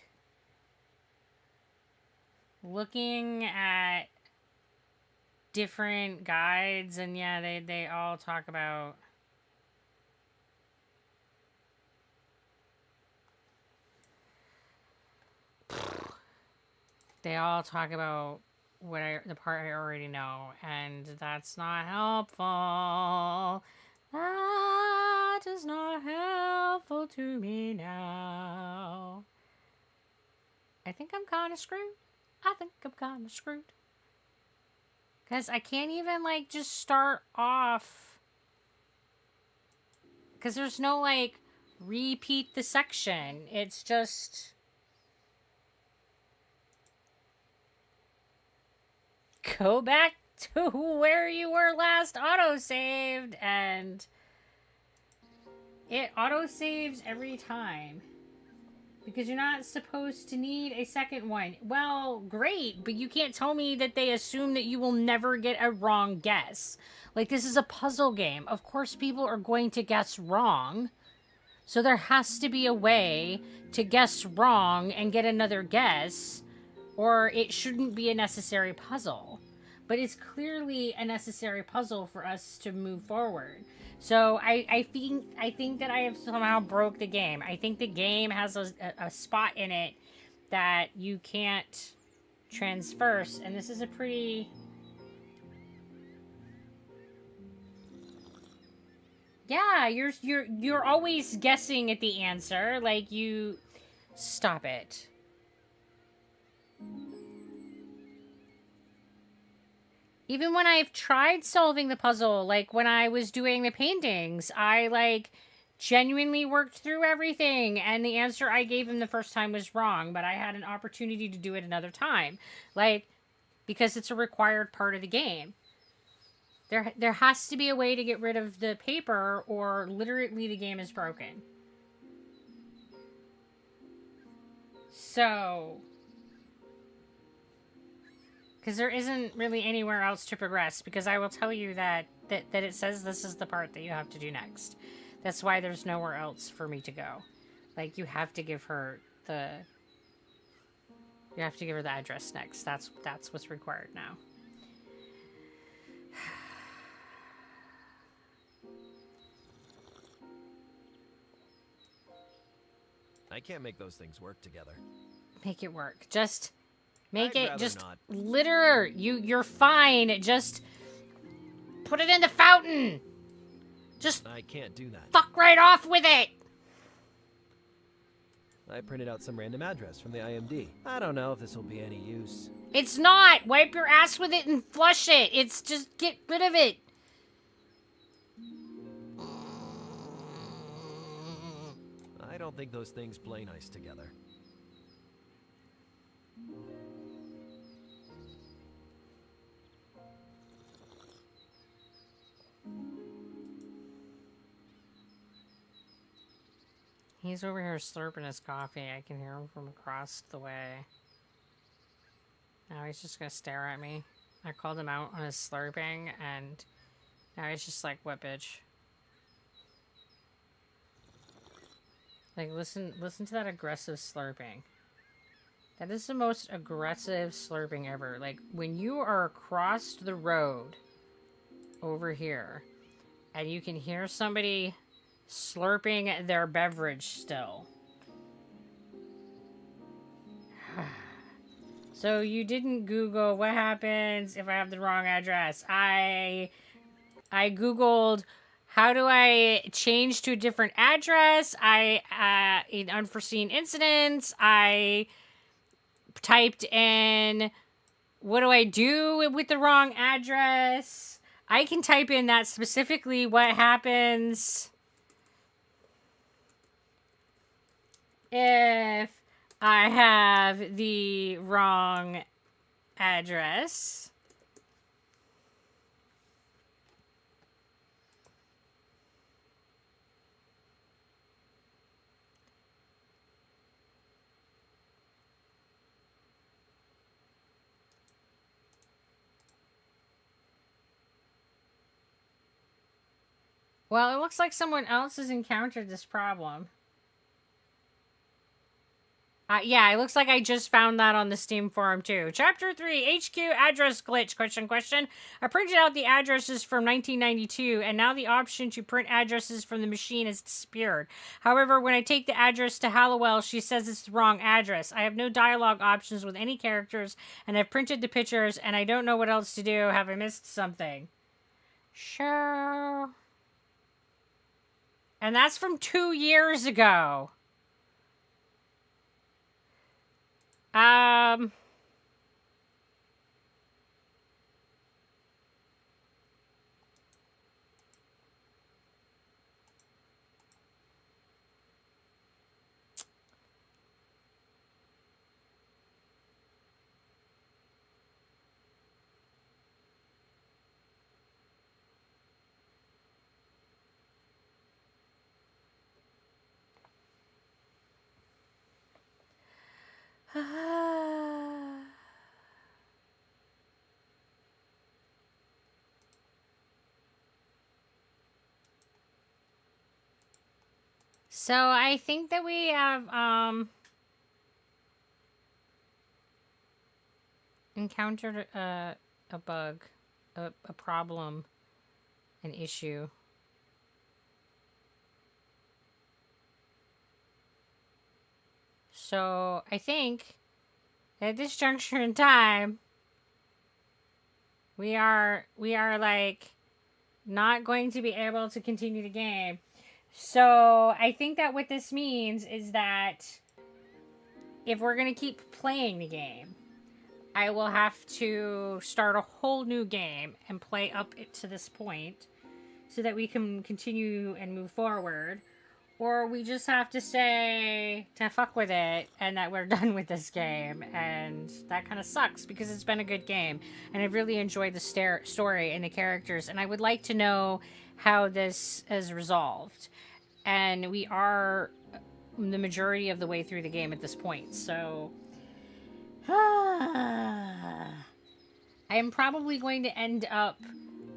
looking at different guides, and yeah, they all talk about the part I already know, and that's not helpful. That is not helpful to me now. I think I'm kind of screwed. Because I can't even, like, just start off. Because there's no, like, repeat the section. It's just... go back to where you were last auto-saved. And it auto-saves every time. Because you're not supposed to need a second one. Well, great, but you can't tell me that they assume that you will never get a wrong guess. Like, this is a puzzle game. Of course people are going to guess wrong. So there has to be a way to guess wrong and get another guess, or it shouldn't be a necessary puzzle. But it's clearly a necessary puzzle for us to move forward. So I think that I have somehow broke the game. I think the game has a spot in it that you can't transverse, and this is a pretty... Yeah, you're always guessing at the answer. Like, you... Stop it. Even when I've tried solving the puzzle, like when I was doing the paintings, I, like, genuinely worked through everything, and the answer I gave him the first time was wrong, but I had an opportunity to do it another time. Like, because it's a required part of the game. There has to be a way to get rid of the paper, or literally the game is broken. So... because there isn't really anywhere else to progress, because I will tell you that it says this is the part that you have to do next. That's why there's nowhere else for me to go. Like, you have to give her the... you have to give her the address next. That's what's required now. I can't make those things work together. Make it work. Just... make I'd it, rather just not. litter. You're fine. Just put it in the fountain. Just I can't do that. fuck right off with it. I printed out some random address from the IMD. I don't know if this will be any use. It's not. Wipe your ass with it and flush it. It's just get rid of it. I don't think those things play nice together. He's over here slurping his coffee. I can hear him from across the way. Now he's just gonna stare at me. I called him out on his slurping, and now he's just like, what bitch? Like, listen to that aggressive slurping. That is the most aggressive slurping ever. Like, when you are across the road over here, and you can hear somebody slurping their beverage still. So you didn't Google what happens if I have the wrong address. I Googled how do I change to a different address. In unforeseen incidents, I typed in what do I do with the wrong address. I can type in that specifically what happens if I have the wrong address. Well, it looks like someone else has encountered this problem. Yeah, it looks like I just found that on the Steam forum too. Chapter 3, HQ address glitch, question. I printed out the addresses from 1992, and now the option to print addresses from the machine has disappeared. However, when I take the address to Hallowell, she says it's the wrong address. I have no dialogue options with any characters, and I've printed the pictures, and I don't know what else to do. Have I missed something? Sure. And that's from 2 years ago. So I think that we have encountered a bug, a problem, an issue. So I think at this juncture in time, we are like not going to be able to continue the game. So I think that what this means is that if we're going to keep playing the game, I will have to start a whole new game and play up it to this point so that we can continue and move forward. Or we just have to say to fuck with it and that we're done with this game. And that kind of sucks because it's been a good game. And I've really enjoyed the story and the characters. And I would like to know how this is resolved. And we are the majority of the way through the game at this point. So I am probably going to end up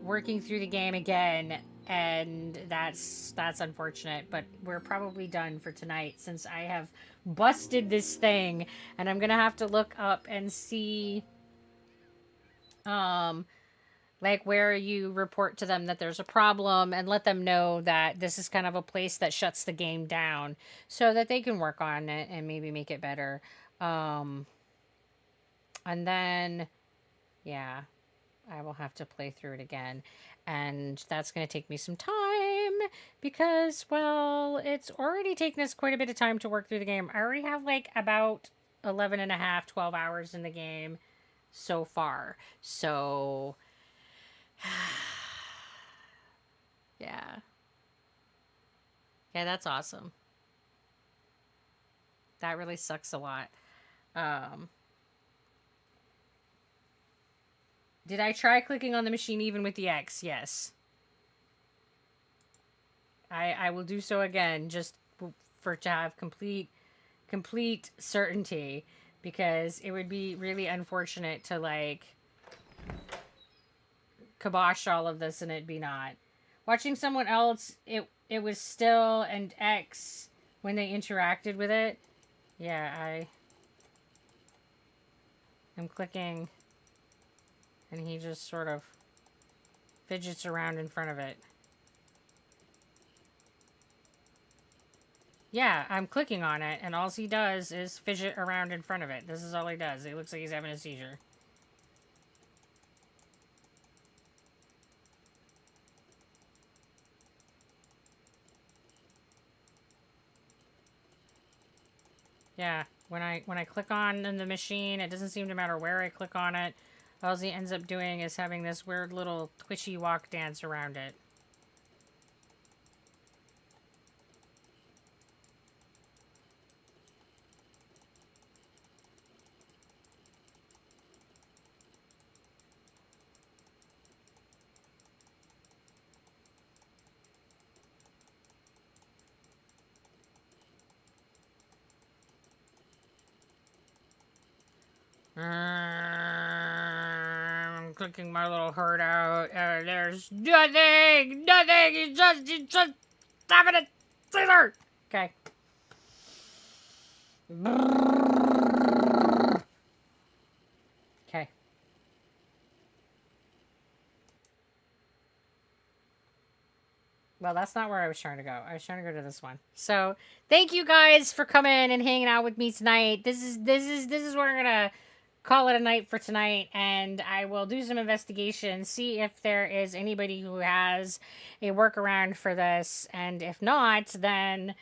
working through the game again. And that's unfortunate, but we're probably done for tonight since I have busted this thing, and I'm gonna have to look up and see like where you report to them that there's a problem and let them know that this is kind of a place that shuts the game down so that they can work on it and maybe make it better. And then yeah, I will have to play through it again. And that's going to take me some time because, well, it's already taken us quite a bit of time to work through the game. I already have like about 11 and a half, 12 hours in the game so far. So, yeah. Yeah, that's awesome. That really sucks a lot. Did I try clicking on the machine even with the X? Yes. I will do so again just to have complete certainty because it would be really unfortunate to like kibosh all of this and it be not. Watching someone else, it was still and X when they interacted with it. Yeah, I'm clicking, and he just sort of fidgets around in front of it. Yeah, I'm clicking on it, and all he does is fidget around in front of it. This is all he does. It looks like he's having a seizure. Yeah, when I click on the machine, it doesn't seem to matter where I click on it. All he ends up doing is having this weird little twitchy walk dance around it. I'm clicking my little heart out. There's nothing! Nothing! You just having a scissor! Okay. Okay. Well, that's not where I was trying to go. I was trying to go to this one. So, thank you guys for coming and hanging out with me tonight. This is where I'm gonna call it a night for tonight, and I will do some investigation, see if there is anybody who has a workaround for this, and if not, then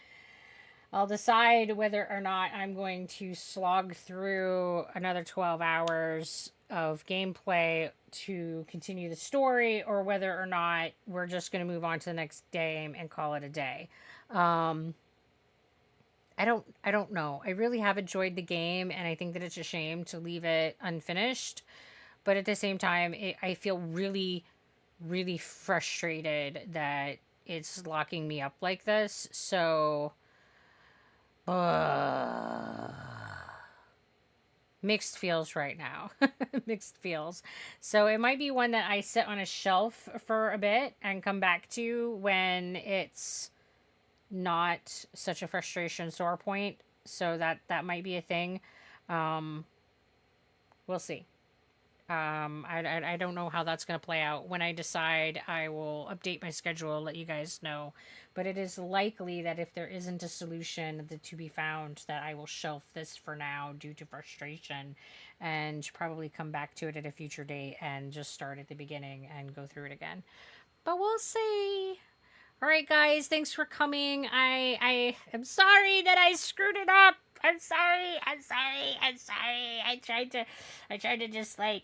I'll decide whether or not I'm going to slog through another 12 hours of gameplay to continue the story, or whether or not we're just going to move on to the next game and call it a day. I don't know. I really have enjoyed the game, and I think that it's a shame to leave it unfinished. But at the same time, I feel really, really frustrated that it's locking me up like this. So, mixed feels right now. Mixed feels. So it might be one that I sit on a shelf for a bit and come back to when it's not such a frustration sore point. So that might be a thing. We'll see. I don't know how that's going to play out. When I decide, I will update my schedule, let you guys know. But it is likely that if there isn't a solution to be found, that I will shelf this for now due to frustration, and probably come back to it at a future date and just start at the beginning and go through it again. But we'll see. All right, guys, thanks for coming. I am sorry that I screwed it up. I'm sorry. I tried to just like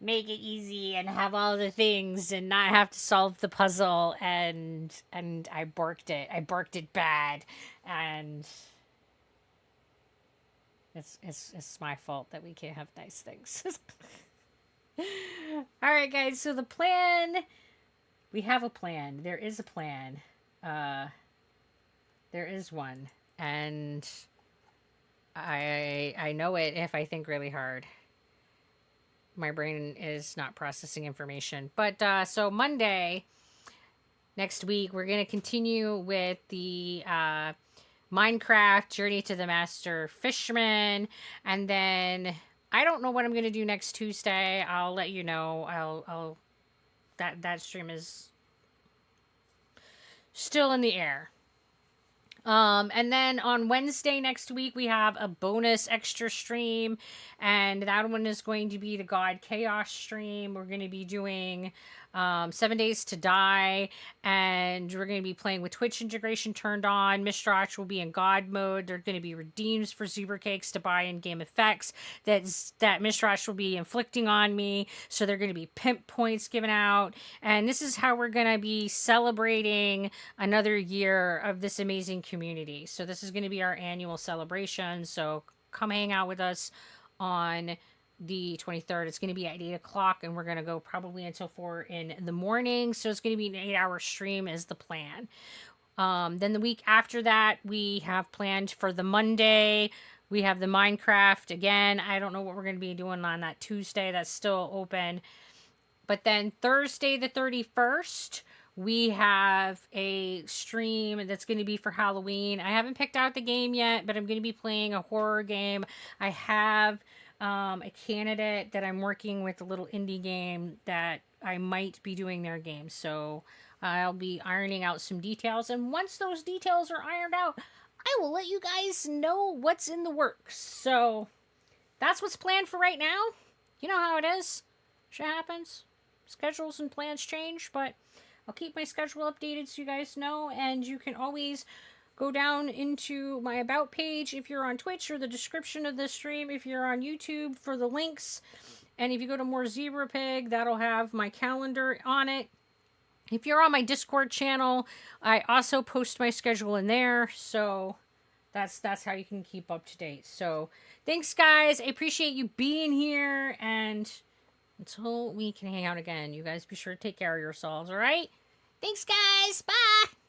make it easy and have all the things and not have to solve the puzzle, and I borked it. I borked it bad, and it's my fault that we can't have nice things. All right, guys. So the plan. We have a plan. There is a plan. There is one. And I know it if I think really hard. My brain is not processing information. But so Monday, next week, we're going to continue with the Minecraft Journey to the Master Fisherman. And then I don't know what I'm going to do next Tuesday. I'll let you know. I'll that stream is still in the air. And then on Wednesday next week, we have a bonus extra stream, and that one is going to be the God Chaos stream. We're going to be doing 7 Days to Die, and we're going to be playing with Twitch integration turned on. Mistrach will be in God mode. There are going to be redeems for Zuber Cakes to buy in-game effects that Mistrach will be inflicting on me, so they're going to be pimp points given out, and this is how we're going to be celebrating another year of this amazing community. So this is going to be our annual celebration, so come hang out with us on the 23rd. It's going to be at 8 o'clock, and we're going to go probably until 4 in the morning. So it's going to be an 8-hour stream is the plan. Then the week after that, we have planned for the Monday. We have the Minecraft again. I don't know what we're going to be doing on that Tuesday. That's still open. But then Thursday the 31st, we have a stream that's going to be for Halloween. I haven't picked out the game yet, but I'm going to be playing a horror game. I have a candidate that I'm working with, a little indie game that I might be doing their game. So I'll be ironing out some details. And once those details are ironed out, I will let you guys know what's in the works. So that's what's planned for right now. You know how it is. Shit happens. Schedules and plans change, but I'll keep my schedule updated so you guys know. And you can always go down into my About page if you're on Twitch, or the description of the stream if you're on YouTube for the links. And if you go to More Zebra Pig, that'll have my calendar on it. If you're on my Discord channel, I also post my schedule in there. So that's how you can keep up to date. So thanks, guys. I appreciate you being here. And until we can hang out again, you guys be sure to take care of yourselves, all right? Thanks, guys. Bye.